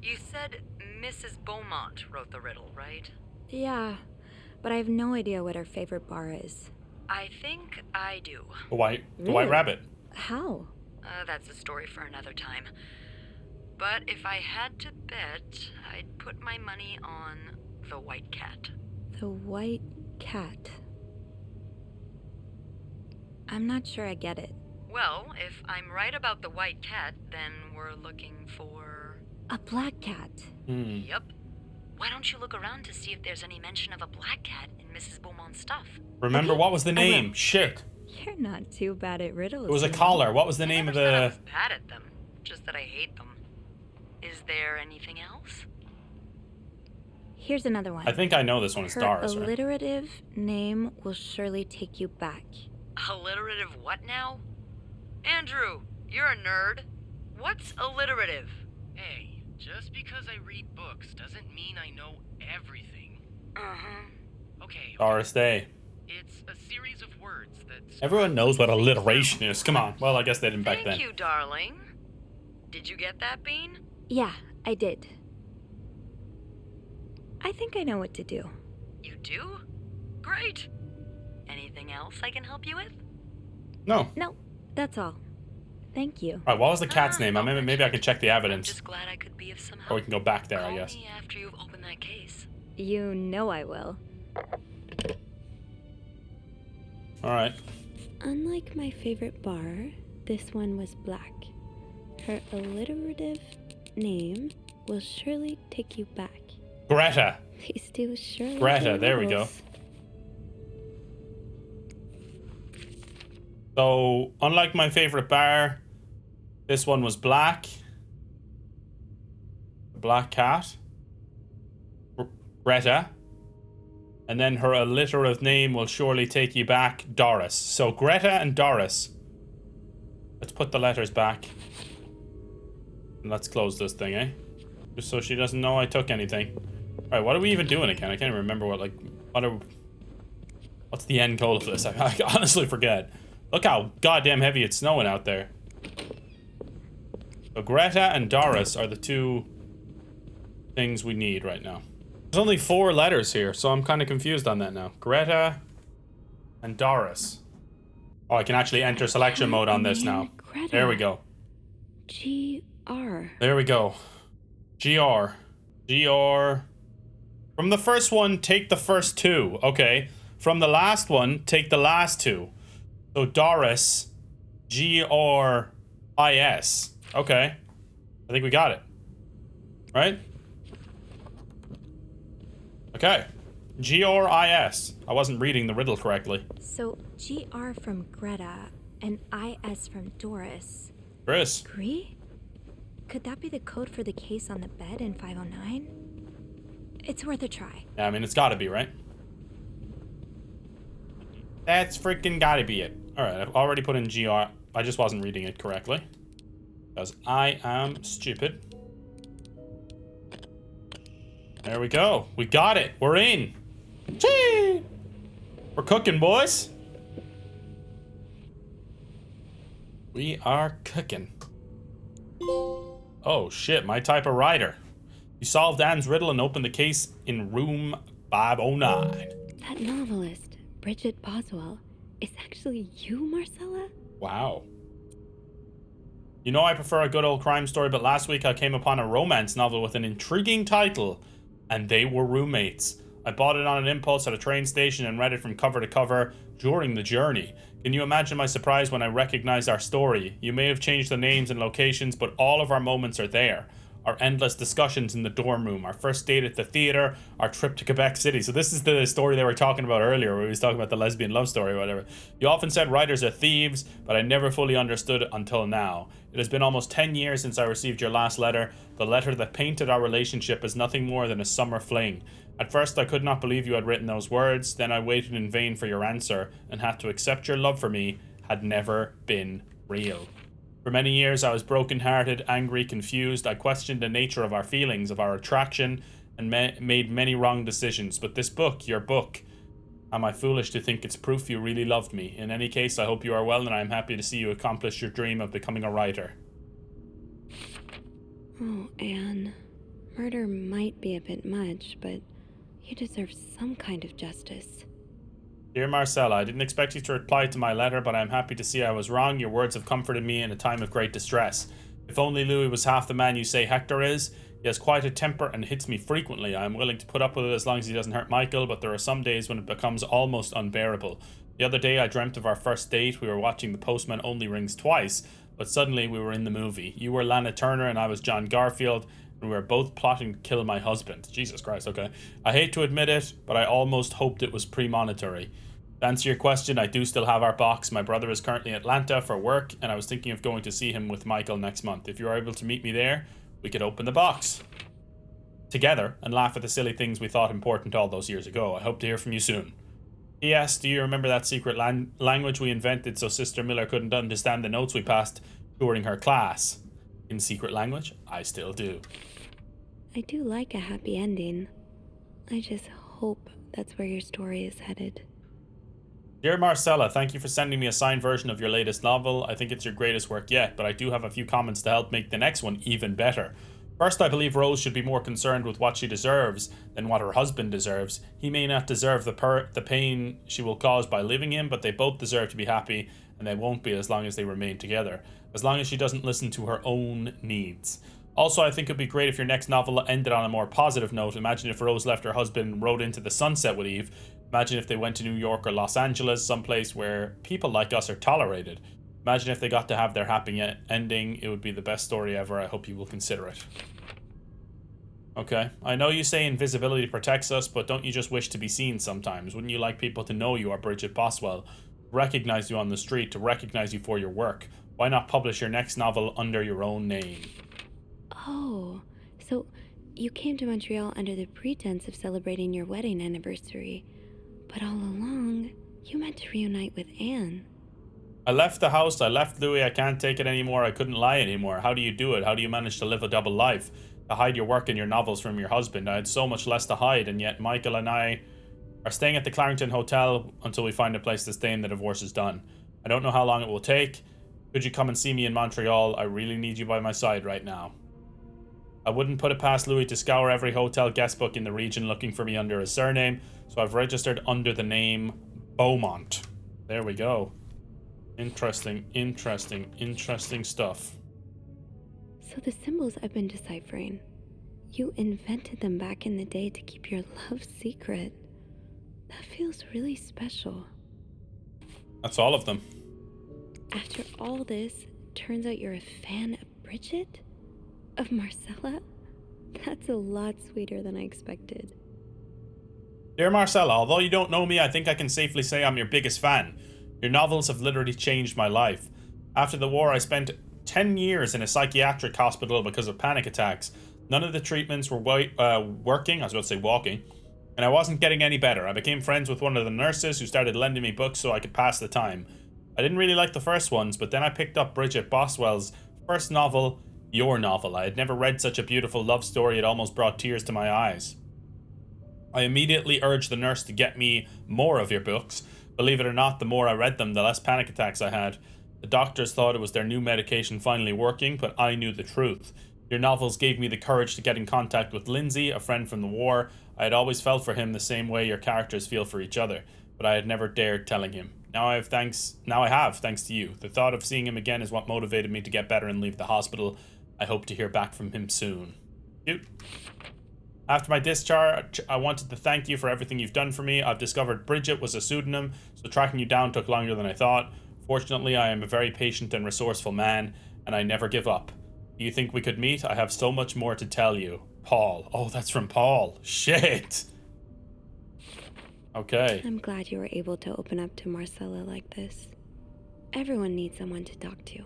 You said Mrs. Beaumont wrote the riddle, right? Yeah, but I have no idea what her favorite bar is. I think I do. The white rabbit. How? That's a story for another time. But if I had to bet, I'd put my money on the white cat. The white cat. I'm not sure I get it. Well, if I'm right about the white cat, then we're looking for... A black cat. Yep. Why don't you look around to see if there's any mention of a black cat in Mrs. Beaumont's stuff? Remember, Okay, what was the name? Shit. You're not too bad at riddles. It was a collar. What was the name of I the... was bad at them, just that I hate them. Is there anything else? Here's another one. I think I know this one is Her Doris, right? alliterative name will surely take you back. Alliterative what now? Andrew, you're a nerd. What's alliterative? Hey, just because I read books doesn't mean I know everything. Okay. Doris Day. It's a series of words that... Everyone knows what alliteration is. Come on. Well, I guess they didn't back then. Thank you, darling. Did you get that, Bean? Yeah, I did. I think I know what to do. You do? Great. Anything else I can help you with? No. No, that's all. Thank you. All right, what was the cat's name? Maybe I can check the evidence. I'm just glad I could be of some help. Or we can go back there, Call I guess. me after you've opened that case. You know I will. All right. Unlike my favorite bar, this one was black. Her alliterative name will surely take you back. Greta. These two surely. Greta, there we go. So, unlike my favorite bar, this one was black. Black cat. Greta. And then her alliterative name will surely take you back, Doris. So, Greta and Doris. Let's put the letters back. And let's close this thing, eh? Just so she doesn't know I took anything. Alright, what are we even doing again? I can't even remember what's the end goal of this? I honestly forget. Look how goddamn heavy it's snowing out there. So Greta and Doris are the two things we need right now. There's only 4 letters here, so I'm kind of confused on that now. Greta and Doris. Oh, I can actually enter selection mode on this now. Greta. There we go. G-R. There we go. GR. GR. From the first one, take the first 2. Okay. From the last one, take the last 2. So Doris. G-R-I-S. Okay. I think we got it. Right? Okay. G-R-I-S. I wasn't reading the riddle correctly. So G-R from Greta and I-S from Doris. Chris. Agree? Could that be the code for the case on the bed in 509? It's worth a try. Yeah, I mean, it's gotta be, right? That's freaking gotta be it. Alright, I've already put in GR. I just wasn't reading it correctly. Because I am stupid. There we go. We got it. We're in. Chee! We're cooking, boys. We are cooking. Oh, shit. My type of writer. You solved Anne's riddle and opened the case in room 509. That novelist, Bridget Boswell, It's actually you, Marcella? Wow. You know I prefer a good old crime story, but last week I came upon a romance novel with an intriguing title, and they were roommates. I bought it on an impulse at a train station and read it from cover to cover during the journey. Can you imagine my surprise when I recognized our story? You may have changed the names and locations, but all of our moments are there. Our endless discussions in the dorm room, our first date at the theater, our trip to Quebec City. So this is the story they were talking about earlier, where he was talking about the lesbian love story or whatever. You often said writers are thieves, but I never fully understood it until now. It has been almost 10 years since I received your last letter, the letter that painted our relationship as nothing more than a summer fling. At first I could not believe you had written those words, then I waited in vain for your answer, and had to accept your love for me had never been real. For many years I was broken-hearted, angry, confused. I questioned the nature of our feelings, of our attraction, and made many wrong decisions. But this book, your book, am I foolish to think it's proof you really loved me? In any case, I hope you are well, and I am happy to see you accomplish your dream of becoming a writer. Oh, Anne. Murder might be a bit much, but you deserve some kind of justice. Dear Marcella, I didn't expect you to reply to my letter, but I am happy to see I was wrong. Your words have comforted me in a time of great distress. If only Louis was half the man you say Hector is. He has quite a temper and hits me frequently. I am willing to put up with it as long as he doesn't hurt Michael, but there are some days when it becomes almost unbearable. The other day I dreamt of our first date. We were watching The Postman Only Rings Twice, but suddenly we were in the movie. You were Lana Turner and I was John Garfield, and we were both plotting to kill my husband. Jesus Christ, okay. I hate to admit it, but I almost hoped it was premonitory. To answer your question, I do still have our box. My brother is currently in Atlanta for work, and I was thinking of going to see him with Michael next month. If you are able to meet me there, we could open the box together and laugh at the silly things we thought important all those years ago. I hope to hear from you soon. P.S. Do you remember that secret language we invented so Sister Miller couldn't understand the notes we passed during her class? In secret language? I still do. I do like a happy ending. I just hope that's where your story is headed. Dear Marcella, thank you for sending me a signed version of your latest novel. I think it's your greatest work yet, but I do have a few comments to help make the next one even better. First, I believe Rose should be more concerned with what she deserves than what her husband deserves. He may not deserve the pain she will cause by leaving him, but they both deserve to be happy, and they won't be as long as they remain together. As long as she doesn't listen to her own needs. Also, I think it would be great if your next novel ended on a more positive note. Imagine if Rose left her husband and rode into the sunset with Eve. Imagine if they went to New York or Los Angeles, someplace where people like us are tolerated. Imagine if they got to have their happy ending. It would be the best story ever. I hope you will consider it. Okay. I know you say invisibility protects us, but don't you just wish to be seen sometimes? Wouldn't you like people to know you are Bridget Boswell? Recognize you on the street, to recognize you for your work? Why not publish your next novel under your own name? Oh, so you came to Montreal under the pretense of celebrating your wedding anniversary. But all along, you meant to reunite with Anne. I left the house, I left Louis, I can't take it anymore, I couldn't lie anymore. How do you do it? How do you manage to live a double life? To hide your work and your novels from your husband? I had so much less to hide, and yet Michael and I are staying at the Clarendon Hotel until we find a place to stay and the divorce is done. I don't know how long it will take. Could you come and see me in Montreal? I really need you by my side right now. I wouldn't put it past Louis to scour every hotel guest book in the region looking for me under his surname, so I've registered under the name Beaumont. There we go. Interesting stuff. So the symbols I've been deciphering, you invented them back in the day to keep your love secret. That feels really special. That's all of them. After all this, turns out you're a fan of Bridget? Of Marcella? That's a lot sweeter than I expected. Dear Marcella, although you don't know me, I think I can safely say I'm your biggest fan. Your novels have literally changed my life. After the war, I spent 10 years in a psychiatric hospital because of panic attacks. None of the treatments were working, I was about to say walking, and I wasn't getting any better. I became friends with one of the nurses who started lending me books so I could pass the time. I didn't really like the first ones, but then I picked up Bridget Boswell's first novel, Your Novel. I had never read such a beautiful love story, it almost brought tears to my eyes. I immediately urged the nurse to get me more of your books. Believe it or not, the more I read them, the less panic attacks I had. The doctors thought it was their new medication finally working, but I knew the truth. Your novels gave me the courage to get in contact with Lindsay, a friend from the war. I had always felt for him the same way your characters feel for each other, but I had never dared telling him. Now I have, thanks to you. The thought of seeing him again is what motivated me to get better and leave the hospital. I hope to hear back from him soon. Cute. After my discharge, I wanted to thank you for everything you've done for me. I've discovered Bridget was a pseudonym, so tracking you down took longer than I thought. Fortunately, I am a very patient and resourceful man, and I never give up. Do you think we could meet? I have so much more to tell you. Paul. Oh, that's from Paul. Shit. Okay. I'm glad you were able to open up to Marcella like this. Everyone needs someone to talk to.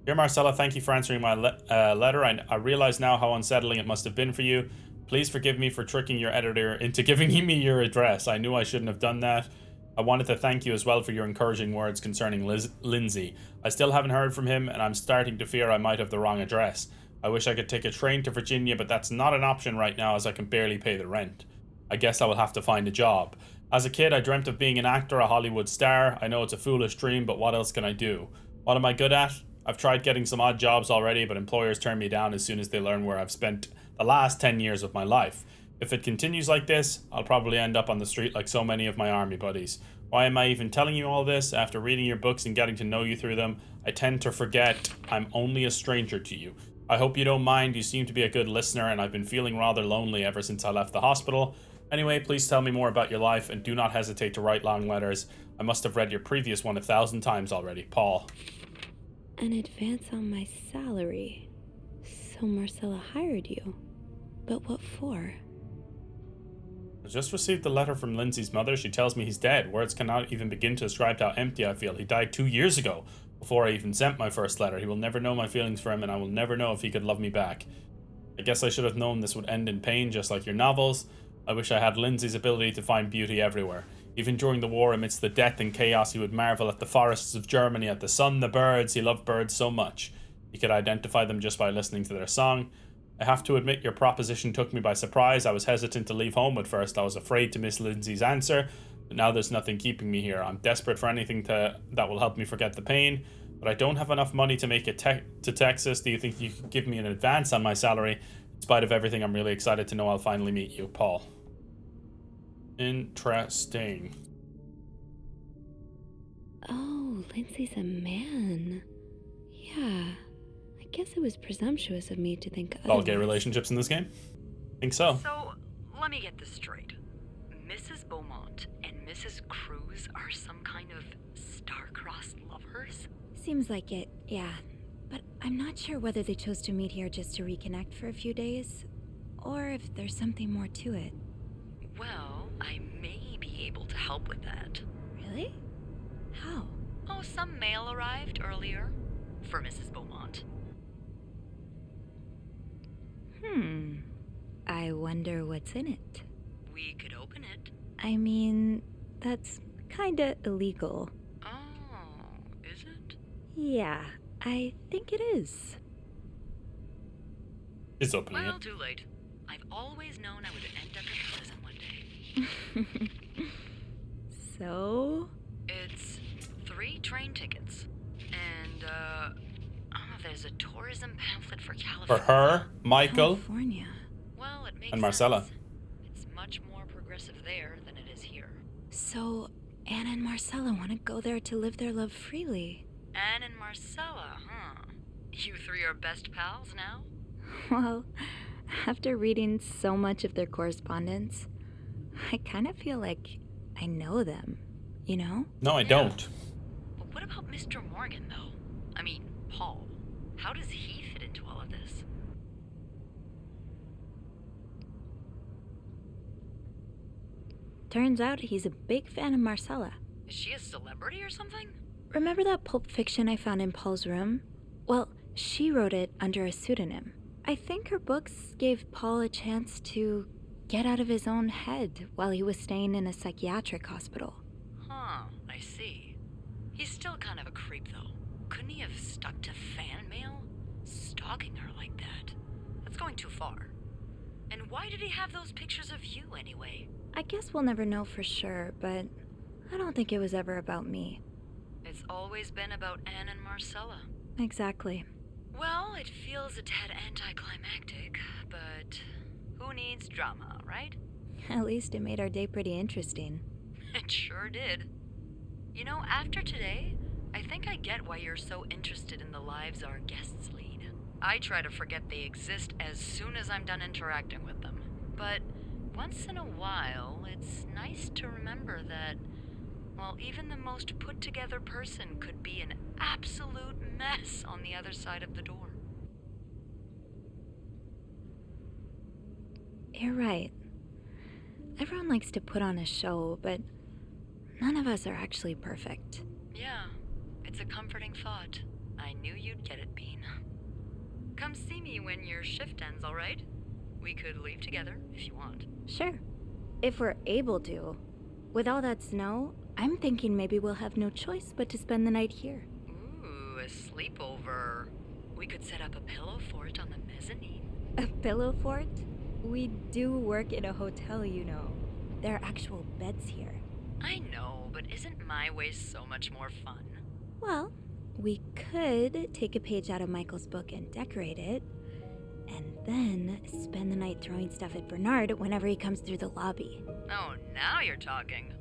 Dear Marcella, thank you for answering my letter. I realize now how unsettling it must have been for you. Please forgive me for tricking your editor into giving me your address. I knew I shouldn't have done that. I wanted to thank you as well for your encouraging words concerning Lindsay. I still haven't heard from him, and I'm starting to fear I might have the wrong address. I wish I could take a train to Virginia, but that's not an option right now as I can barely pay the rent. I guess I will have to find a job. As a kid, I dreamt of being an actor, a Hollywood star. I know it's a foolish dream, but what else can I do? What am I good at? I've tried getting some odd jobs already, but employers turn me down as soon as they learn where I've spent the last 10 years of my life. If it continues like this, I'll probably end up on the street like so many of my army buddies. Why am I even telling you all this? After reading your books and getting to know you through them, I tend to forget I'm only a stranger to you. I hope you don't mind. You seem to be a good listener, and I've been feeling rather lonely ever since I left the hospital. Anyway, please tell me more about your life, and do not hesitate to write long letters. I must have read your previous one 1,000 times already. Paul. An advance on my salary. So Marcella hired you. But what for? I just received a letter from Lindsay's mother. She tells me he's dead. Words cannot even begin to describe how empty I feel. He died 2 years ago, before I even sent my first letter. He will never know my feelings for him, and I will never know if he could love me back. I guess I should have known this would end in pain, just like your novels. I wish I had Lindsay's ability to find beauty everywhere. Even during the war, amidst the death and chaos, he would marvel at the forests of Germany, at the sun, the birds. He loved birds so much. He could identify them just by listening to their song. I have to admit your proposition took me by surprise. I was hesitant to leave home at first. I was afraid to miss Lindsay's answer, but now there's nothing keeping me here. I'm desperate for anything that will help me forget the pain, but I don't have enough money to make it to Texas. Do you think you could give me an advance on my salary? In spite of everything, I'm really excited to know I'll finally meet you, Paul. Interesting. Oh, Lindsay's a man. Yeah. I guess it was presumptuous of me to think otherwise. All gay relationships in this game? Think so. So, let me get this straight. Mrs. Beaumont and Mrs. Cruz are some kind of star-crossed lovers? Seems like it, yeah. But I'm not sure whether they chose to meet here just to reconnect for a few days, or if there's something more to it. Well, I may be able to help with that. Really? How? Oh, some mail arrived earlier for Mrs. Beaumont. I wonder what's in it. We could open it. I mean, that's kinda illegal. Oh, is it? Yeah, I think it is. It's opening Well, it. too late. I've always known I would end up in prison one day. So? It's 3 train tickets. And, there's a tourism pamphlet for California. For her, Michael, California. Well, it makes and Marcella. sense. It's much more progressive there than it is here. So, Anna and Marcella want to go there to live their love freely. Anne and Marcella, huh? You 3 are best pals now? Well, after reading so much of their correspondence, I kind of feel like I know them, you know? No, I don't. But what about Mr. Morgan, though? I mean, Paul. How does he fit into all of this? Turns out he's a big fan of Marcella. Is she a celebrity or something? Remember that Pulp Fiction I found in Paul's room? Well, she wrote it under a pseudonym. I think her books gave Paul a chance to get out of his own head while he was staying in a psychiatric hospital. Huh, I see. He's still kind of a creep, though. Couldn't he have stuck to fan mail? Stalking her like that? That's going too far. And why did he have those pictures of you, anyway? I guess we'll never know for sure, but I don't think it was ever about me. It's always been about Anne and Marcella. Exactly. Well, it feels a tad anticlimactic, but who needs drama, right? At least it made our day pretty interesting. It sure did. You know, after today, I think I get why you're so interested in the lives our guests lead. I try to forget they exist as soon as I'm done interacting with them. But once in a while, it's nice to remember that, well, even the most put-together person could be an absolute mess on the other side of the door. You're right. Everyone likes to put on a show, but none of us are actually perfect. Yeah, it's a comforting thought. I knew you'd get it, Bean. Come see me when your shift ends, all right? We could leave together if you want. Sure. If we're able to. With all that snow, I'm thinking maybe we'll have no choice but to spend the night here. Ooh, a sleepover. We could set up a pillow fort on the mezzanine. A pillow fort? We do work in a hotel, you know. There are actual beds here. I know, but isn't my way so much more fun? Well, we could take a page out of Michael's book and decorate it, and then spend the night throwing stuff at Bernard whenever he comes through the lobby. Oh, now you're talking.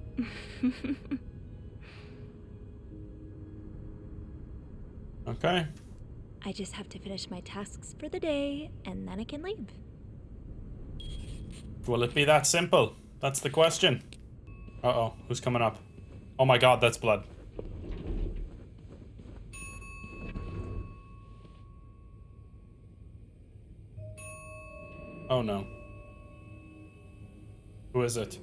Okay. I just have to finish my tasks for the day, and then I can leave. Will it be that simple? That's the question. Uh-oh, who's coming up? Oh my god, that's blood. Oh no. Who is it?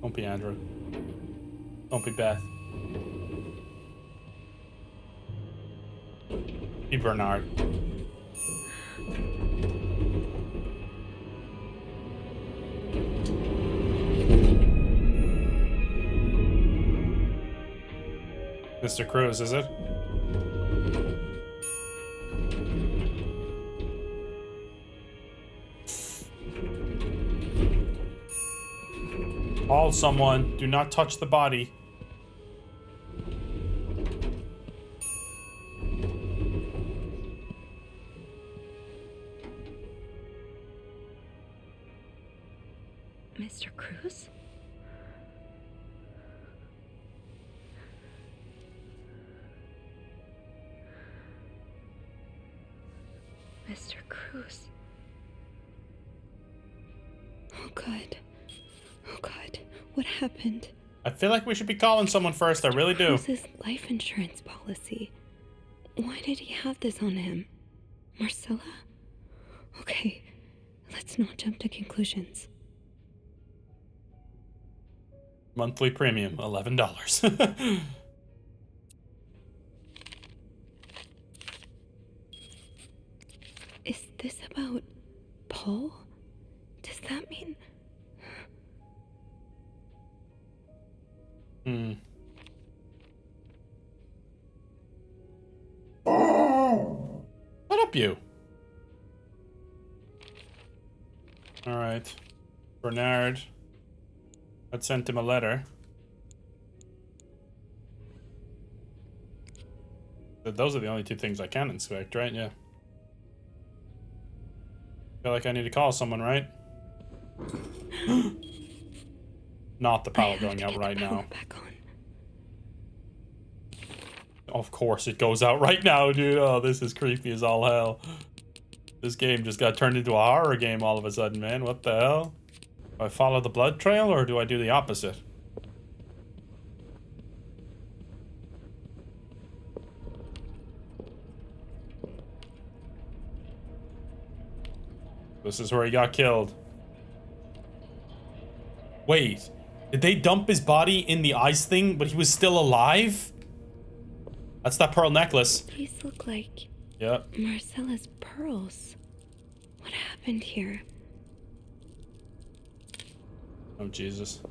Don't be Andrew. Don't be Beth. Be Bernard. Mr. Cruz, is it? Call someone. Do not touch the body. Mr. Cruz? Mr. Cruz. Oh God. Oh God. What happened? I feel like we should be calling someone first. I really do. Cruz's life insurance policy. Why did he have this on him? Marcella? Okay, let's not jump to conclusions. Monthly premium, $11. Is this about Paul? Does that mean... What up, you? Alright. Bernard. I sent him a letter. Those are the only two things I can inspect, right? Yeah. Feel like I need to call someone, right? Not the power going out right now. Of course it goes out right now, dude. Oh, this is creepy as all hell. This game just got turned into a horror game all of a sudden, man. What the hell? Do I follow the blood trail or do I do the opposite? This is where he got killed. Wait, did they dump his body in the ice thing, but he was still alive? That's that pearl necklace. These look like... Yep. Marcella's pearls. What happened here? Oh, Jesus.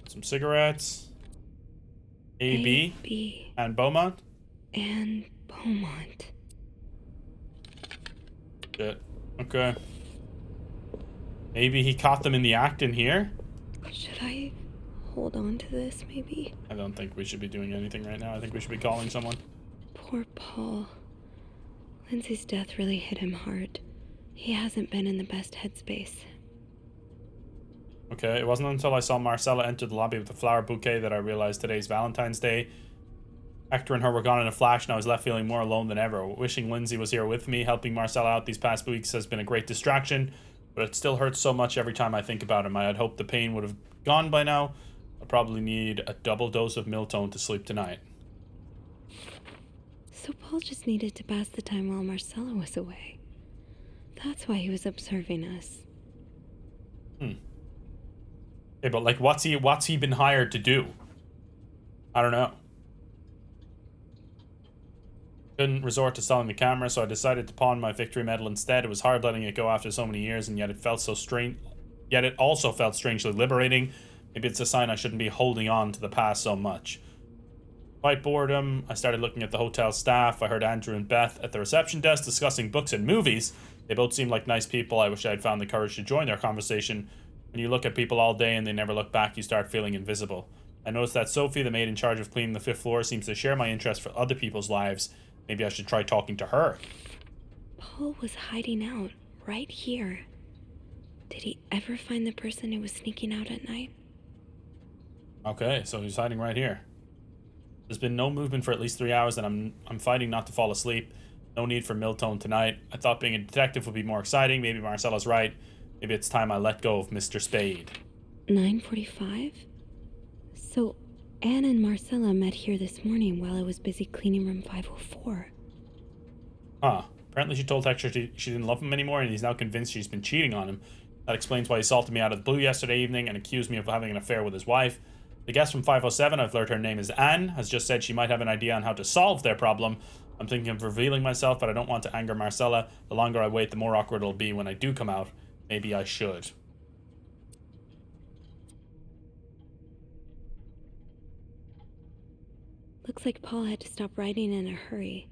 Some cigarettes. A.B. And Beaumont? And Beaumont. Shit. Okay. Maybe he caught them in the act in here? Should I hold on to this, maybe? I don't think we should be doing anything right now. I think we should be calling someone. Poor Paul. Lindsay's death really hit him hard. He hasn't been in the best headspace. Okay, it wasn't until I saw Marcella enter the lobby with a flower bouquet that I realized today's Valentine's Day. Hector and her were gone in a flash, and I was left feeling more alone than ever. Wishing Lindsay was here with me, helping Marcella out these past weeks has been a great distraction, but it still hurts so much every time I think about him. I had hoped the pain would have gone by now. I probably need a double dose of Miltone to sleep tonight. So Paul just needed to pass the time while Marcella was away. That's why he was observing us. Okay, but like, what's he been hired to do? I don't know. Couldn't resort to selling the camera, so I decided to pawn my victory medal instead. It was hard letting it go after so many years, and yet it felt so strange. Yet it also felt strangely liberating. Maybe it's a sign I shouldn't be holding on to the past so much. Despite boredom, I started looking at the hotel staff. I heard Andrew and Beth at the reception desk discussing books and movies. They both seemed like nice people. I wish I had found the courage to join their conversation. When you look at people all day and they never look back, you start feeling invisible. I noticed that Sophie, the maid in charge of cleaning the 5th floor, seems to share my interest for other people's lives. Maybe I should try talking to her. Paul was hiding out right here. Did he ever find the person who was sneaking out at night? Okay, so he's hiding right here. There's been no movement for at least 3 hours, and I'm fighting not to fall asleep. No need for Miltone tonight. I thought being a detective would be more exciting. Maybe Marcella's right. Maybe it's time I let go of Mr. Spade. 9:45? So Anne and Marcella met here this morning while I was busy cleaning room 504. Huh. Apparently she told Hector she didn't love him anymore, and he's now convinced she's been cheating on him. That explains why he assaulted me out of the blue yesterday evening and accused me of having an affair with his wife. The guest from 507, I've learned her name is Anne, has just said she might have an idea on how to solve their problem. I'm thinking of revealing myself, but I don't want to anger Marcella. The longer I wait, the more awkward it'll be when I do come out. Maybe I should. Looks like Paul had to stop writing in a hurry.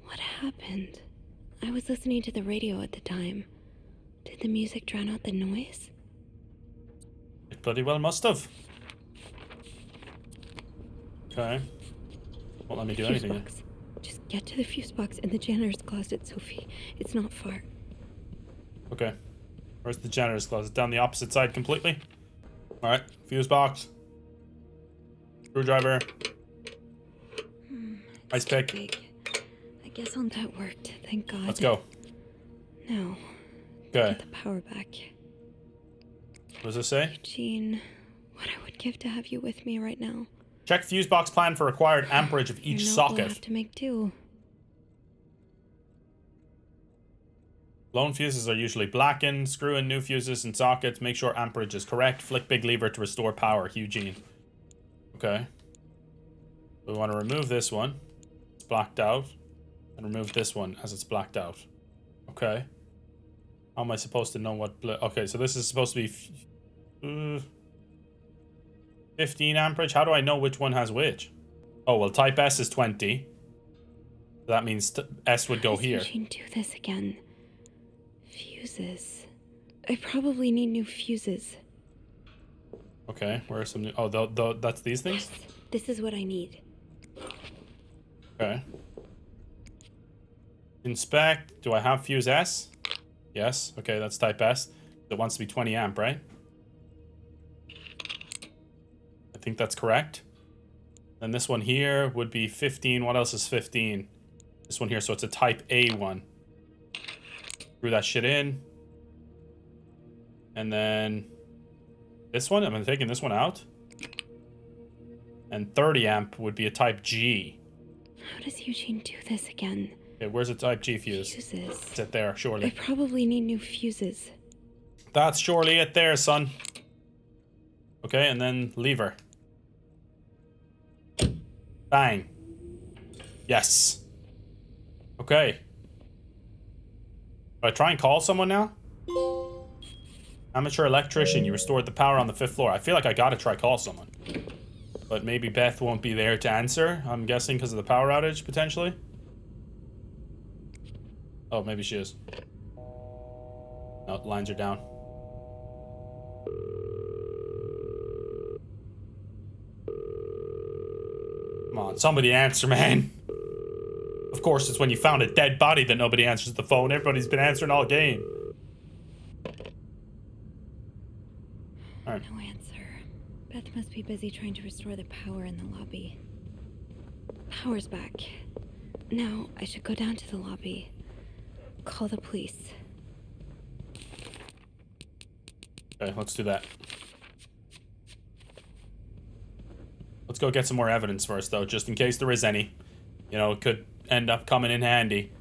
What happened? I was listening to the radio at the time. Did the music drown out the noise? It bloody well must have. Okay. Won't let me do anything yet. Just get to the fuse box in the janitor's closet, Sophie. It's not far. Okay. Where's the janitor's closet? Down the opposite side completely? Alright. Fuse box. Screwdriver. Ice pick. Big. I guess on that worked. Thank God. Let's go. No. Okay. Get the power back. What does this say? Eugene, what I would give to have you with me right now. Check fuse box plan for required amperage of each socket. We'll have to make do. Blown fuses are usually blackened. Screw in new fuses and sockets. Make sure amperage is correct. Flick big lever to restore power. Eugene. Okay. We want to remove this one. It's blacked out. And remove this one as it's blacked out. Okay. How am I supposed to know what... Okay, so this is supposed to be... 15 amperage? How do I know which one has which? Oh, well, type S is 20. That means S would go here. Eugene, do this again. Fuses. I probably need new fuses. Okay, where are some new... Oh, that's these things? Yes, this is what I need. Okay. Inspect. Do I have fuse S? Yes. Okay, that's type S. It wants to be 20 amp, right? I think that's correct. Then this one here would be 15. What else is 15? This one here, so it's a type A one. Screw that shit in. And then this one, I'm taking this one out. And 30 amp would be a type G. How does Eugene do this again? Okay, where's a type G fuse? Fuses. It's it there, surely. I probably need new fuses. That's surely it there, son. Okay, and then lever. Bang. Yes. Okay. Do I try and call someone now? Amateur electrician, you restored the power on the 5th floor. I feel like I gotta try call someone. But maybe Beth won't be there to answer. I'm guessing because of the power outage, potentially. Oh, maybe she is. No, the lines are down. Come on, somebody answer, man. Of course, it's when you found a dead body that nobody answers the phone. Everybody's been answering all game. All right. No answer. Beth must be busy trying to restore the power in the lobby. Power's back. Now I should go down to the lobby. Call the police. Okay, let's do that. Let's go get some more evidence first, though, just in case there is any. You know, it could end up coming in handy.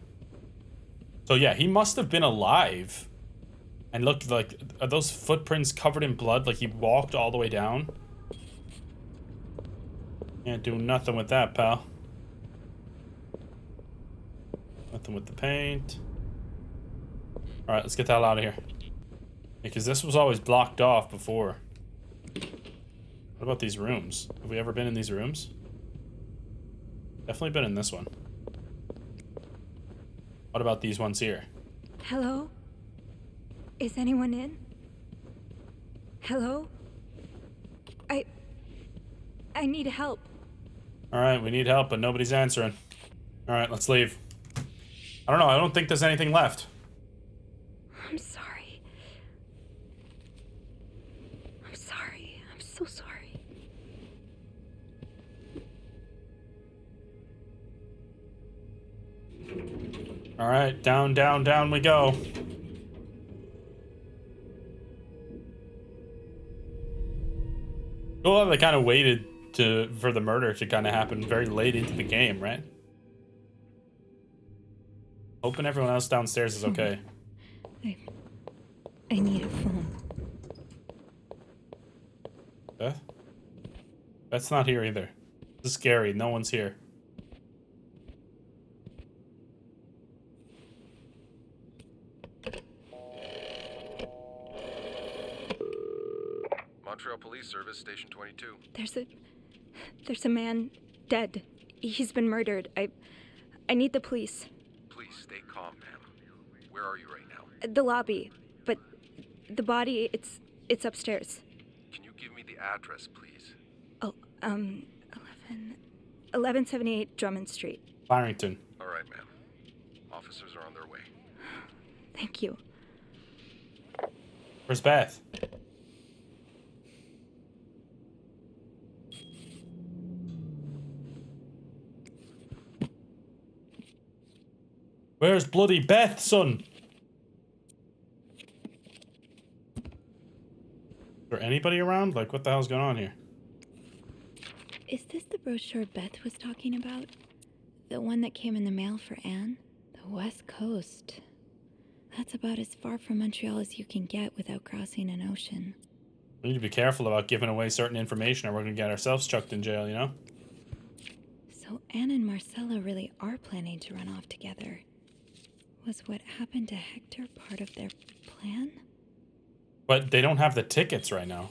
So yeah, he must have been alive. And look, like, are those footprints covered in blood? Like he walked all the way down? Can't do nothing with that, pal. Nothing with the paint. Alright, let's get the hell out of here. Because this was always blocked off before. What about these rooms? Have we ever been in these rooms? Definitely been in this one. What about these ones here? Hello? Is anyone in? Hello? I need help. Alright, we need help, but nobody's answering. Alright, let's leave. I don't know, I don't think there's anything left. I'm sorry. I'm sorry. I'm so sorry. Alright, down, down, down we go. Well, they kind of waited for the murder to kind of happen very late into the game, right? Hoping everyone else downstairs is okay. I need a phone. Beth? Beth's not here either. This is scary. No one's here. Montreal Police Service, Station 22. There's a man dead. He's been murdered. I need the police. Please stay calm, ma'am. Where are you right now? The lobby, but the body, it's upstairs. Can you give me the address, please? Oh, 1178 Drummond Street. Barrington. All right, ma'am. Officers are on their way. Thank you. Where's Beth? Where's bloody Beth, son? Is there anybody around? Like, what the hell's going on here? Is this the brochure Beth was talking about? The one that came in the mail for Anne? The West Coast. That's about as far from Montreal as you can get without crossing an ocean. We need to be careful about giving away certain information or we're gonna get ourselves chucked in jail, you know? So Anne and Marcella really are planning to run off together. Was what happened to Hector part of their plan? But they don't have the tickets right now.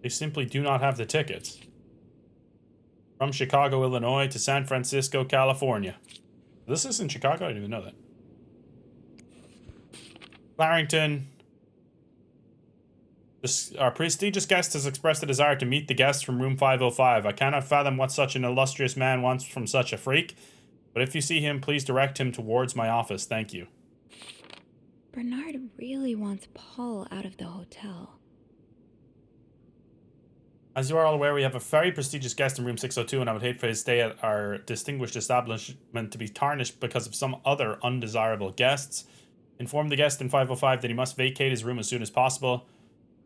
They simply do not have the tickets. From Chicago, Illinois to San Francisco, California. This is in Chicago? I didn't even know that. Barrington. Our prestigious guest has expressed a desire to meet the guests from room 505. I cannot fathom what such an illustrious man wants from such a freak. But if you see him, please direct him towards my office. Thank you. Bernard really wants Paul out of the hotel. As you are all aware, we have a very prestigious guest in room 602, and I would hate for his stay at our distinguished establishment to be tarnished because of some other undesirable guests. Inform the guest in 505 that he must vacate his room as soon as possible.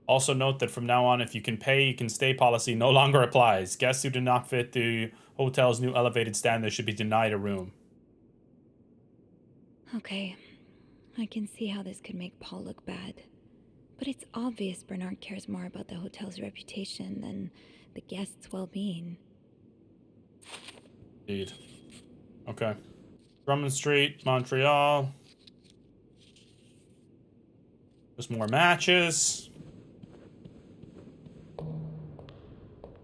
Also note that from now on, if you can pay, you can stay policy no longer applies. Guests who do not fit the hotel's new elevated standards should be denied a room. Okay, I can see how this could make Paul look bad. But it's obvious Bernard cares more about the hotel's reputation than the guests' well-being. Indeed. Okay. Drummond Street, Montreal. There's more matches.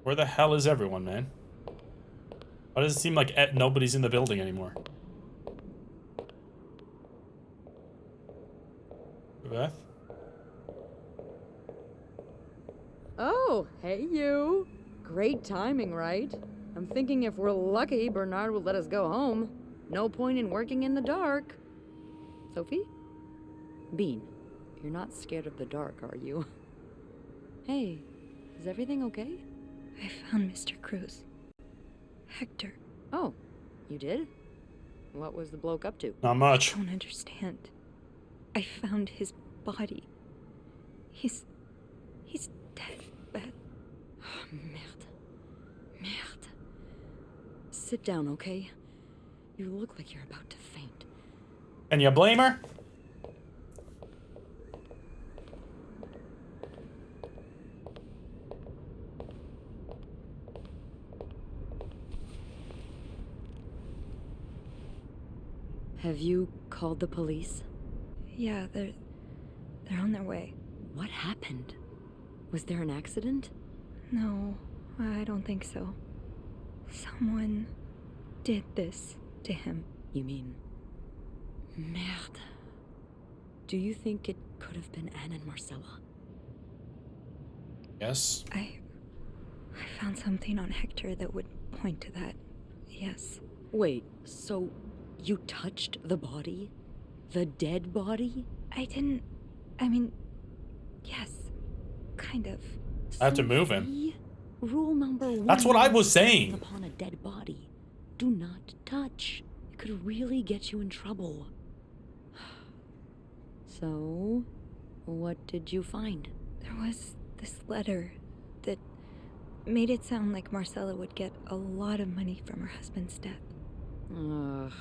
Where the hell is everyone, man? Why does it seem like nobody's in the building anymore? Beth? Oh, hey you. Great timing, right? I'm thinking if we're lucky, Bernard will let us go home. No point in working in the dark. Sophie? Bean, you're not scared of the dark, are you? Hey, is everything okay? I found Mr. Cruz. Hector. Oh, you did? What was the bloke up to? Not much. I don't understand. I found his body. He's dead, Beth. Oh, merde. Merde. Sit down, okay? You look like you're about to faint. Can you blame her? Have you called the police? Yeah, they're on their way. What happened? Was there an accident? No, I don't think so. Someone did this to him. You mean... Merde. Do you think it could have been Anne and Marcella? Yes. I found something on Hector that would point to that. Yes. Wait, so you touched the body? The dead body? I mean, yes. Kind of. I have to move him. Rule number 1. That's what I was saying. Upon a dead body, do not touch. It could really get you in trouble. So, what did you find? There was this letter that made it sound like Marcella would get a lot of money from her husband's death. Ugh.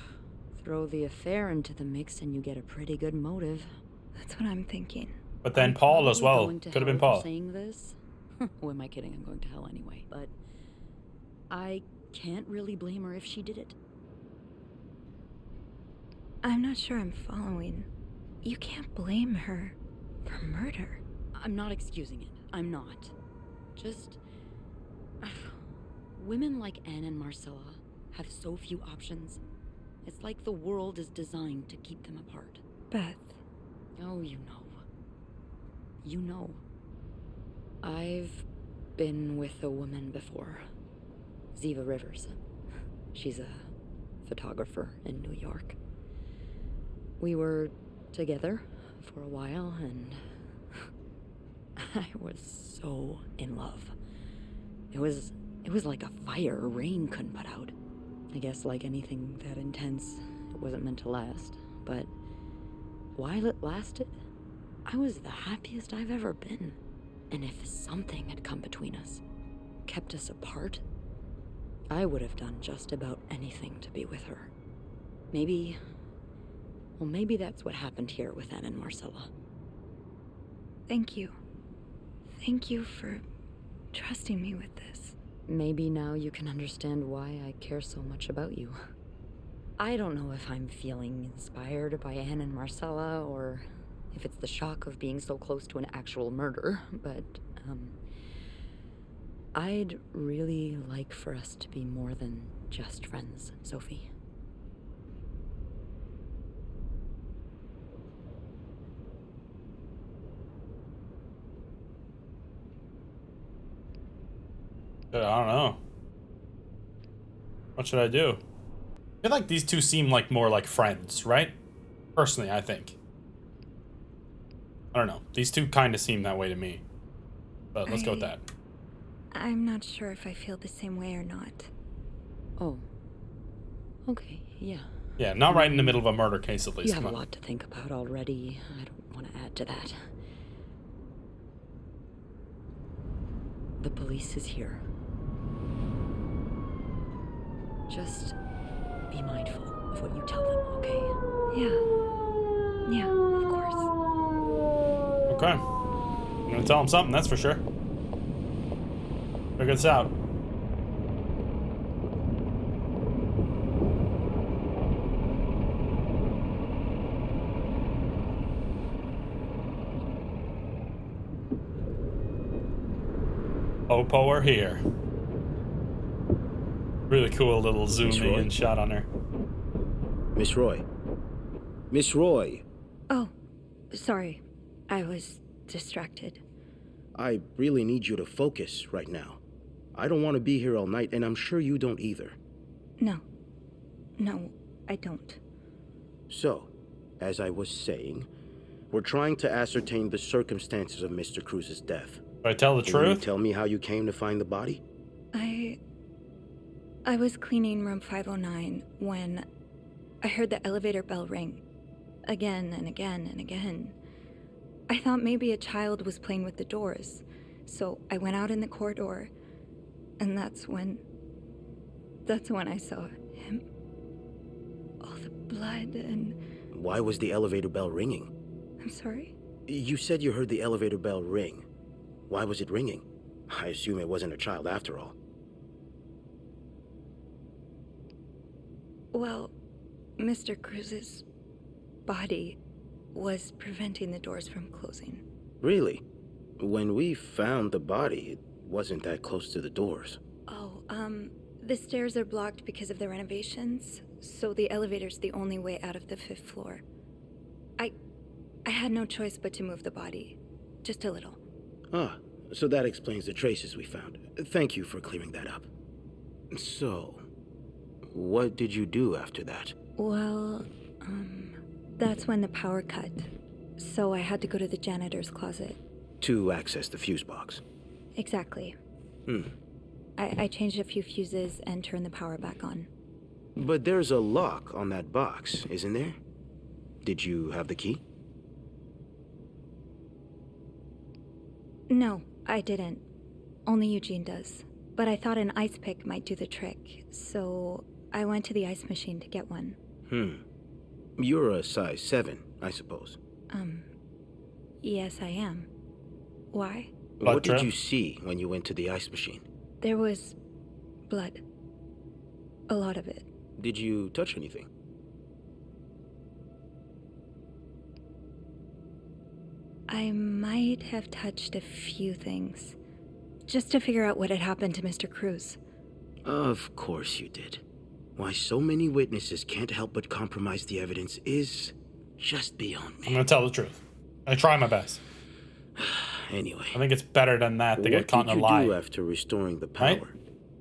Throw the affair into the mix and you get a pretty good motive. That's what I'm thinking. But then Paul as well. Could have been Paul. Saying this? Who am I kidding? I'm going to hell anyway. But I can't really blame her if she did it. I'm not sure I'm following. You can't blame her for murder. I'm not excusing it. I'm not. Just... women like Anne and Marcella have so few options. It's like the world is designed to keep them apart. Beth. Oh, you know. You know. I've been with a woman before. Ziva Rivers. She's a photographer in New York. We were together for a while, and I was so in love. It was like a fire rain couldn't put out. I guess like anything that intense, it wasn't meant to last, but while it lasted, I was the happiest I've ever been. And if something had come between us, kept us apart, I would have done just about anything to be with her. Maybe that's what happened here with Anne and Marcella. Thank you. Thank you for trusting me with this. Maybe now you can understand why I care so much about you. I don't know if I'm feeling inspired by Anne and Marcella, or if it's the shock of being so close to an actual murder, but, I'd really like for us to be more than just friends, Sophie. I don't know. What should I do? I feel like these two seem like more like friends, right? Personally, I think. I don't know. These two kind of seem that way to me. But let's go with that. I'm not sure if I feel the same way or not. Oh. Okay, yeah. Yeah, not right in the middle of a murder case, at least. You have a lot to think about already. I don't want to add to that. The police is here. Just be mindful of what you tell them, okay? Yeah, of course. Okay. I'm gonna tell him something, that's for sure. Figure this out. Popo are here. Really cool little zoom in shot on her. Miss Roy. Miss Roy. Oh, sorry. I was distracted. I really need you to focus right now. I don't want to be here all night, and I'm sure you don't either. No, I don't. So, as I was saying, we're trying to ascertain the circumstances of Mr. Cruz's death. Do I tell the Can you truth? tell me how you came to find the body? I was cleaning room 509 when I heard the elevator bell ring. Again and again and again. I thought maybe a child was playing with the doors, so I went out in the corridor, and that's when I saw him. All the blood and... Why was the elevator bell ringing? I'm sorry? You said you heard the elevator bell ring. Why was it ringing? I assume it wasn't a child after all. Well, Mr. Cruz's body was preventing the doors from closing. Really? When we found the body, it wasn't that close to the doors. Oh, the stairs are blocked because of the renovations, so the elevator's the only way out of the 5th floor. I had no choice but to move the body. Just a little. Ah, so that explains the traces we found. Thank you for clearing that up. So, what did you do after that? Well, that's when the power cut. So I had to go to the janitor's closet. To access the fuse box. Exactly. I changed a few fuses and turned the power back on. But there's a lock on that box, isn't there? Did you have the key? No, I didn't. Only Eugene does. But I thought an ice pick might do the trick, so I went to the ice machine to get one. You're a size 7, I suppose. Yes, I am. Why? What did you see when you went to the ice machine? There was blood. A lot of it. Did you touch anything? I might have touched a few things, just to figure out what had happened to Mr. Cruz. Of course you did. Why so many witnesses can't help but compromise the evidence is just beyond me. I'm gonna tell the truth. I try my best. Anyway. I think it's better than that to get caught in a lie. What did you do after restoring the power? Right?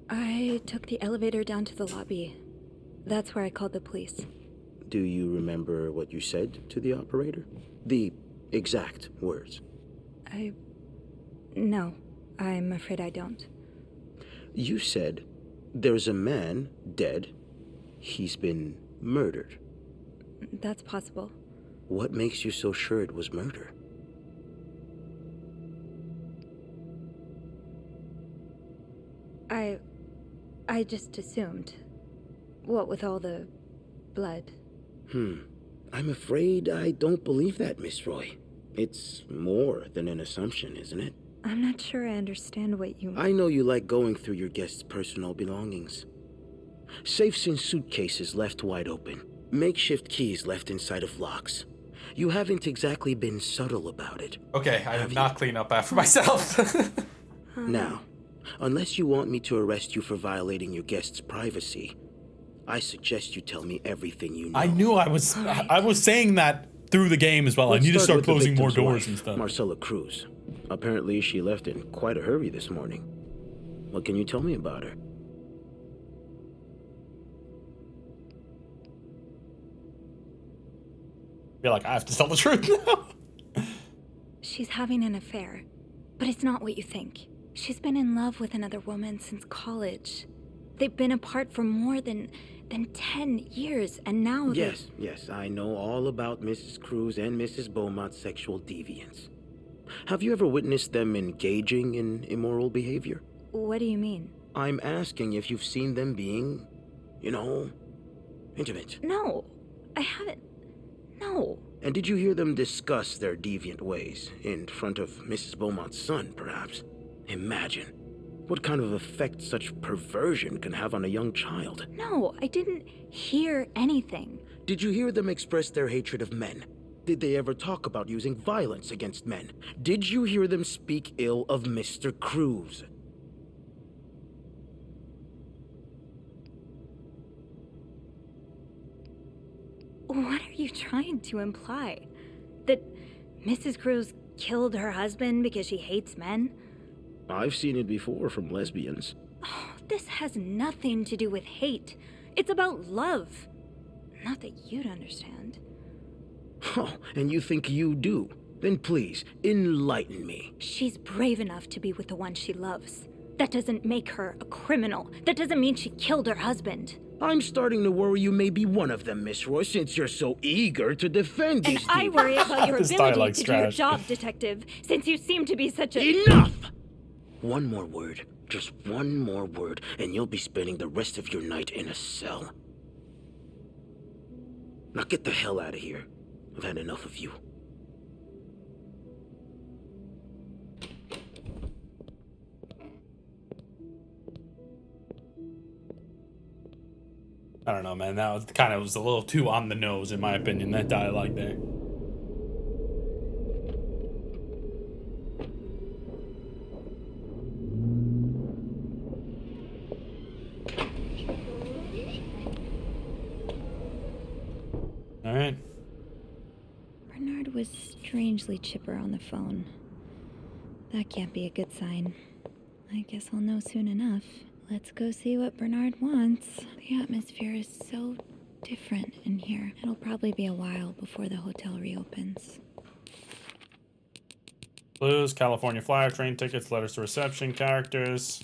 I took the elevator down to the lobby. That's where I called the police. Do you remember what you said to the operator? The exact words. No, I'm afraid I don't. You said, there's a man dead. He's been murdered. That's possible. What makes you so sure it was murder? I just assumed. What with all the blood. I'm afraid I don't believe that, Miss Roy. It's more than an assumption, isn't it? I'm not sure I understand what you... I know you like going through your guests' personal belongings. Safes in suitcases left wide open. Makeshift keys left inside of locks. You haven't exactly been subtle about it. Okay, I did not clean up after myself. Now, unless you want me to arrest you for violating your guests' privacy, I suggest you tell me everything you know. I knew I was saying that through the game as well. Let's I need to start with the closing more victim's doors wife, and stuff. Marcella Cruz. Apparently she left in quite a hurry this morning. What can you tell me about her? I feel like I have to tell the truth now. She's having an affair, but it's not what you think. She's been in love with another woman since college. They've been apart for more than 10 years, and now Yes, I know all about Mrs. Cruz and Mrs. Beaumont's sexual deviance. Have you ever witnessed them engaging in immoral behavior? What do you mean? I'm asking if you've seen them being, intimate. No, I haven't. No. And did you hear them discuss their deviant ways in front of Mrs. Beaumont's son, perhaps? Imagine what kind of effect such perversion can have on a young child. No, I didn't hear anything. Did you hear them express their hatred of men? Did they ever talk about using violence against men? Did you hear them speak ill of Mr. Cruz? What are you trying to imply? That Mrs. Cruz killed her husband because she hates men? I've seen it before from lesbians. this has nothing to do with hate. It's about love. Not that you'd understand. Oh, and you think you do? Then please, enlighten me. She's brave enough to be with the one she loves. That doesn't make her a criminal. That doesn't mean she killed her husband. I'm starting to worry you may be one of them, Miss Roy, since you're so eager to defend these And I worry about your This ability dialogue's to do your trash. job, detective, since you seem to be such a— Enough! One more word, just one more word, and you'll be spending the rest of your night in a cell. Now get the hell out of here. I've had enough of you. I don't know, man. That was kind of a little too on the nose, in my opinion, that dialogue there. All right. Bernard was strangely chipper on the phone. That can't be a good sign. I guess I'll know soon enough. Let's go see what Bernard wants. The atmosphere is so different in here. It'll probably be a while before the hotel reopens. Clues, California flyer, train tickets, letters to reception, characters.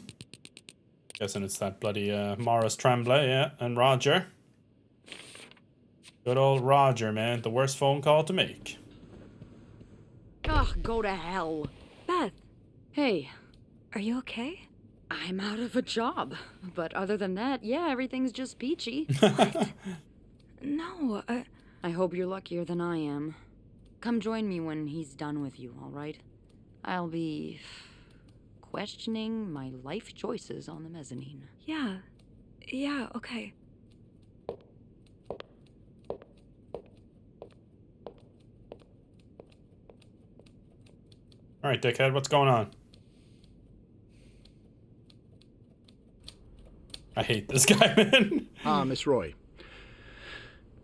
Guessing it's that bloody Maurice Tremblay, yeah, and Roger. Good old Roger, man. The worst phone call to make. Ugh, go to hell. Beth, Hey, are you okay? I'm out of a job. But other than that, yeah, everything's just peachy. No, I hope you're luckier than I am. Come join me when he's done with you, all right? I'll be questioning my life choices on the mezzanine. Yeah, okay. All right, dickhead, what's going on? I hate this guy, man. Miss Roy.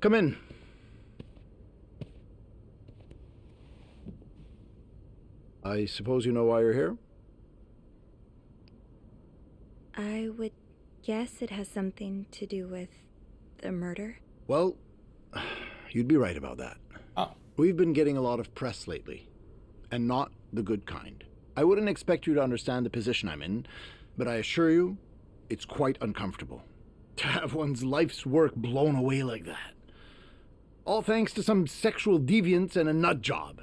Come in. I suppose you know why you're here? I would guess it has something to do with the murder. Well, you'd be right about that. Oh. We've been getting a lot of press lately, and not the good kind. I wouldn't expect you to understand the position I'm in, but I assure you, it's quite uncomfortable to have one's life's work blown away like that. All thanks to some sexual deviance and a nut job.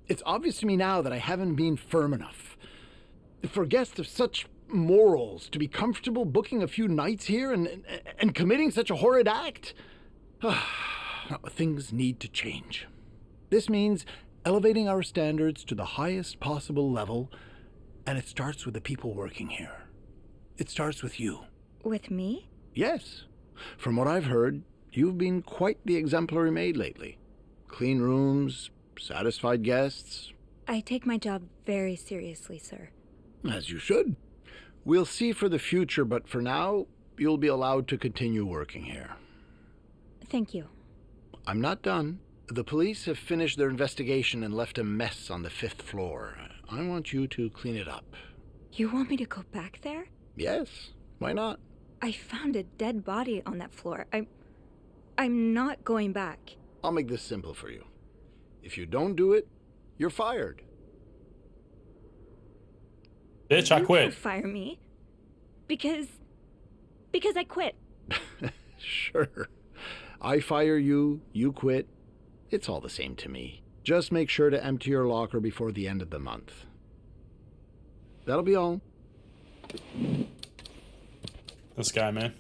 It's obvious to me now that I haven't been firm enough. For guests of such morals to be comfortable booking a few nights here and committing such a horrid act? Things need to change. This means elevating our standards to the highest possible level, and it starts with the people working here. It starts with you. With me? Yes. From what I've heard, you've been quite the exemplary maid lately. Clean rooms, satisfied guests. I take my job very seriously, sir. As you should. We'll see for the future, but for now, you'll be allowed to continue working here. Thank you. I'm not done. The police have finished their investigation and left a mess on the 5th floor. I want you to clean it up. You want me to go back there? Yes, why not? I found a dead body on that floor. I'm not going back. I'll make this simple for you. If you don't do it, you're fired. Bitch, I You quit. can't fire me. Because I quit. Sure. I fire you, you quit. It's all the same to me. Just make sure to empty your locker before the end of the month. That'll be all. This guy, man.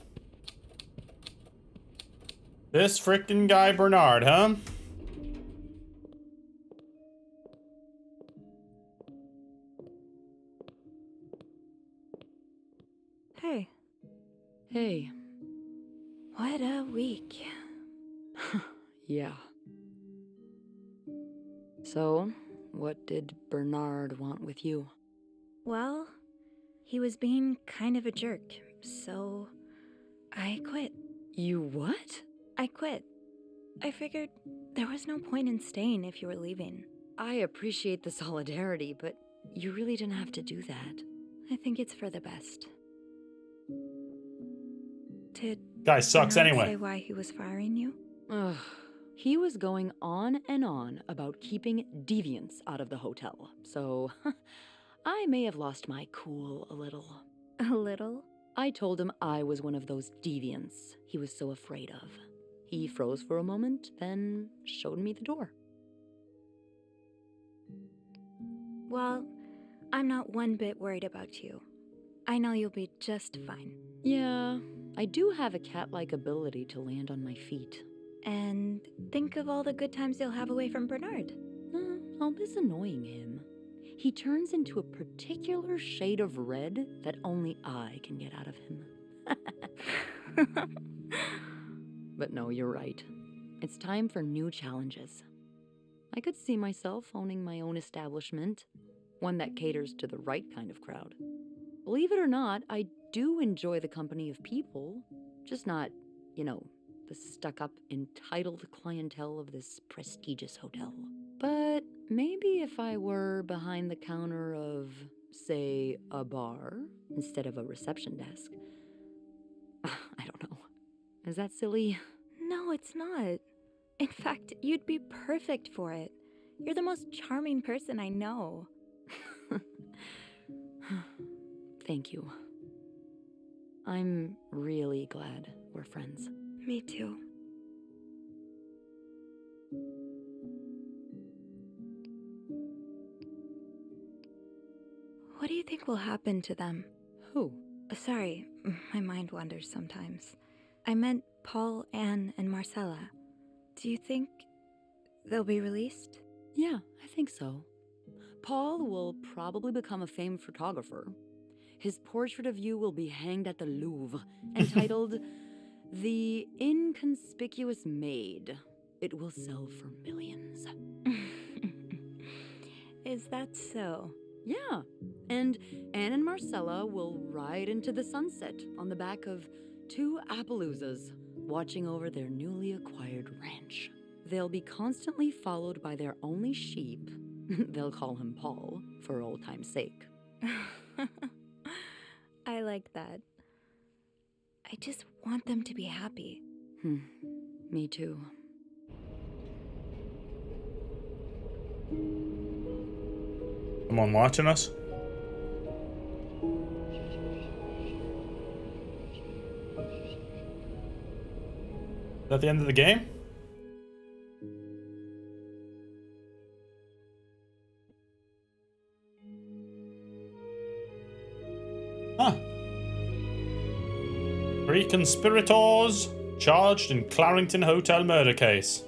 This frickin' guy Bernard, huh? Hey. Hey. What a week. Yeah. So, what did Bernard want with you? Well, he was being kind of a jerk, so I quit. You what? I quit. I figured there was no point in staying if you were leaving. I appreciate the solidarity, but you really didn't have to do that. I think it's for the best. Did Guy sucks Bernard anyway. say why he was firing you? Ugh. He was going on and on about keeping deviants out of the hotel, so I may have lost my cool a little. A little? I told him I was one of those deviants he was so afraid of. He froze for a moment, then showed me the door. Well, I'm not one bit worried about you. I know you'll be just fine. Yeah, I do have a cat-like ability to land on my feet. And think of all the good times you'll have away from Bernard. I'll miss annoying him. He turns into a particular shade of red that only I can get out of him. But no, you're right. It's time for new challenges. I could see myself owning my own establishment, one that caters to the right kind of crowd. Believe it or not, I do enjoy the company of people, just not, the stuck-up, entitled clientele of this prestigious hotel. But maybe if I were behind the counter of, say, a bar instead of a reception desk. I don't know. Is that silly? No, it's not. In fact, you'd be perfect for it. You're the most charming person I know. Thank you. I'm really glad we're friends. Me too. What do you think will happen to them? Who? Sorry, my mind wanders sometimes. I meant Paul, Anne, and Marcella. Do you think they'll be released? Yeah, I think so. Paul will probably become a famed photographer. His portrait of you will be hanged at the Louvre, entitled The Inconspicuous Maid. It will sell for millions. Is that so? Yeah, and Anne and Marcella will ride into the sunset on the back of 2 Appaloozas, watching over their newly acquired ranch. They'll be constantly followed by their only sheep. They'll call him Paul, for old time's sake. I like that. I just want them to be happy. Me too. Someone watching us? Is that the end of the game? Huh. 3 conspirators charged in Clarrington Hotel murder case.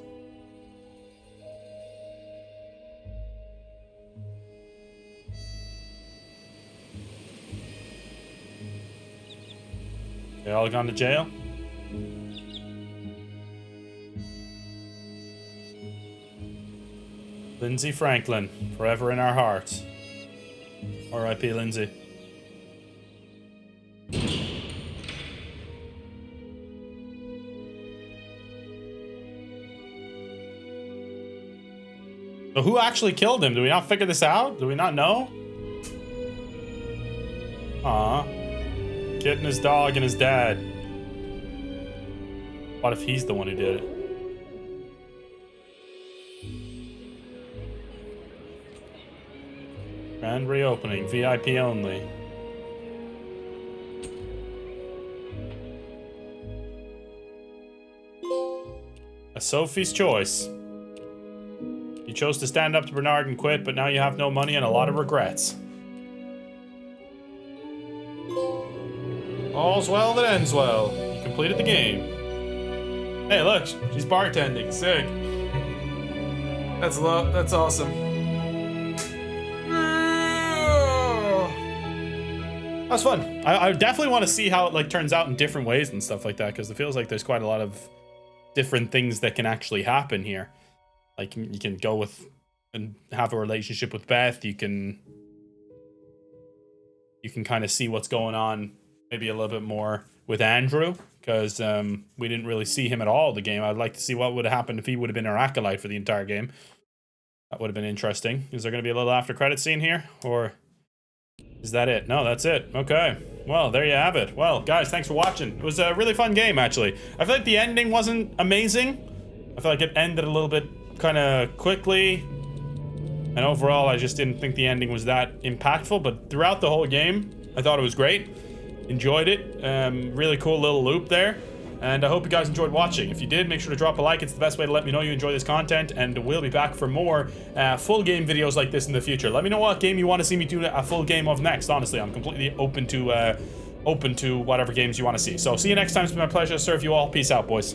They all gone to jail? Lindsay Franklin, forever in our hearts. R.I.P. Lindsay. So who actually killed him? Do we not figure this out? Do we not know? Aw. Kid and his dog and his dad. What if he's the one who did it? Grand reopening, VIP only. A Sophie's choice. You chose to stand up to Bernard and quit, but now you have no money and a lot of regrets. All's well that ends well. You completed the game. Hey, look, she's bartending. Sick. That's awesome. That's fun. I definitely want to see how it turns out in different ways and stuff like that, because it feels like there's quite a lot of different things that can actually happen here. Like, you can go with and have a relationship with Beth. You can kind of see what's going on maybe a little bit more with Andrew, because we didn't really see him at all the game. I'd like to see what would have happened if he would have been our acolyte for the entire game. That would have been interesting. Is there going to be a little after credit scene here, or is that it? No, that's it. Okay. Well, there you have it. Well, guys, thanks for watching. It was a really fun game, actually. I feel like the ending wasn't amazing. I feel like it ended a little bit kind of quickly. And overall, I just didn't think the ending was that impactful. But throughout the whole game, I thought it was great. Enjoyed it. Really cool little loop there. And I hope you guys enjoyed watching. If you did, make sure to drop a like. It's the best way to let me know you enjoy this content. And we'll be back for more full game videos like this in the future. Let me know what game you want to see me do a full game of next. Honestly, I'm completely open to whatever games you want to see. So see you next time. It's been my pleasure to serve you all. Peace out, boys.